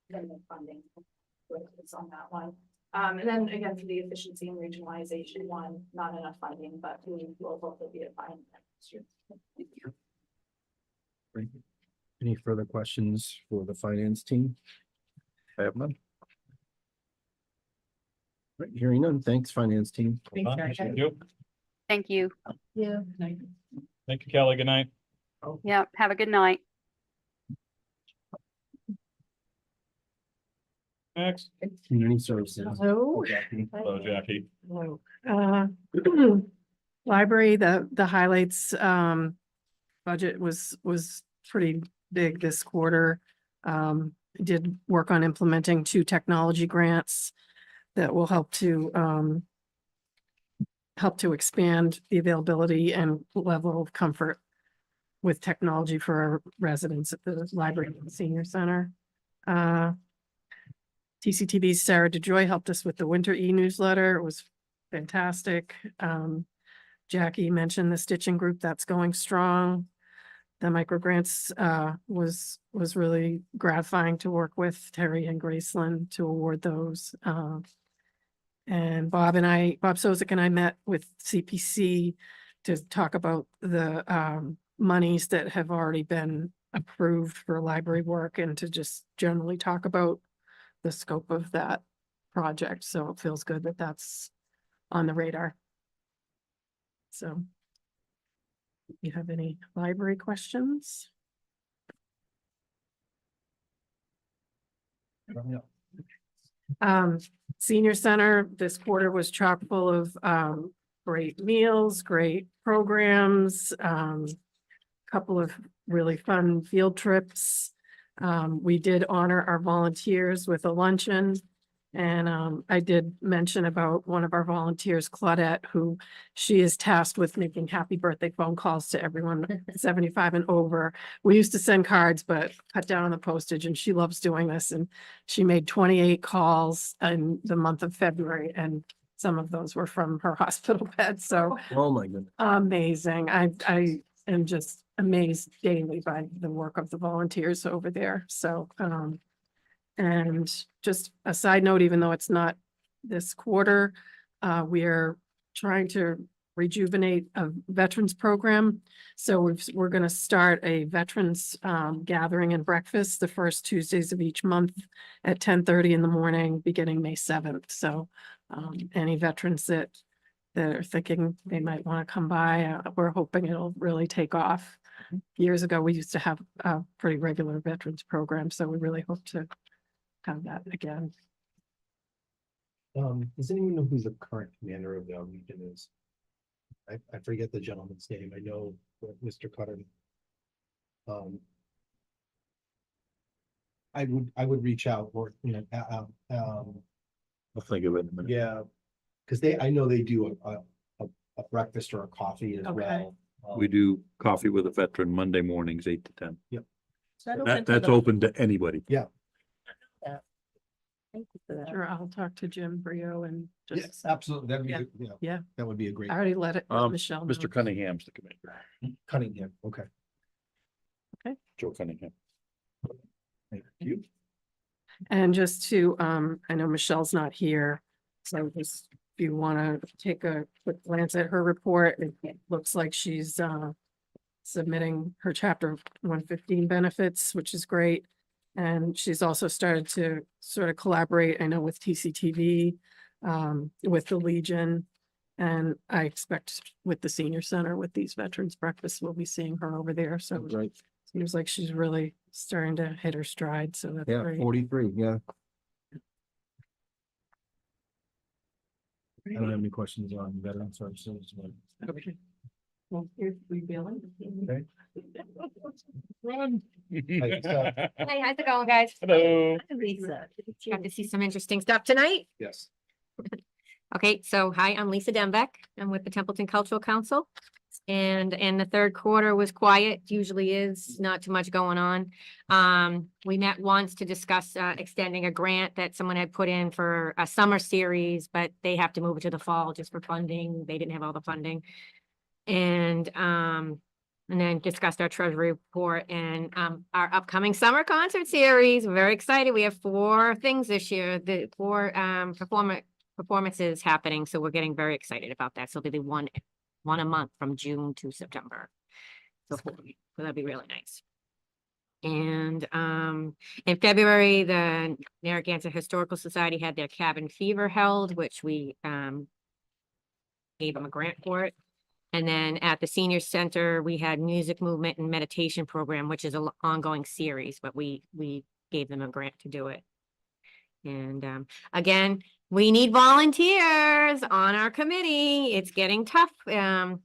than the funding. It's on that one. And then again, for the efficiency and regionalization one, not enough funding, but we will hopefully be at fine next year. Great. Any further questions for the finance team? I have none. Right, hearing none. Thanks, finance team. Thank you. Thank you. Yeah. Thank you, Kelly. Good night. Yep. Have a good night. Next. Community services. Hello. Hello, Jackie. Hello. Library, the highlights, budget was pretty big this quarter. Did work on implementing 2 technology grants that will help to expand the availability and level of comfort with technology for our residents at the library and senior center. TCTV's Sarah DeJoy helped us with the winter e-newsletter. It was fantastic. Jackie mentioned the stitching group that's going strong. The microgrants was really gratifying to work with Terry and Graceland to award those. And Bob Sozik and I met with CPC to talk about the monies that have already been approved for library work and to just generally talk about the scope of that project. So it feels good that that's on the radar. So you have any library questions? Senior center, this quarter was chock full of great meals, great programs, couple of really fun field trips. We did honor our volunteers with a luncheon. And I did mention about one of our volunteers, Claudette, who she is tasked with making happy birthday phone calls to everyone 75 and over. We used to send cards, but cut down on the postage, and she loves doing this. And she made 28 calls in the month of February, and some of those were from her hospital bed. So Oh, my goodness. amazing. I am just amazed daily by the work of the volunteers over there. So, and just a side note, even though it's not this quarter, we are trying to rejuvenate a veterans program. So we're going to start a veterans gathering and breakfast the first Tuesdays of each month at 10:30 in the morning, beginning May 7th. So any veterans that are thinking they might want to come by, we're hoping it'll really take off. Years ago, we used to have a pretty regular veterans program, so we really hope to have that again. Does anyone know who the current commander of the Legion is? I forget the gentleman's name. I know Mr. Cutter. I would reach out or, I'll think of it in a minute. yeah, because I know they do a breakfast or a coffee as Okay. well. We do coffee with a veteran Monday mornings, 8 to 10. That's open open to anybody. Yeah. Thank you for that. Sure, I'll talk to Jim Brio and Yes, just, absolutely. That'd be, Yeah. good. Yeah, yeah, that would be a great. I already let it, Michelle know. Mr. Cunningham's the commander. Cunningham, okay. Joe Cunningham. Thank you. And just to, I know Michelle's not here, so just if you want to take a quick glance at her report, it looks like she's submitting her chapter 115 benefits, which is great. And she's also started to sort of collaborate, I know, with TCTV, with the Legion. And I expect with the senior center, with these veterans breakfasts, we'll be seeing her over there. So Right. seems like she's really starting to hit her stride. So that's Yeah, great. 43, yeah. I don't have any questions on veteran services. but- Okay. Well, here's rebilling. Okay. Run. Hi, so- Hey, how's it going, guys? Hello. Lisa. Got to see some interesting stuff tonight. Yes. Okay, so hi, I'm Lisa Dembeck. I'm with the Templeton Cultural Council. And the third quarter was quiet, usually is, not too much going on. We met once to discuss extending a grant that someone had put in for a summer series, but they have to move it to the fall just for funding. They didn't have all the funding. And and then discussed our treasury report and our upcoming summer concert series. We're very excited. We have 4 things this year, the 4 performances happening. So we're getting very excited about that. So it'll be one a month from June to September. So that'll be really nice. And in February, the Narragansett Historical Society had their cabin fever held, which we gave them a grant for it. And then at the senior center, we had music movement and meditation program, which is an ongoing series, but we gave them a grant to do it. And again, we need volunteers on our committee. It's getting tough. I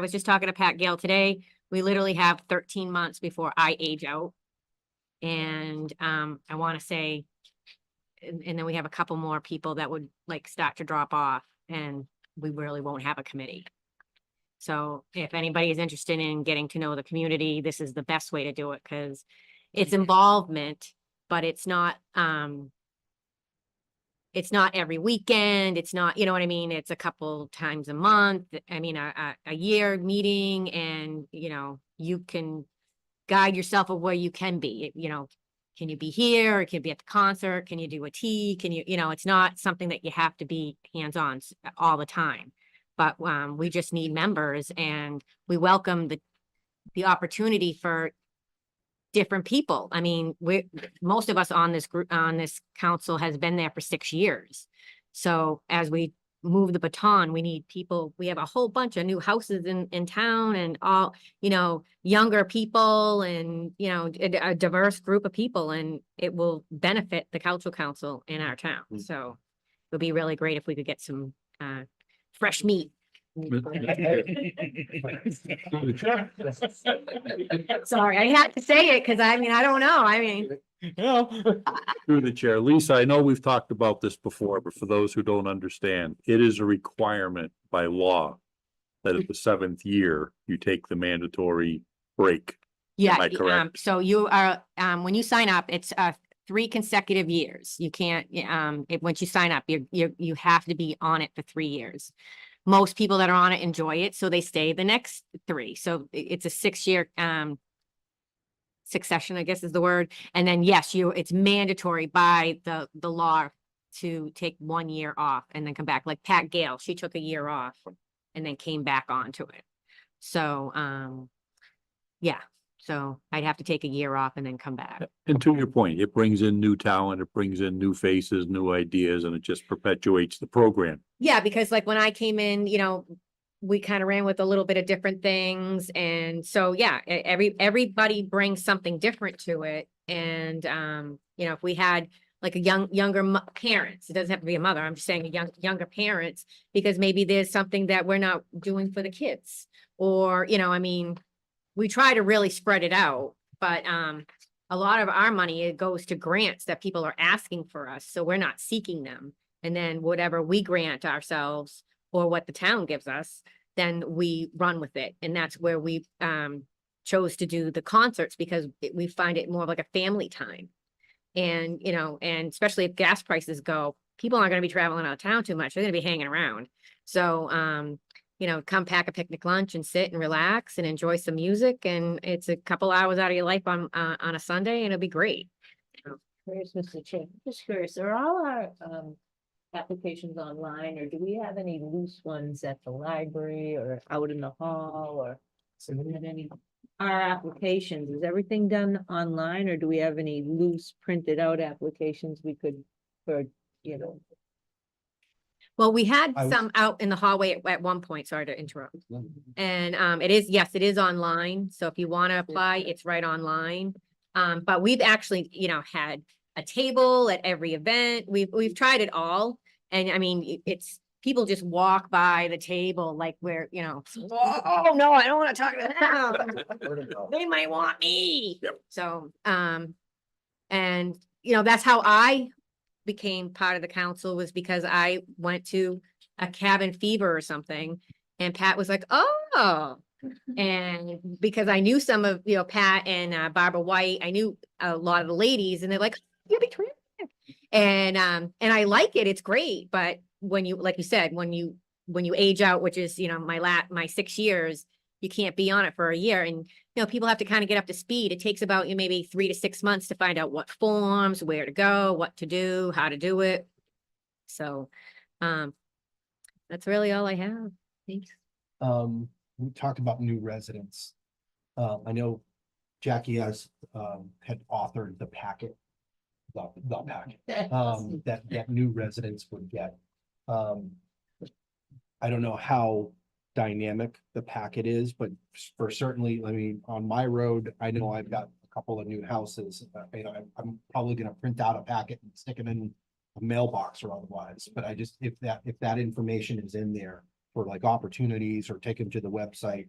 was just talking to Pat Gale today. We literally have 13 months before I age out. And I want to say, and then we have a couple more people that would like start to drop off, and we really won't have a committee. So if anybody is interested in getting to know the community, this is the best way to do it, because it's involvement, but it's not every weekend. It's not, you know what I mean? It's a couple times a month. I mean, a year meeting, and, you know, you can guide yourself of where you can be, you know, can you be here? Or can you be at the concert? Can you do a tea? Can you, you know, it's not something that you have to be hands-on all the time. But we just need members, and we welcome the opportunity for different people. I mean, most of us on this group, on this council, has been there for 6 years. So as we move the baton, we need people. We have a whole bunch of new houses in town, and all, you know, younger people, and, you know, a diverse group of people, and it will benefit the cultural council in our town. So it would be really great if we could get some fresh meat. Sorry, I had to say it because I mean, I don't know. I mean, Through the chair, Lisa, I know we've talked about this before, but for those who don't understand, it is a requirement by law that at the 7th year, you take the mandatory break. yeah. Am I correct? So you are, when you sign up, it's 3 consecutive years. You can't, once you sign up, you have to be on it for 3 years. Most people that are on it enjoy it, so they stay the next 3. So it's a 6-year succession, I guess is the word. And then yes, it's mandatory by the law to take 1 year off and then come back. Like Pat Gale, she took a year off and then came back onto it. So yeah. So I'd have to take a year off and then come back. And to your point, it brings in new talent, it brings in new faces, new ideas, and it just perpetuates the program. Yeah, because like when I came in, you know, we kind of ran with a little bit of different things. And so, yeah, everybody brings something different to it. And, you know, if we had like a younger parents, it doesn't have to be a mother. I'm just saying younger parents, because maybe there's something that we're not doing for the kids, or, you know, I mean, we try to really spread it out, but a lot of our money, it goes to grants that people are asking for us. So we're not seeking them. And then whatever we grant ourselves or what the town gives us, then we run with it. And that's where we chose to do the concerts, because we find it more like a family time. And, you know, and especially if gas prices go, people aren't going to be traveling out of town too much. They're going to be hanging around. So, you know, come pack a picnic lunch and sit and relax and enjoy some music. And it's a couple hours out of your life on a Sunday, and it'll be great. Curious, Mr. Chair, just curious, are all our applications online, or do we have any loose ones at the library or out in the hall, or our applications, is everything done online, or do we have any loose printed out applications we could, for, you know? Well, we had some out in the hallway at one point, sorry to interrupt. And yes, it is online. So if you want to apply, it's right online. But we've actually, you know, had a table at every event. We've tried it all. And I mean, it's people just walk by the table like we're, you know, oh no, I don't want to talk to them. They might want me. Yep. So, and you know, that's how I became part of the council, was because I went to a cabin fever or something, and Pat was like, oh, and because I knew some of, you know, Pat and Barbara White, I knew a lot of the ladies, and they're like, you'll be terrific. And I like it. It's great. But when you, like you said, when you age out, which is, you know, my 6 years, you can't be on it for a year. And, people have to kind of get up to speed. It takes about maybe 3 to 6 months to find out what forms, where to go, what to do, how to do it. So, that's really all I have. Thanks. We talked about new residents. I know Jackie had authored the packet. The packet, that new residents would get. I don't know how dynamic the packet is, but for certainly, I mean, on my road, I know I've got a couple of new houses. I'm probably gonna print out a packet and stick them in a mailbox or otherwise, but I just, if that information is in there for like opportunities or take them to the website,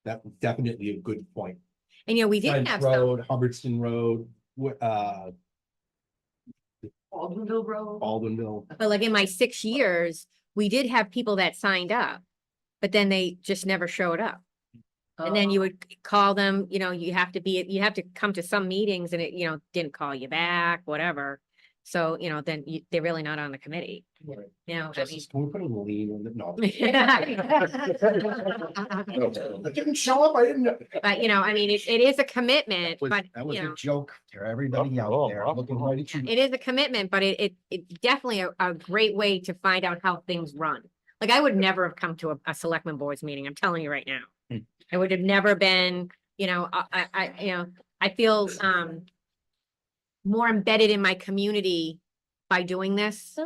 that's definitely a good point. And we did French have Road, Hubbardston Road, Aldenville Road. Aldenville. but like in my 6 years, we did have people that signed up, but then they just never showed up. And then you would call them, you have to come to some meetings and it, didn't call you back, whatever. So, then they're really not on the committee. Right. I mean. Justice, can we put a lien on it? No. But, I didn't show up, I didn't know. I mean, it is a commitment, but, That was a joke to everybody out there looking right at you. it is a commitment, but it's definitely a great way to find out how things run. Like I would never have come to a selectman boards meeting. I'm telling you right now. I would have never been, I feel, more embedded in my community by doing this.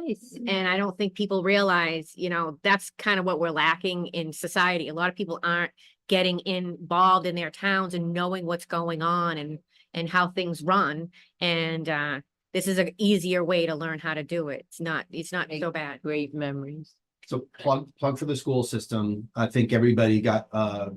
And I don't think people realize, that's kind of what we're lacking in society. A lot of people aren't getting involved in their towns and knowing what's going on and how things run. And this is an easier way to learn how to do it. It's not so bad. Great memories. So plug for the school system. I think everybody got a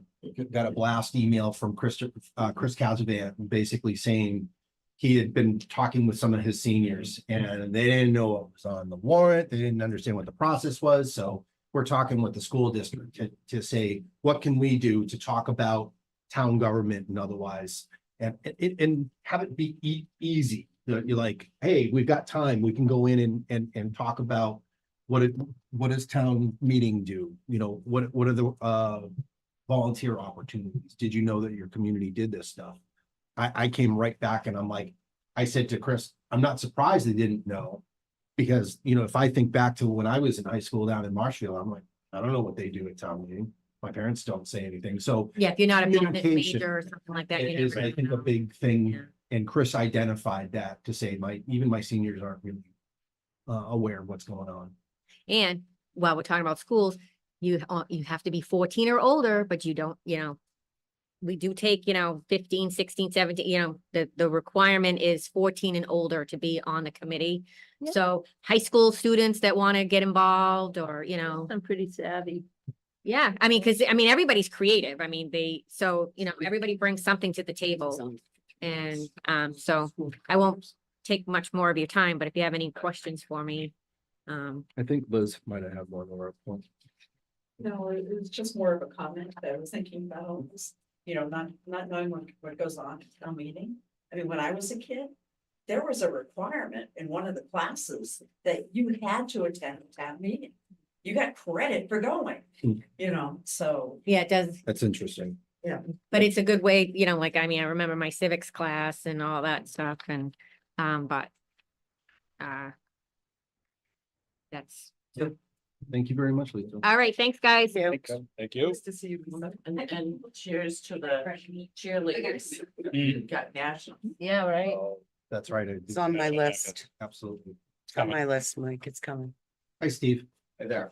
blast email from Chris Casavant basically saying he had been talking with some of his seniors and they didn't know what was on the warrant. They didn't understand what the process was. So we're talking with the school district to say, what can we do to talk about town government and otherwise, and have it be easy. You're like, hey, we've got time. We can go in and talk about what does town meeting do? What are the volunteer opportunities? Did you know that your community did this stuff? I came right back and I'm like, I said to Chris, I'm not surprised they didn't know. Because, if I think back to when I was in high school down in Marshfield, I'm like, I don't know what they do at town meeting. My parents don't say anything. So Yeah, if you're not a business communication major or something like that. you is, never I think, a know. big thing. Yeah. And Chris identified that to say even my seniors aren't really aware of what's going on. And while we're talking about schools, you have to be 14 or older, but you don't, we do take, 15, 16, 17, the requirement is 14 and older to be on the committee. Yeah. So high school students that want to get involved or, I'm pretty savvy. yeah, I mean, everybody's creative. I mean, everybody brings something to the table. And, so I won't take much more of your time, but if you have any questions for me, I think Liz might have had one more point. No, it was just more of a comment that I was thinking about, not knowing what goes on at town meeting. I mean, when I was a kid, there was a requirement in one of the classes that you had to attend a town meeting. You got credit for going, so. yeah, it does. That's interesting. Yeah. But it's a good way, I remember my civics class and all that stuff and, that's, Thank you very much, Lisa. all right, thanks, guys. Thank you. Nice to see you, Lisa. And cheers to the cheerleaders. Got national. Yeah, right. That's right. It's on my list. Absolutely. It's on my list, Mike. It's coming. Hi, Steve. Hey there.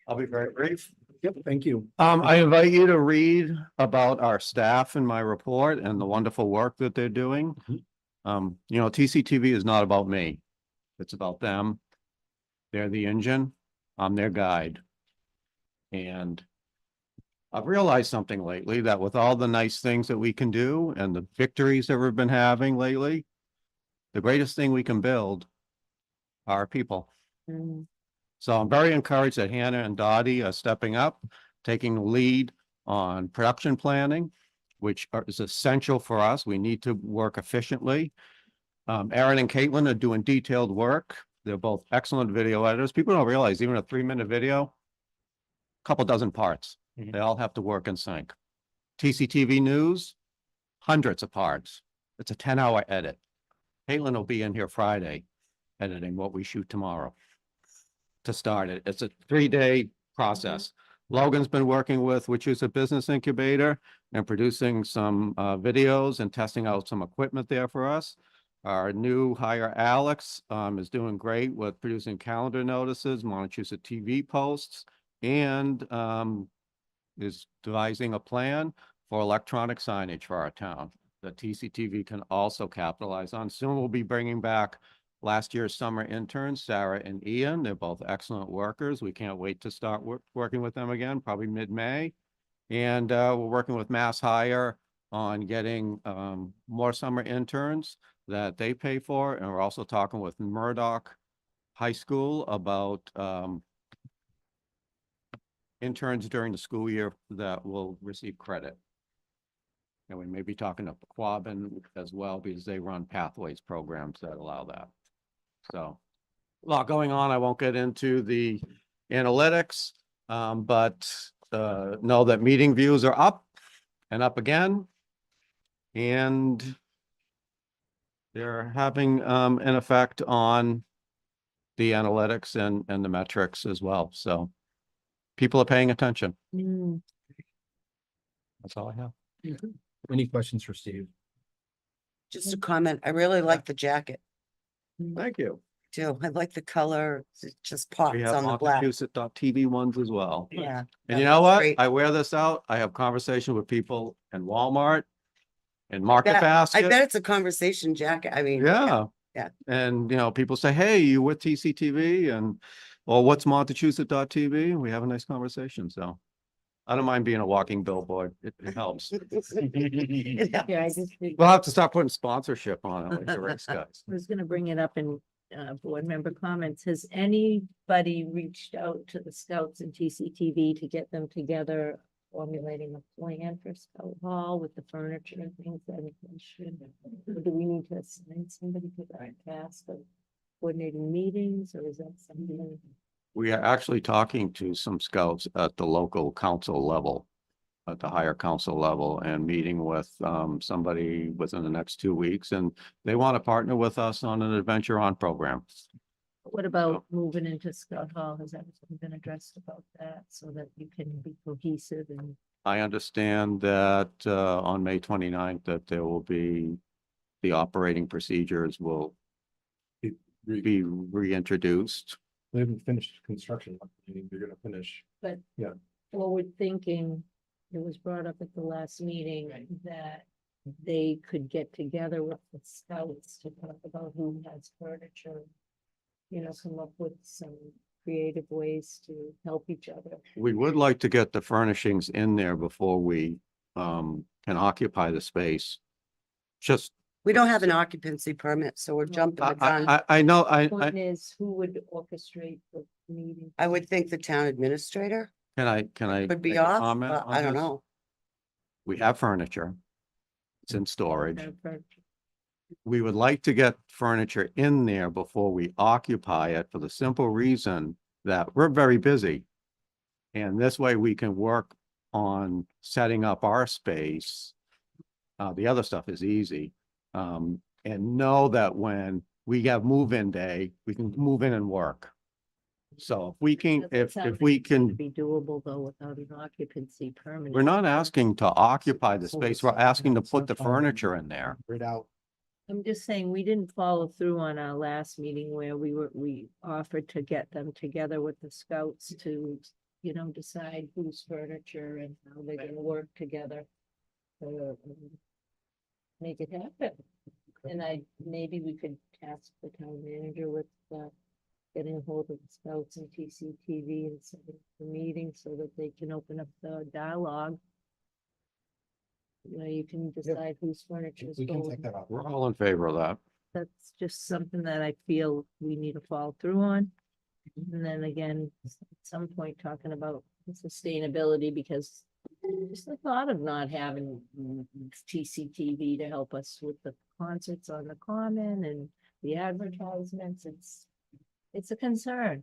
I'll be very brief. Yep, thank you. I invite you to read about our staff in my report and the wonderful work that they're doing. TCTV is not about me. It's about them. They're the engine. I'm their guide. And I've realized something lately, that with all the nice things that we can do and the victories that we've been having lately, the greatest thing we can build are people. So I'm very encouraged that Hannah and Dottie are stepping up, taking the lead on production planning, which is essential for us. We need to work efficiently. Aaron and Caitlin are doing detailed work. They're both excellent video editors. People don't realize even a 3-minute video, couple dozen parts. They all have to work in sync. TCTV News, hundreds of parts. It's a 10-hour edit. Caitlin will be in here Friday editing what we shoot tomorrow to start it. It's a 3-day process. Logan's been working with Wachusett Business Incubator and producing some videos and testing out some equipment there for us. Our new hire, Alex, is doing great with producing calendar notices, Montechusett TV posts, and is devising a plan for electronic signage for our town that TCTV can also capitalize on. Soon we'll be bringing back last year's summer interns, Sarah and Ian. They're both excellent workers. We can't wait to start working with them again, probably mid-May. And we're working with Mass Hire on getting more summer interns that they pay for. And we're also talking with Murdoch High School about interns during the school year that will receive credit. And we may be talking to Quabbin as well, because they run pathways programs that allow that. So a lot going on. I won't get into the analytics, but know that meeting views are up and up again. And they're having an effect on the analytics and the metrics as well. So people are paying attention. That's all I have. Any questions for Steve? Just a comment. I really like the jacket Thank you. too. I like the color. It just We pops have on the black. Montechusett.tv ones as well. Yeah. And you that know looks what? great. I wear this out. I have conversation with people in Walmart and Market I Basket. bet it's a conversation jacket. I mean. Yeah. Yeah. And, you know, people say, hey, you with TCTV? And, or what's Montechusett.tv? We have a nice conversation. So I don't mind being a walking billboard. It helps. Yeah, I just did- We'll have to start putting sponsorship on it like the race guys. I was gonna bring it up in board member comments. Has anybody reached out to the scouts and TCTV to get them together, formulating a plan for Scout Hall with the furniture and things that we should? Or do we need to assign somebody to that task of coordinating meetings, or is that something? We are actually talking to some scouts at the local council level, at the higher council level, and meeting with somebody within the next 2 weeks. And they want to partner with us on an adventure on program. What about moving into Scout Hall? Has anything been addressed about that so that you can be cohesive and? I understand that on May 29th that there will be, the operating procedures will be reintroduced. They haven't finished construction. They're gonna finish. But Yeah. forward thinking, it was brought up at the last meeting that they could get together with the scouts to talk about who has furniture. You know, come up with some creative ways to help each other. We would like to get the furnishings in there before we can occupy the space. Just, We don't have an occupancy permit, so we're jumping the gun. I know, Point is, who would orchestrate the meeting? I would think the town administrator can I could be make a off, comment but on I don't this? know. We have furniture. It's in storage. Furniture. We would like to get furniture in there before we occupy it, for the simple reason that we're very busy. And this way we can work on setting up our space. The other stuff is easy. And know that when we have move-in day, we can move in and work. So if we can, if we can, Be doable though without an occupancy permit. we're not asking to occupy the space, we're asking to put the furniture in there. Right out. I'm just saying, we didn't follow through on our last meeting where we offered to get them together with the scouts to, you know, decide whose furniture and how they're gonna work together. To make it happen. And maybe we could task the town manager with getting a hold of the scouts and TCTV and setting the meeting so that they can open up the dialogue. You know, you can decide whose furniture is We can going. take that off. We're all in favor of that. That's just something that I feel we need to follow through on. And then again, at some point talking about sustainability, because just the thought of not having TCTV to help us with the concerts on the common and the advertisements, it's a concern.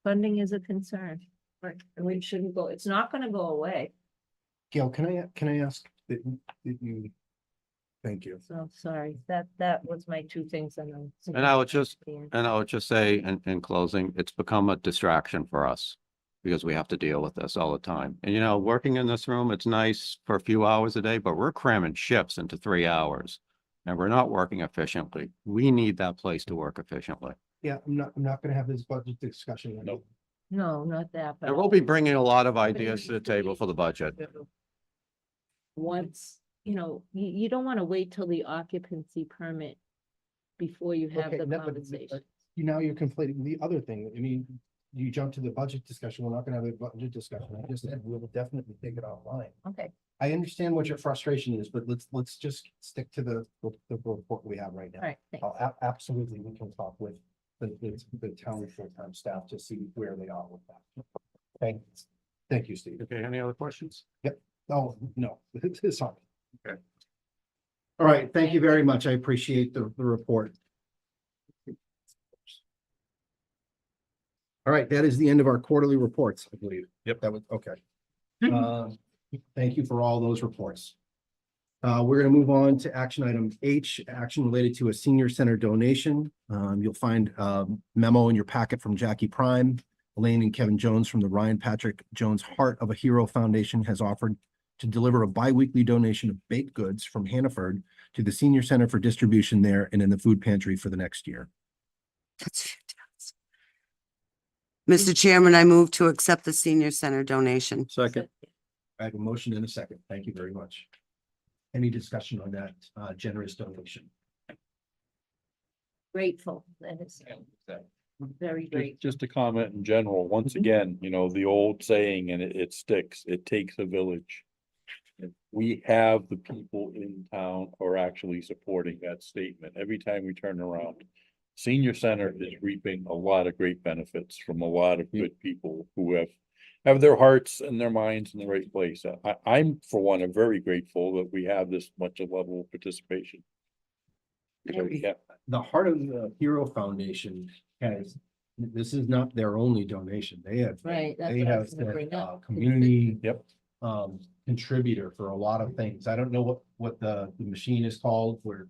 Funding is a concern. Right, and we shouldn't go, it's not gonna go away, Gail, can I ask that you? Thank you. so sorry, that was my two things and then. And I would just say in closing, it's become a distraction for us. Because we have to deal with this all the time. And you know, working in this room, it's nice for a few hours a day, but we're cramming shifts into 3 hours. And we're not working efficiently. We need that place to work efficiently. Yeah, I'm not gonna have this budget discussion. Nope. No, not that, And but we'll be bringing a lot of ideas to the table for the budget. once, you don't wanna wait till the occupancy permit before you have Okay, the no, but conversation. now you're conflating the other thing. I mean, you jump to the budget discussion. We're not gonna have a budget discussion. I just said we'll definitely take it offline. Okay, I understand what your frustration is, but let's just stick to the report we have right now. all right, thanks. Absolutely, we can talk with the town full-time staff to see where they are with that. Okay, thank you, Steve. Okay, any other questions? Oh, no, it's on. Okay. All right, thank you very much. I appreciate the report. All right, that is the end of our quarterly reports, I believe. Yep. That was, okay. Thank you for all those reports. We're gonna move on to action item H, action related to a senior center donation. You'll find a memo in your packet from Jackie Prime. Elaine and Kevin Jones from the Ryan Patrick Jones Heart of a Hero Foundation has offered to deliver a bi-weekly donation of baked goods from Hannaford to the senior center for distribution there and in the food pantry for the next year. That's fantastic. Mr. Chairman, I move to accept the senior center donation. Second. I have a motion and a second. Thank you very much. Any discussion on that generous donation? Grateful, that is very great. Just a comment in general, once again, you know, the old saying, and it sticks, it takes a village. We have the people in town who are actually supporting that statement every time we turn around. Senior Center is reaping a lot of great benefits from a lot of good people who have their hearts and their minds in the right place. I'm, for one, am very grateful that we have this much a level of participation. So, yeah. The Heart of the Hero Foundation has, this is not their only donation. They have, Right. that's they what I have was gonna bring up. community. Yep. Contributor for a lot of things. I don't know what the machine is called, where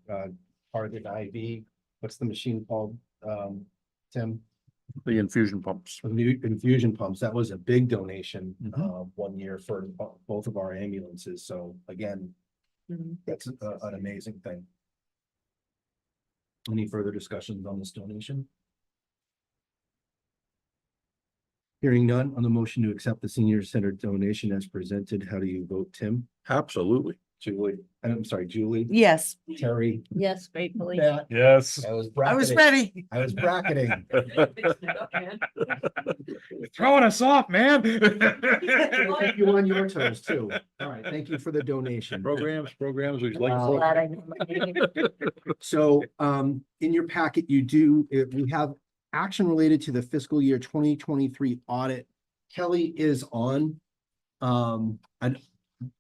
part of the IV. What's the machine called, Tim? The infusion pumps. The new infusion pumps. That was a big donation, Mhm. one year for both of our ambulances. So again, Mhm. that's an amazing thing. Any further discussions on this donation? Hearing none on the motion to accept the senior center donation as presented, how do you vote, Tim? Absolutely. Julie, I'm sorry, Julie, Yes, Terry, Yes, gratefully. Matt, Yes. I was I was bracketing. ready. I was bracketing. You're throwing us off, man. Keep you on your toes too. All right, thank you for the donation. Programs, would you like? Glad I know my name. So, in your packet, we have action related to the fiscal year 2023 audit. Kelly is on. And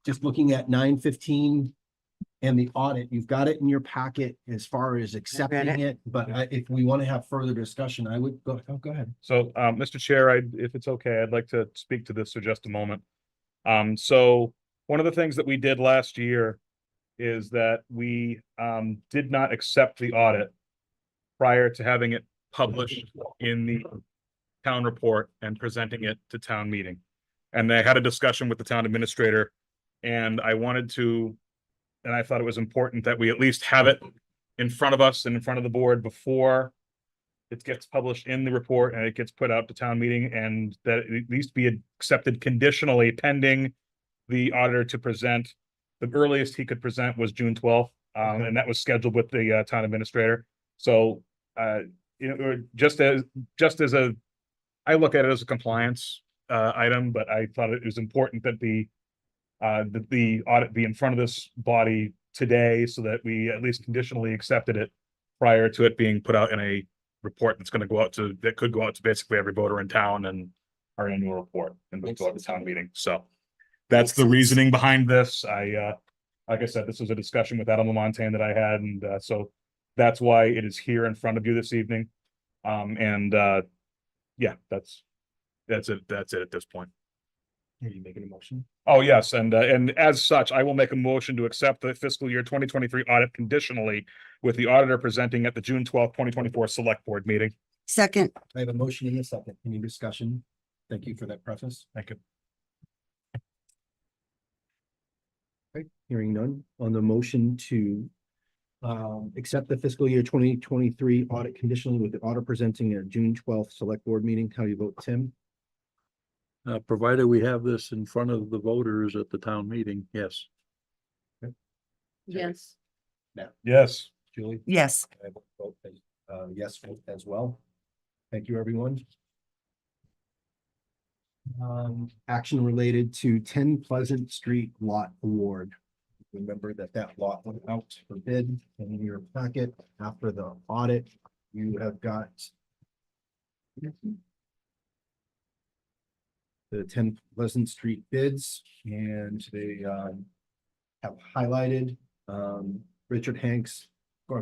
just looking at 915 and the audit, you've got it in your packet as far as accepting it, but if we want to have further discussion, I would go ahead. So, Mr. Chair, if it's okay, I'd like to speak to this for just a moment. So one of the things that we did last year is that we did not accept the audit prior to having it published in the town report and presenting it to town meeting. And I had a discussion with the town administrator, and I thought it was important that we at least have it in front of us and in front of the board before it gets published in the report and it gets put out to town meeting, and that it at least be accepted conditionally pending the auditor to present. The earliest he could present was June 12th, and that was scheduled with the town administrator. So, just as I look at it as a compliance item, but I thought it was important that the audit be in front of this body today so that we at least conditionally accepted it prior to it being put out in a report that could go out to basically every voter in town, and our annual report and go out to town meeting. So that's the reasoning behind this. Like I said, this was a discussion with Adam Lamontagne that I had, and so that's why it is here in front of you this evening. Yeah, that's That's it at this point. Are you making a motion? Oh, yes, and as such, I will make a motion to accept the fiscal year 2023 audit conditionally with the auditor presenting at the June 12th, 2024 select board meeting. Second, I have a motion in a second. Any discussion? Thank you for that preface. Thank you. Okay, hearing none on the motion to accept the fiscal year 2023 audit conditionally with the auditor presenting at June 12th select board meeting. How do you vote, Tim? Provided we have this in front of the voters at the town meeting, yes. Yes. Yes. Julie? yes. I vote yes vote as well. Thank you, everyone. Action related to 10 Pleasant Street Lot Award. Remember that lot went out for bid in your packet after the audit. You have got the 10 Pleasant Street bids, and they have highlighted Richard Hanks,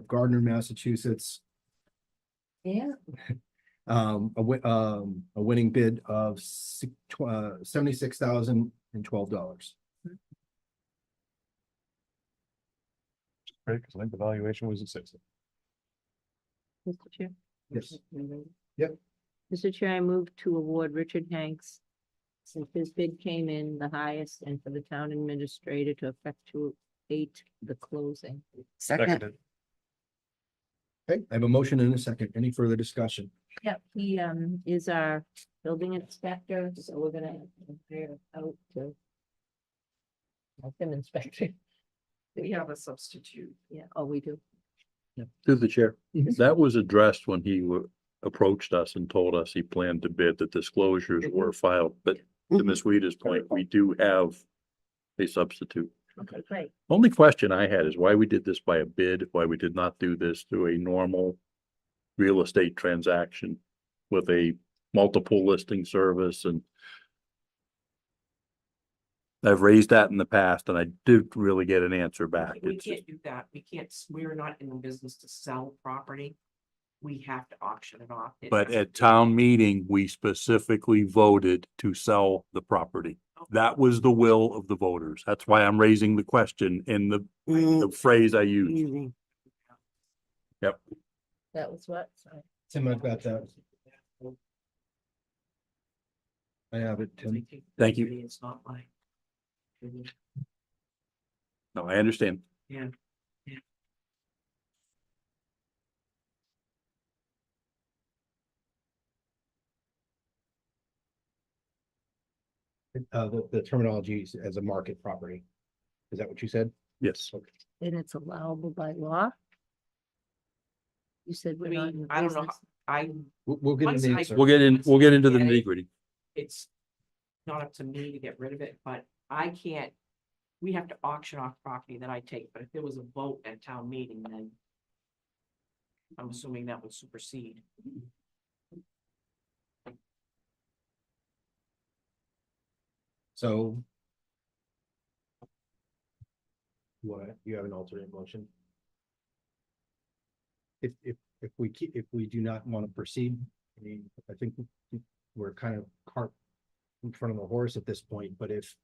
Gardner, Massachusetts. Yeah. A winning bid of $76,012. Great, because I think the valuation was at 60. Mr. Chair? Yes. Yep. Mr. Chair, I move to award Richard Hanks, since his bid came in the highest, and for the town administrator to effectuate the closing. Second, Okay, I have a motion and a second. Any further discussion? Yep, he is our building inspector, so we're gonna hire out to have him inspector. We have a substitute. Yeah, oh, we do. Through the chair, that was addressed when he approached us and told us he planned to bid, that disclosures were filed, but to Ms. Weeder's point, we do have a substitute. Okay, great. Only question I had is why we did this by a bid, why we did not do this through a normal real estate transaction with a multiple listing service, and I've raised that in the past and I did really get an answer back. We It's just- can't do that. We're not in the business to sell property. We have to auction it off. But at town meeting, we specifically voted to sell the property. That was the will of the voters. That's why I'm raising the question in the phrase I used. easy. Yep. That was what? Sorry. Tim, I've got that. I have it, Tim. Thank you. It's not like. No, I understand. Yeah. The terminology is as a market property. Is that what you said? Yes. And it's allowable by law? You said I we're not in mean, the I don't know. business. We'll get an Once I- answer. We'll get into the Yeah, nitty gritty. It's not up to me to get rid of it, but I can't. We have to auction off property that I take, but if there was a vote at town meeting, then I'm assuming that would supersede. So. What, you have an alternate motion? If we do not want to proceed, I mean, I think we're kind of cart in front of the horse at this point, but if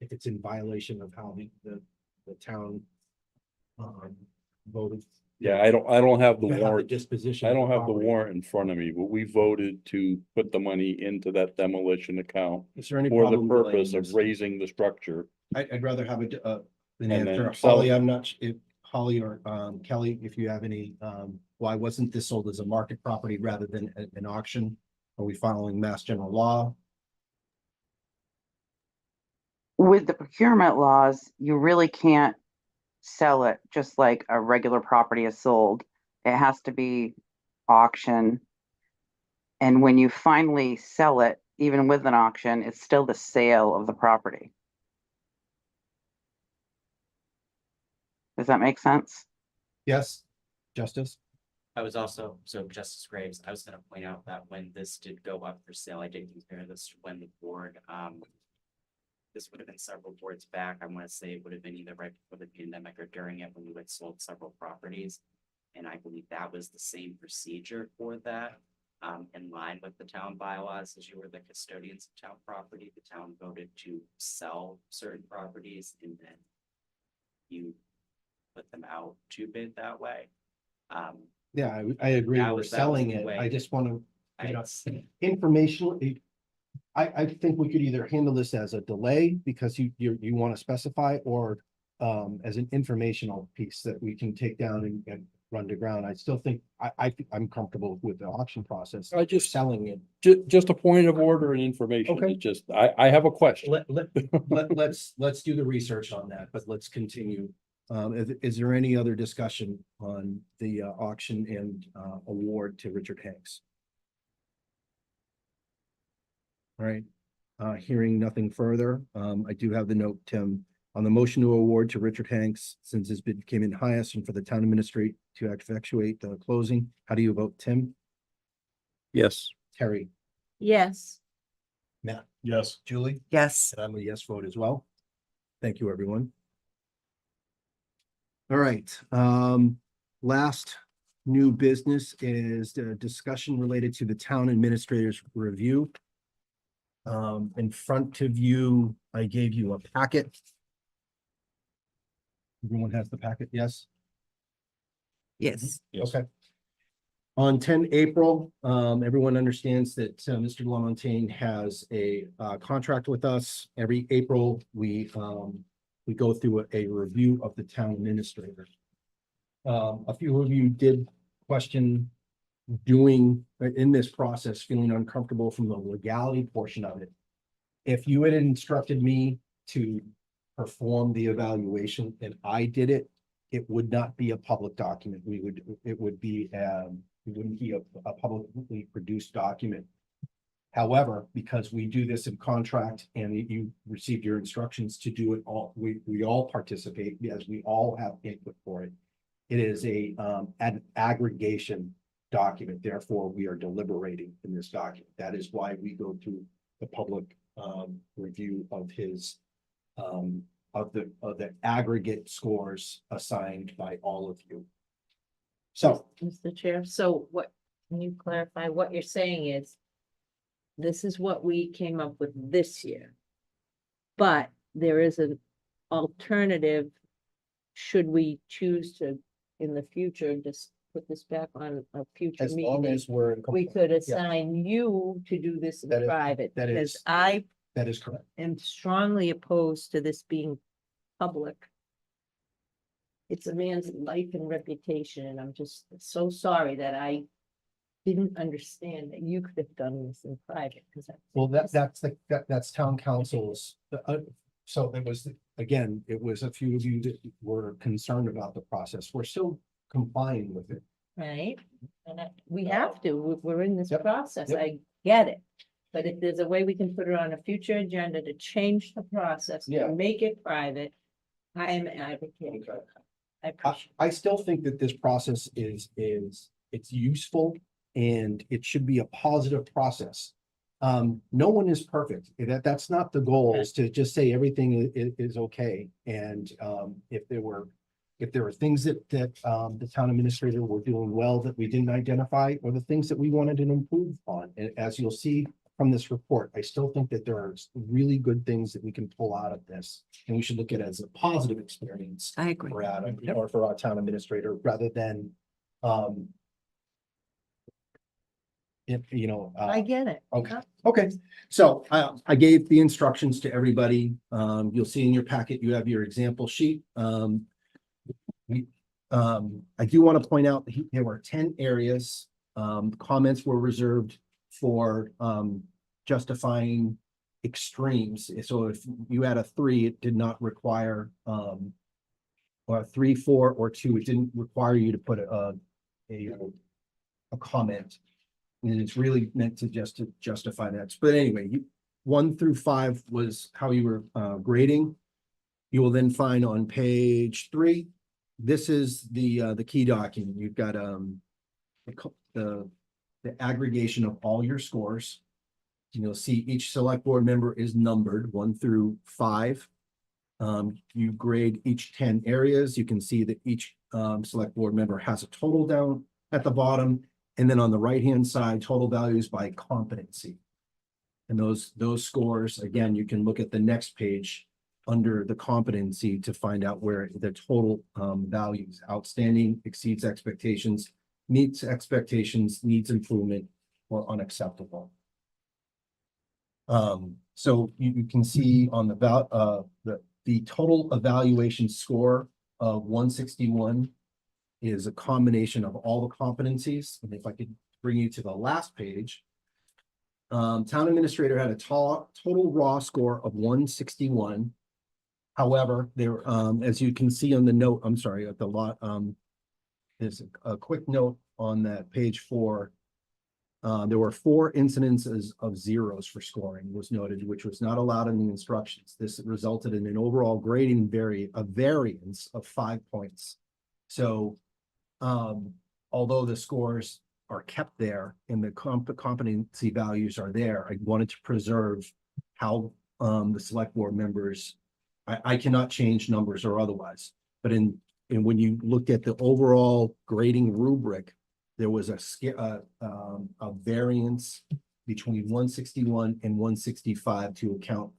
it's in violation of how the town voted. Yeah, I don't have the to have warrant. disposition. I of don't have the property. warrant in front of me, but we voted to put the money into that demolition account Is there any for the problem purpose delaying of this? raising the structure. I'd rather have an And then answer. sell Holly, it. I'm not, if Holly or Kelly, if you have any, why wasn't this sold as a market property rather than an auction? Are we following mass general law? With the procurement laws, you really can't sell it just like a regular property is sold. It has to be auction. And when you finally sell it, even with an auction, it's still the sale of the property. Does that make sense? Yes, Justice? I was also, so Justice Graves, I was gonna point out that when this did go up for sale, I did compare this to when the board, this would have been several boards back. I want to say it would have been either right before the pandemic or during it when we had sold several properties. And I believe that was the same procedure for that. in line with the town bylaws, as you were the custodians of town property, the town voted to sell certain properties and then you put them out to bid that way. Yeah, I agree. That We're was selling the it. way I just want to, I'd informationally, I think we could either handle this as a delay because you want to specify or as an informational piece that we can take down and run to ground. I still think, I'm comfortable with the auction process. I just- Selling it. Just a point of order and information. Okay. It just, I have a question. Let's do the research on that, but let's continue. Is there any other discussion on the auction and award to Richard Hanks? All right, hearing nothing further, I do have the note, Tim, on the motion to award to Richard Hanks, since his bid came in highest and for the town administrator to effectuate the closing. How do you vote, Tim? Yes. Terry? Yes. Matt? Yes. Julie? Yes. And I'm a yes vote as well. Thank you, everyone. All right, last new business is the discussion related to the town administrator's review. In front of you, I gave you a packet. Everyone has the packet, yes? Yes. Okay. On 10 April, everyone understands that Mr. Lamontagne has a contract with us. Every April, we go through a review of the town administrator. A few of you did question doing in this process, feeling uncomfortable from the legality portion of it. If you had instructed me to perform the evaluation and I did it, it would not be a public document. It wouldn't be a publicly produced document. However, because we do this in contract and you received your instructions to do it all, we all participate as we all have input for it. It is an aggregation document. Therefore, we are deliberating in this document. That is why we go through the public review of his of the aggregate scores assigned by all of you. So, Mr. Chair, so what, can you clarify what you're saying is this is what we came up with this year. But there is an alternative, should we choose to, in the future, just put this back on a future as long meeting. as we're. We could assign you to do this in That is- private, that because is- I That is correct. am strongly opposed to this being public. It's a man's life and reputation, and I'm just so sorry that I didn't understand that you could have done this in private, because Well, that's town council's, so it was, again, it was a few of you that were concerned about the process. We're still complying with it. right? And we have to, we're in this Yep, process, yep. I get it. But if there's a way we can put it on a future agenda to change the process, Yeah. to make it private, I am advocating. for it. I appreciate. I still think that this process is it's useful and it should be a positive process. No one is perfect. That's not the goal, is to just say everything is okay. And if there were things that the town administrator were doing well that we didn't identify, or the things that we wanted to improve on, and as you'll see from this report, I still think that there are really good things that we can pull out of this, and we should look at it as a positive experience I agree. for Adam or for our town administrator, rather than if, I get it. Okay, so I gave the instructions to everybody. You'll see in your packet, you have your example sheet. I do want to point out there were 10 areas. Comments were reserved for justifying extremes. So if you had a 3, it did not require or a 3, 4, or 2, it didn't require you to put a comment. And it's really meant to justify that. But anyway, 1 through 5 was how you were grading. You will then find on page 3, this is the key document. You've got the aggregation of all your scores. And you'll see each select board member is numbered 1 through 5. You grade each 10 areas. You can see that each select board member has a total down at the bottom. And then on the right-hand side, total values by competency. And those scores, again, you can look at the next page under the competency to find out where the total values, outstanding, exceeds expectations, meets expectations, needs improvement, or unacceptable. So you can see on the total evaluation score of 161 is a combination of all the competencies. And if I could bring you to the last page, town administrator had a total raw score of 161. However, there, as you can see on the note, I'm sorry, at the lot, there's a quick note on that page 4. There were 4 incidences of zeros for scoring was noted, which was not allowed in the instructions. This resulted in an overall grading variance of 5 points. So, although the scores are kept there and the competency values are there, I wanted to preserve how the select board members, I cannot change numbers or otherwise, but when you looked at the overall grading rubric, there was a variance between 161 and 165 to account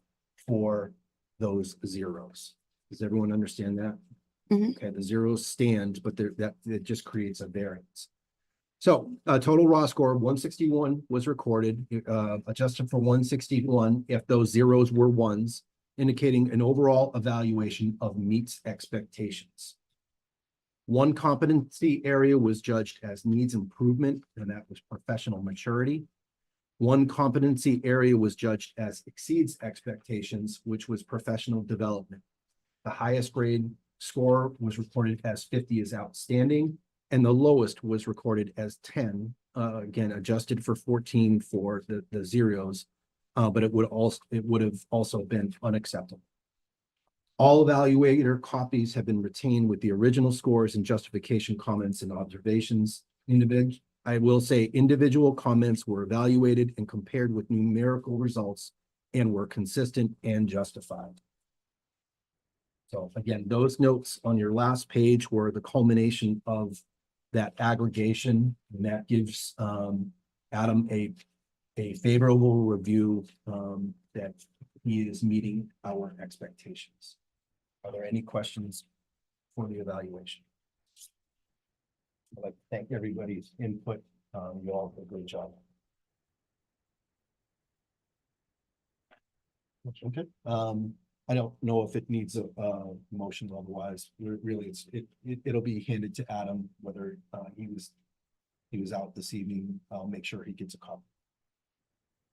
for those zeros. Does everyone understand that? Okay, the zeros stand, but that just creates a variance. So total raw score of 161 was recorded, adjusted for 161 if those zeros were ones, indicating an overall evaluation of meets expectations. One competency area was judged as needs improvement, and that was professional maturity. One competency area was judged as exceeds expectations, which was professional development. The highest grade score was recorded as 50 as outstanding, and the lowest was recorded as 10, again, adjusted for 14 for the zeros, but it would have also been unacceptable. All evaluator copies have been retained with the original scores and justification comments and observations. I will say individual comments were evaluated and compared with numerical results and were consistent and justified. So again, those notes on your last page were the culmination of that aggregation, and that gives Adam a favorable review that he is meeting our expectations. Are there any questions for the evaluation? I'd like to thank everybody's input. You all did a great job. Okay. I don't know if it needs a motion otherwise. Really, it'll be handed to Adam, whether he was out this evening. I'll make sure he gets a copy.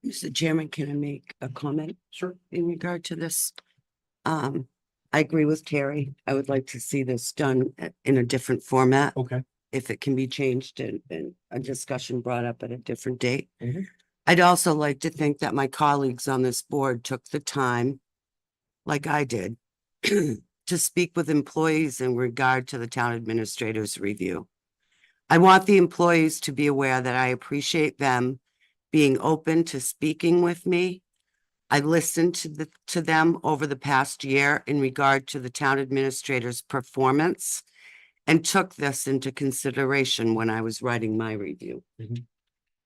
Mr. Chairman, can I make a comment? Sure. In regard to this? I agree with Terry. I would like to see this done in a different format. Okay. If it can be changed and a discussion brought up at a different date. Mhm. I'd also like to think that my colleagues on this board took the time, like I did, to speak with employees in regard to the town administrator's review. I want the employees to be aware that I appreciate them being open to speaking with me. I listened to them over the past year in regard to the town administrator's performance and took this into consideration when I was writing my review. Mhm.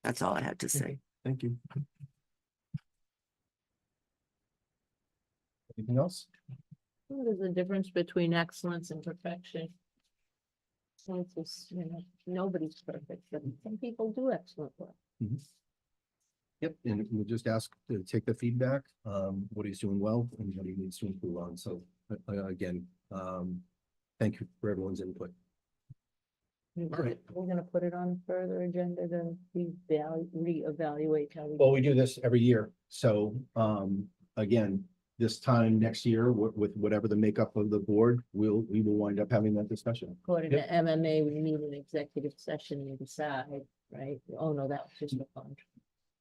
That's all I had to say. Thank you. Anything else? What is the difference between excellence and perfection? Excellence is, nobody's perfect, but some people do excellent work. Yep, and we'll just ask to take the feedback, what he's doing well and what he needs to improve on. So again, thank you for everyone's input. All right. We're gonna put it on further agenda to reevaluate how we. Well, we do this every year. So again, this time next year, with whatever the makeup of the board, we will wind up having that discussion. According Yep. to MMA, we need an executive session and decide, right? Oh, no, that was just a contract.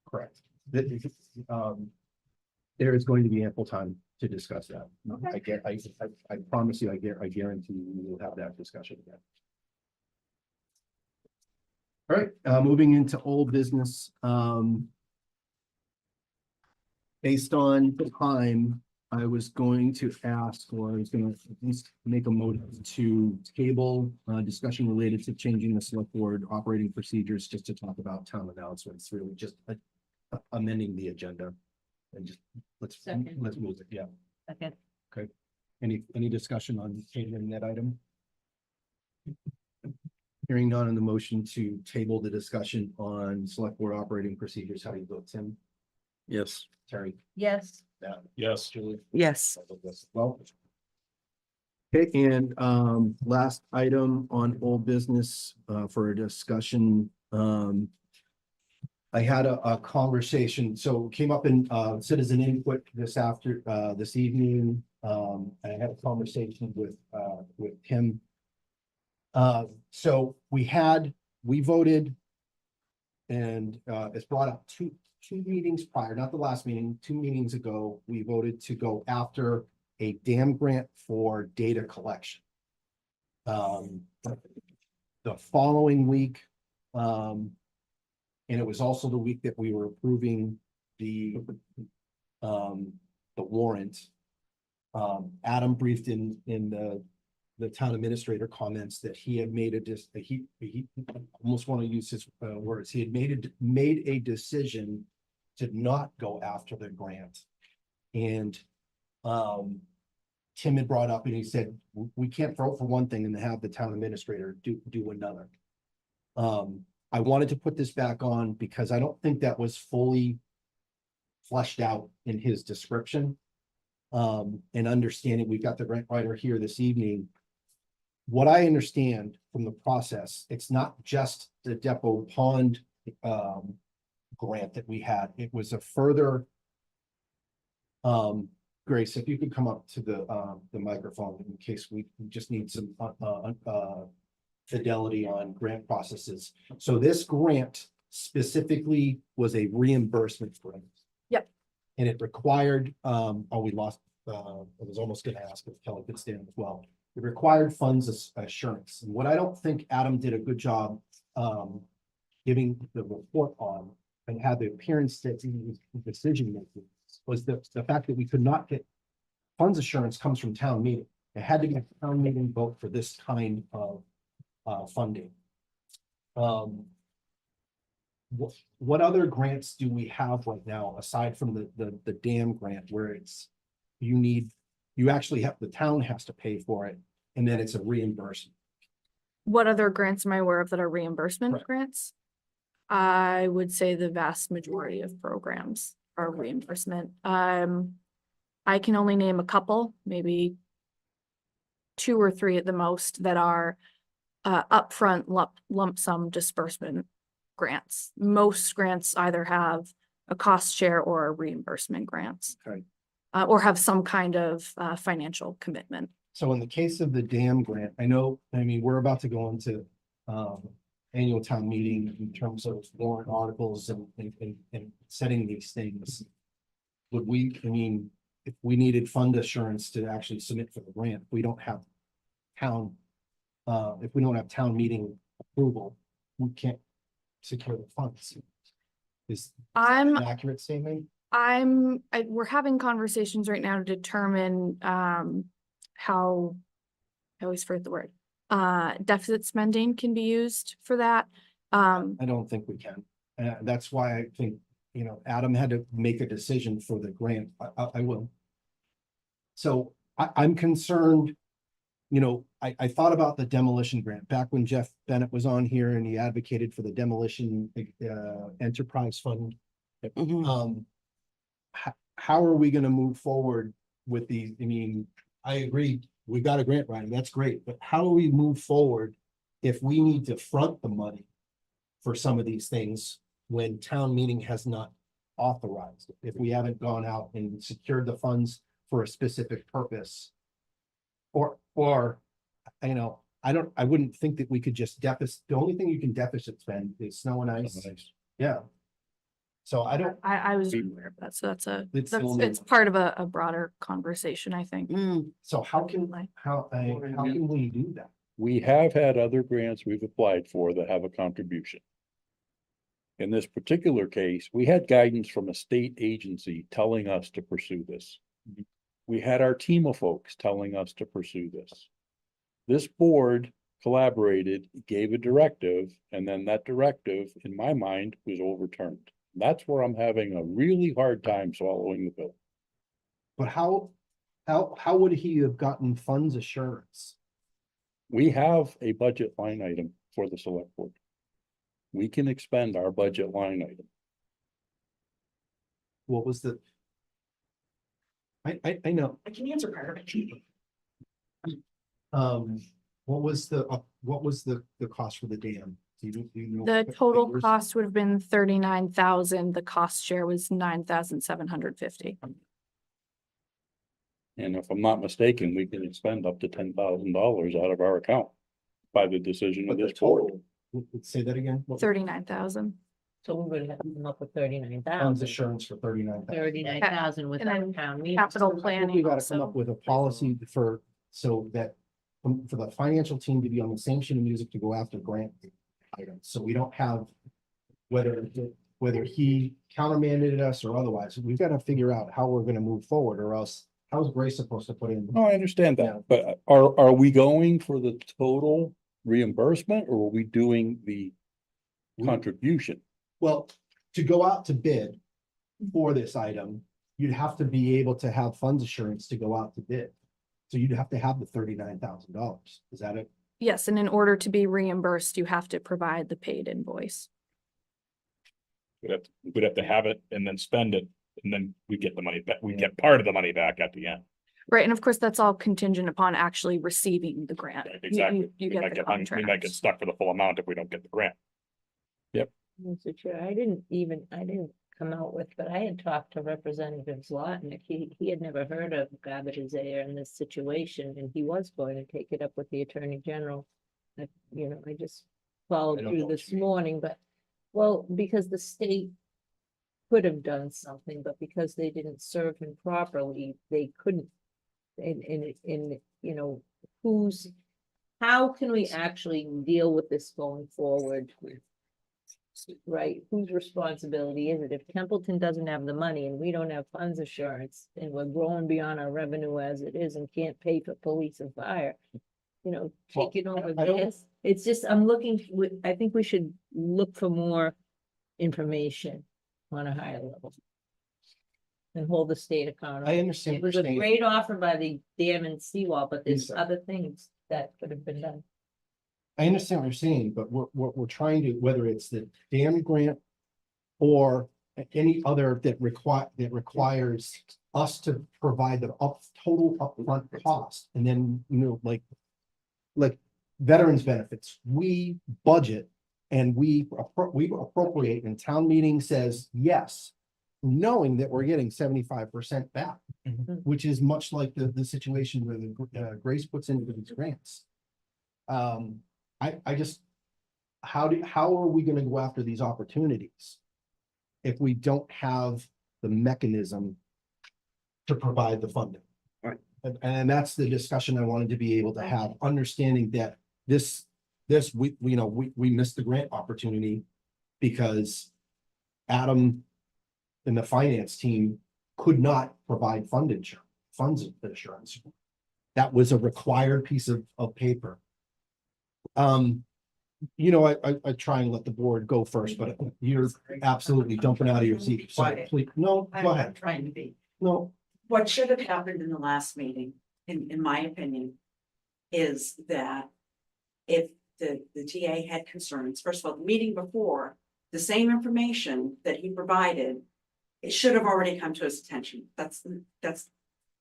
Correct. There is going to be ample time to discuss that. Okay. I promise you, I guarantee you, we will have that discussion again. All right, moving into old business. Based on the time, I was going to ask, or I was gonna at least make a motion to table discussion related to changing the select board operating procedures, just to talk about town announcements, really just amending the agenda. And just, let's move it, yeah. Second. Okay. Any discussion on tabling that item? Hearing none on the motion to table the discussion on select board operating procedures, how do you vote, Tim? Yes. Terry? Yes. Yeah. Yes. Julie? Yes. I vote yes as well. Okay, and last item on old business for a discussion. I had a conversation, so it came up in citizen input this evening. I had a conversation with Tim. So we voted, and it's brought up two meetings prior, not the last meeting, 2 meetings ago, we voted to go after a dam grant for data collection. The following week, and it was also the week that we were approving the warrant. Adam briefed in the town administrator comments that he had made he almost want to use his words. He had made a decision to not go after the grant. And Tim had brought up and he said, we can't vote for one thing and have the town administrator do another. I wanted to put this back on because I don't think that was fully fleshed out in his description. And understanding, we've got the grant writer here this evening. What I understand from the process, it's not just the Depot Pond grant that we had. It was a further Grace, if you could come up to the microphone in case we just need some fidelity on grant processes. So this grant specifically was a reimbursement grant. Yep. And it required, we lost, I was almost gonna ask if Kelly could stand as well. It required funds assurance. And what I don't think Adam did a good job giving the report on and had the appearance that he was decision making was the fact that we could not get funds assurance comes from town meeting. It had to be a town meeting vote for this kind of funding. What other grants do we have right now aside from the dam grant where it's you actually have, the town has to pay for it and then it's a reimbursement? What other grants am I aware of that are reimbursement Right. grants? I would say the vast majority of programs are reimbursement. I can only name a couple, maybe 2 or 3 at the most, that are upfront lump sum disbursement grants. Most grants either have a cost share or a reimbursement grants. Okay. Or have some kind of financial commitment. So in the case of the dam grant, I mean, we're about to go into annual town meeting in terms of warrant articles and setting these things. Would we, I mean, if we needed fund assurance to actually submit for the grant, if we don't have town, if we don't have town meeting approval, we can't secure the funds. Is that an accurate statement? We're having conversations right now to determine how, I always forget the word, deficit spending can be used for that. I don't think we can. That's why I think, Adam had to make a decision for the grant. I will. So I'm concerned, I thought about the demolition grant back when Jeff Bennett was on here and he advocated for the demolition enterprise fund. How are we gonna move forward with these? I mean, I agree, we got a grant writing, that's great, but how do we move forward if we need to front the money for some of these things when town meeting has not authorized it? If we haven't gone out and secured the funds for a specific purpose? Or, I wouldn't think that we could just deficit, the only thing you can deficit spend is snow and ice. Yeah. So I was aware of that, so It's the only it's part of a broader conversation, I think. So how can we do that? We have had other grants we've applied for that have a contribution. In this particular case, we had guidance from a state agency telling us to pursue this. We had our team of folks telling us to pursue this. This board collaborated, gave a directive, and then that directive, in my mind, was overturned. That's where I'm having a really hard time swallowing the pill. But how would he have gotten funds assurance? We have a budget line item for the select board. We can expend our budget line item. What was the? I know. I can answer part of it. What was the cost for the dam? Do you know The total figures? cost would have been 39,000. The cost share was 9,750. And if I'm not mistaken, we can expend up to $10,000 out of our account by the decision of But the this board. total, say that again? What was 39,000. So we would have come up with 39,000. Funds assurance for 39,000. 39,000 And without then town meeting. capital We planning gotta come also. up with a policy for, so that, for the financial team to be on the same sheet of music to go after grant items, so we don't have. Whether he countermanded us or otherwise, we've got to figure out how we're gonna move forward, or else, how's Grace supposed to put in? No, I understand that, but are we going for the total reimbursement or are we doing the contribution? Well, to go out to bid for this item, you'd have to be able to have funds assurance to go out to bid. So you'd have to have the $39,000. Is that it? Yes, and in order to be reimbursed, you have to provide the paid invoice. We'd have to have it and then spend it, and then we get the money back. We get part of the money back at the end. Right, and of course, that's all contingent upon actually receiving the grant. Exactly. You We get might the get, we might get contract. stuck for the full amount if we don't get the grant. Mr. Chair, I didn't come out with, but I had talked to Representative Zlotnick. He had never heard of Garbage Air in this situation, and he was going to take it up with the Attorney General. I just followed I don't through know what this you mean. morning, but, well, because the state could have done something, but because they didn't serve him properly, they couldn't. How can we actually deal with this going forward? Right, whose responsibility is it? If Templeton doesn't have the money and we don't have funds assurance and we're growing beyond our revenue as it is and can't pay for police and fire. Taking over I don't- this, it's just, I think we should look for more information on a higher level. And hold the state accountable. I understand It what was you're a saying. great offer by the dam and seawall, but there's Lisa. other things that could have been done. I understand what you're saying, but what we're trying to, whether it's the dam grant or any other that requires us to provide the total upfront cost, and then, like veterans benefits, we budget and we appropriate, and town meeting says yes, knowing that we're getting 75% back, which is much like the situation where the Grace puts into these grants. I just, how are we gonna go after these opportunities if we don't have the mechanism to provide the funding? Right. And that's the discussion I wanted to be able to have, understanding that we missed the grant opportunity because Adam and the finance team could not provide funds insurance. That was a required piece of paper. I try and let the board go first, but you're absolutely jumping out of your seat. So Quiet. please, no, go I'm ahead. trying to be. No, What should have happened in the last meeting, in my opinion, is that if the TA had concerns, first of all, the meeting before, the same information that he provided, it should have already come to his attention. That's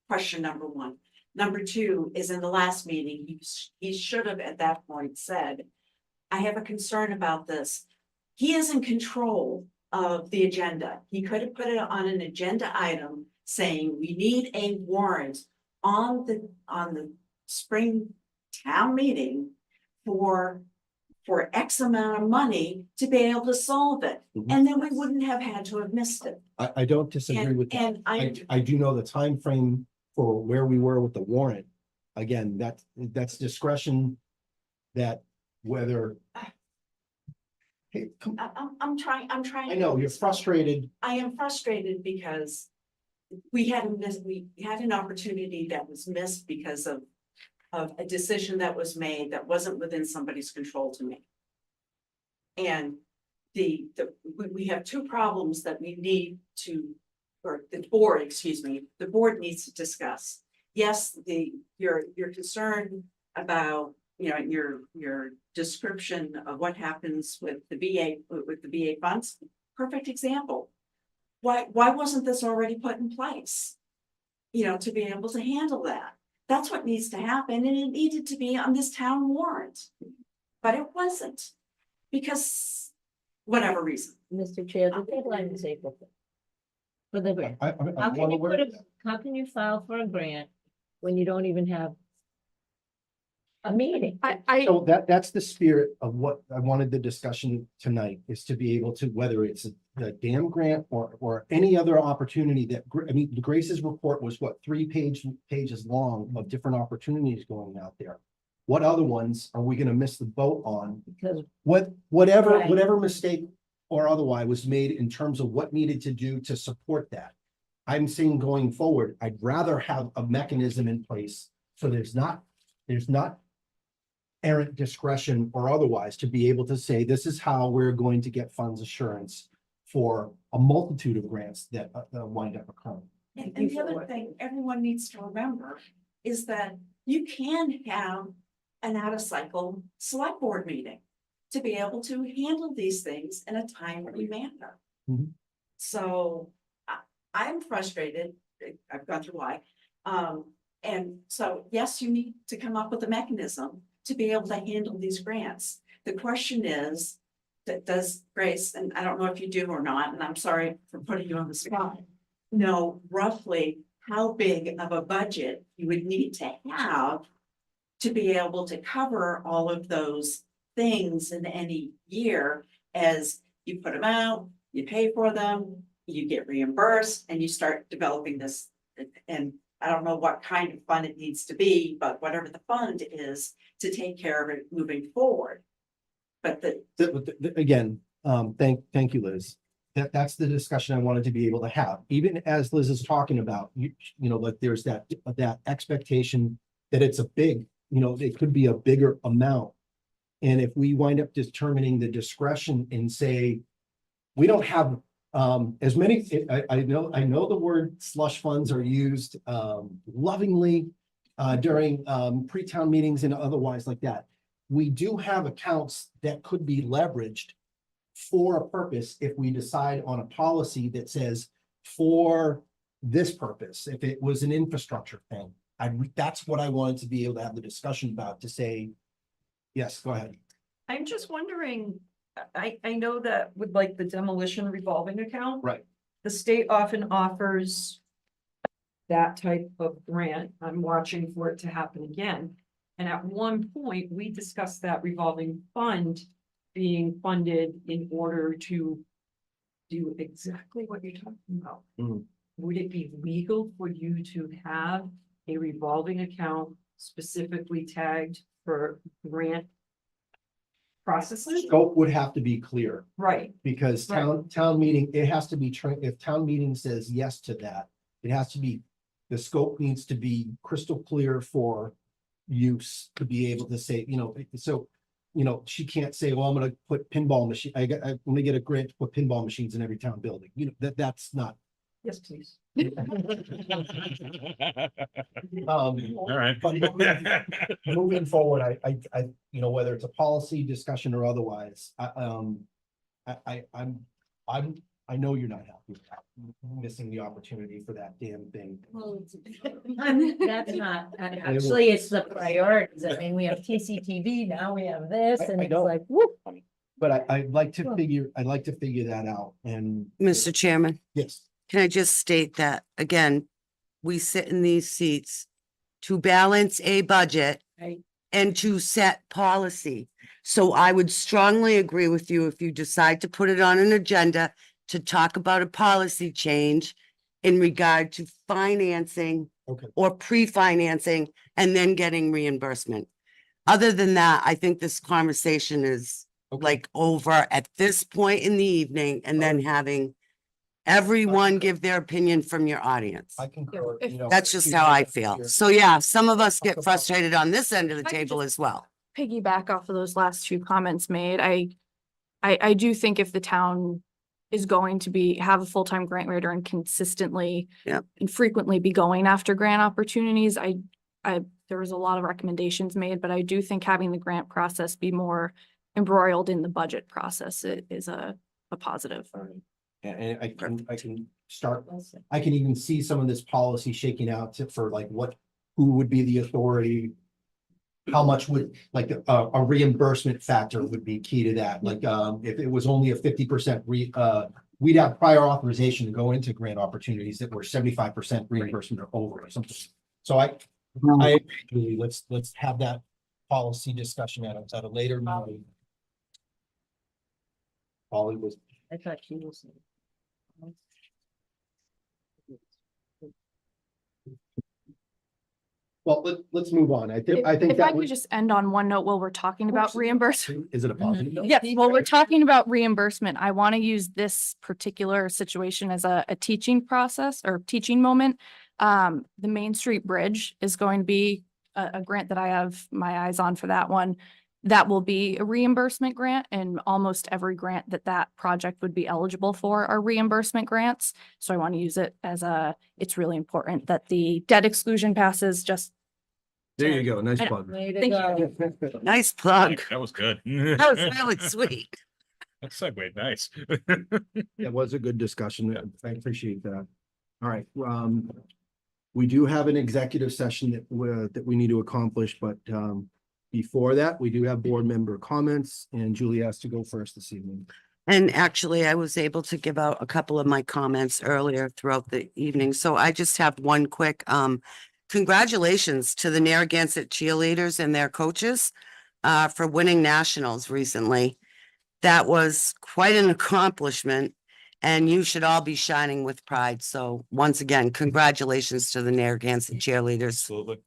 question number one. Number two is in the last meeting, he should have at that point said, I have a concern about this. He is in control of the agenda. He could have put it on an agenda item saying we need a warrant on the spring town meeting for X amount of money to be able to solve it. And then we wouldn't have had to have missed it. I don't disagree with that. And I do know the time frame for where we were with the warrant. Again, that's discretion that whether. Hey, come, I'm trying. I know you're frustrated. I am frustrated because we had an opportunity that was missed because of a decision that was made that wasn't within somebody's control to make. And we have two problems that we need to, or the board, excuse me, the board needs to discuss. Yes, your concern about, you know, your description of what happens with the VA funds, perfect example. Why wasn't this already put in place? You know, to be able to handle that. That's what needs to happen, and it needed to be on this town warrant. But it wasn't, because whatever reason. Mr. Chair, the deadline is April 5th. For the grant. How can you how can you file for a grant when you don't even have a meeting? So that's the spirit of what I wanted the discussion tonight, is to be able to, whether it's the dam grant or any other opportunity that, I mean, Grace's report was what, 3 pages long of different opportunities going out there. What other ones are we gonna miss the boat on? Because Whatever mistake or otherwise was made in terms of what needed to do to support that. I'm saying going forward, I'd rather have a mechanism in place, so there's not errant discretion or otherwise, to be able to say, this is how we're going to get funds assurance for a multitude of grants that wind up occurring. And the other thing everyone needs to remember is that you can have an out-of-cycle select board meeting to be able to handle these things in a timely manner. Mhm. So I'm frustrated. I've gone through why. And so, yes, you need to come up with a mechanism to be able to handle these grants. The question is, that does Grace, and I don't know if you do or not, and I'm sorry for putting you on the spot, know roughly how big of a budget you would need to have to be able to cover all of those things in any year, as you put them out, you pay for them, you get reimbursed, and you start developing this. And I don't know what kind of fund it needs to be, but whatever the fund is, to take care of it moving forward. But Again, thank you, Liz. That's the discussion I wanted to be able to have, even as Liz is talking about, you know, like there's that expectation that it's a big, you know, it could be a bigger amount. And if we wind up determining the discretion and say, we don't have as many, I know the word slush funds are used lovingly during pre-town meetings and otherwise like that. We do have accounts that could be leveraged for a purpose if we decide on a policy that says for this purpose, if it was an infrastructure thing. That's what I wanted to be able to have the discussion about, to say, yes, go ahead. I'm just wondering, I know that with like the demolition revolving account. Right. The state often offers that type of grant. I'm watching for it to happen again. And at one point, we discussed that revolving fund being funded in order to do exactly what you're talking about. Mhm. Would it be legal for you to have a revolving account specifically tagged for grant processes? Scope would have to be clear, Right. because town meeting, it has to be if town meeting says yes to that, it has to be, the scope needs to be crystal clear for use to be able to say, you know, so, you know, she can't say, well, I'm gonna put pinball machine, I'm gonna get a grant to put pinball machines in every town building, you know, that's not. Yes, please. All right. But moving forward, I, you know, whether it's a policy discussion or otherwise, I know you're not happy with that, missing the opportunity for that damn thing. Well, that's not, actually, it's the priorities. I mean, we have TCTV, now we have this, and I it's know. like, whoop. But I'd like to figure that out, and. Mr. Chairman, Yes. can I just state that, again, we sit in these seats to balance a budget Right. and to set policy. So I would strongly agree with you if you decide to put it on an agenda to talk about a policy change in regard to financing Okay. or pre-financing and then getting reimbursement. Other than that, I think this conversation is like over at this point in the evening, and then having everyone give their opinion from your audience. I concur, you know. That's just how I feel. So yeah, some of us get frustrated on this end of the I could table just- as well. Piggyback off of those last two comments made, I do think if the town is going to have a full-time grant writer and consistently Yep. and frequently be going after grant opportunities, there was a lot of recommendations made, but I do think having the grant process be more embroiled in the budget process is a positive. And I can start, I can even see some of this policy shaking out for like who would be the authority? How much would, like, a reimbursement factor would be key to that, like, if it was only a 50% we'd have prior authorization to go into grant opportunities that were 75% reimbursement or over or something. So I agree, let's have that policy discussion at a later meeting. Polly was. I thought she was. Well, let's move on. I think If I that could would, just end on one note while we're talking about reimbursement. is it a positive note? Yes, well, we're talking about reimbursement. I want to use this particular situation as a teaching process or teaching moment. The Main Street Bridge is going to be a grant that I have my eyes on for that one. That will be a reimbursement grant, and almost every grant that project would be eligible for are reimbursement grants. So I want to use it as it's really important that the debt exclusion passes. Just There you go. Nice I know. plug. Thank you. Nice plug. That was good. That was really sweet. That segued nice. That was a good discussion. I appreciate that. All right, we do have an executive session that we need to accomplish, but before that, we do have board member comments, and Julie has to go first this evening. And actually, I was able to give out a couple of my comments earlier throughout the evening. So I just have one quick, congratulations to the Narragansett cheerleaders and their coaches for winning nationals recently. That was quite an accomplishment, and you should all be shining with pride. So once again, congratulations to the Narragansett cheerleaders. Absolutely.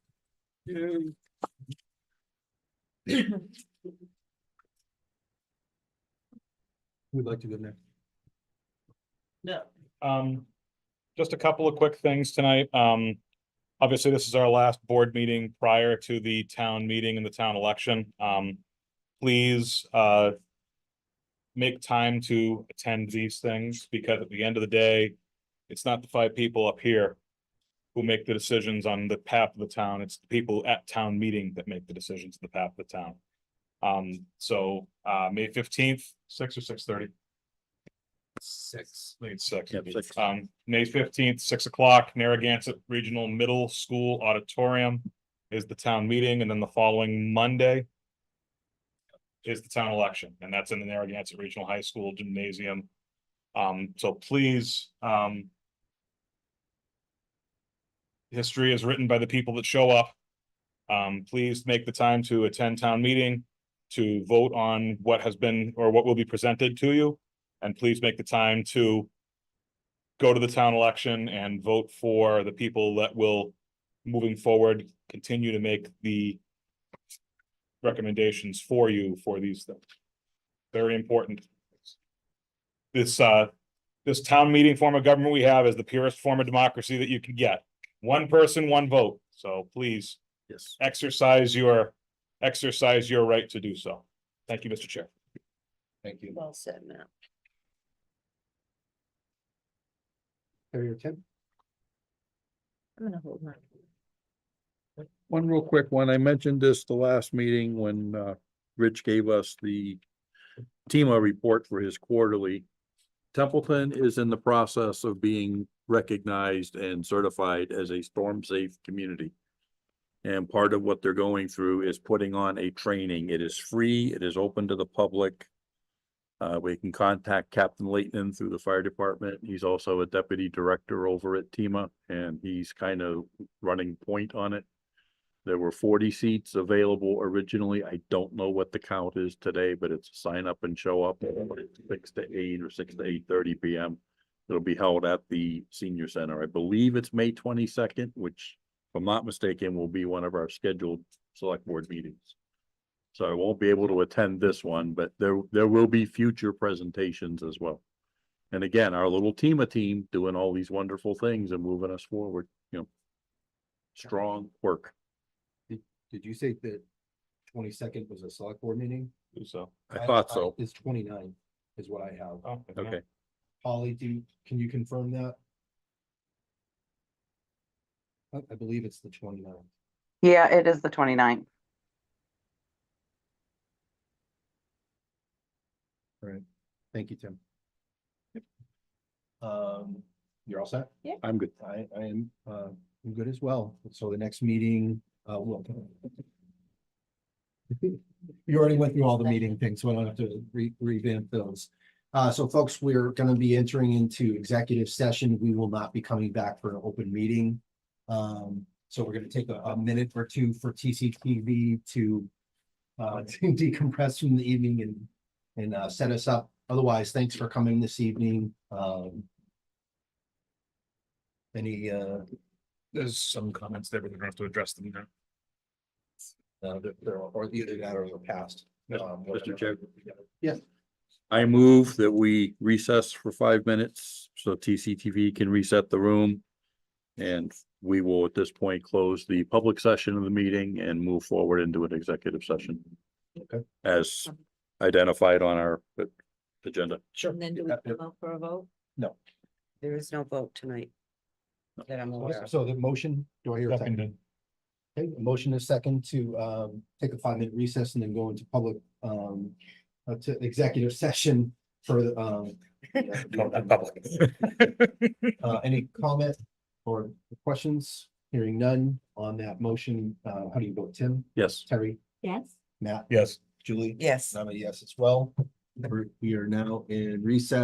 We'd like to go next. Just a couple of quick things tonight. Obviously, this is our last board meeting prior to the town meeting and the town election. Please, make time to attend these things, because at the end of the day, it's not the 5 people up here who make the decisions on the path of the town. It's the people at town meeting that make the decisions on the path of the town. May 15th, 6 or 6:30? 6. I think it's 6. Yep, 6. May 15th, 6 o'clock, Narragansett Regional Middle School Auditorium is the town meeting, and then the following Monday is the town election, and that's in the Narragansett Regional High School Gymnasium. So please, history is written by the people that show up. Please make the time to attend town meeting, to vote on what has been or what will be presented to you. And please make the time to go to the town election and vote for the people that will, moving forward, continue to make the recommendations for you for these things. Very important. This town meeting form of government we have is the purest form of democracy that you can get. One person, one vote. So please, yes, exercise your right to do so. Thank you, Mr. Chair. Thank you. Well said, Matt. Carrier Tim? I'm gonna hold on. One real quick one. I mentioned this the last meeting when Rich gave us the TEMA report for his quarterly. Templeton is in the process of being recognized and certified as a storm-safe community. And part of what they're going through is putting on a training. It is free. It is open to the public. We can contact Captain Leighton through the fire department. He's also a deputy director over at TEMA, and he's kind of running point on it. There were 40 seats available originally. I don't know what the count is today, but it's sign up and show up at 6 to 8 or 6 to 8:30 p.m. It'll be held at the senior center. I believe it's May 22nd, which, if I'm not mistaken, will be one of our scheduled select board meetings. So I won't be able to attend this one, but there will be future presentations as well. And again, our little team doing all these wonderful things and moving us forward, strong work. Did you say that 22nd was a select board meeting? So. I thought so. It's 29 is what I have. Okay. Holly, can you confirm that? I believe it's the 29th. Yeah, it is the 29th. All right. Thank you, Tim. You're all set? Yeah. I'm good. I am, I'm good as well. So the next meeting, well. You already went through all the meeting things, so I don't have to revamp those. So folks, we're gonna be entering into executive session. We will not be coming back for an open meeting. So we're gonna take a minute or two for TCTV to decompress from the evening and set us up. Otherwise, thanks for coming this evening. Any There's some comments there, but we don't have to address them now. or either that or the past. Mr. Chair. Yes. I move that we recess for 5 minutes so TCTV can reset the room. And we will at this point close the public session of the meeting and move forward into an executive session. Okay. As identified on our agenda. Sure. And then do we come out for a vote? No. There is no vote tonight. That I'm aware of. So the motion, do I hear a second? Seconded. Okay, a motion is second to take a 5-minute recess and then go into public to executive session for the any comment or questions? Hearing none on that motion, how do you vote, Tim? Yes. Terry? Yes. Matt? Yes. Julie? Yes. I'm a yes as well. We are now in recess.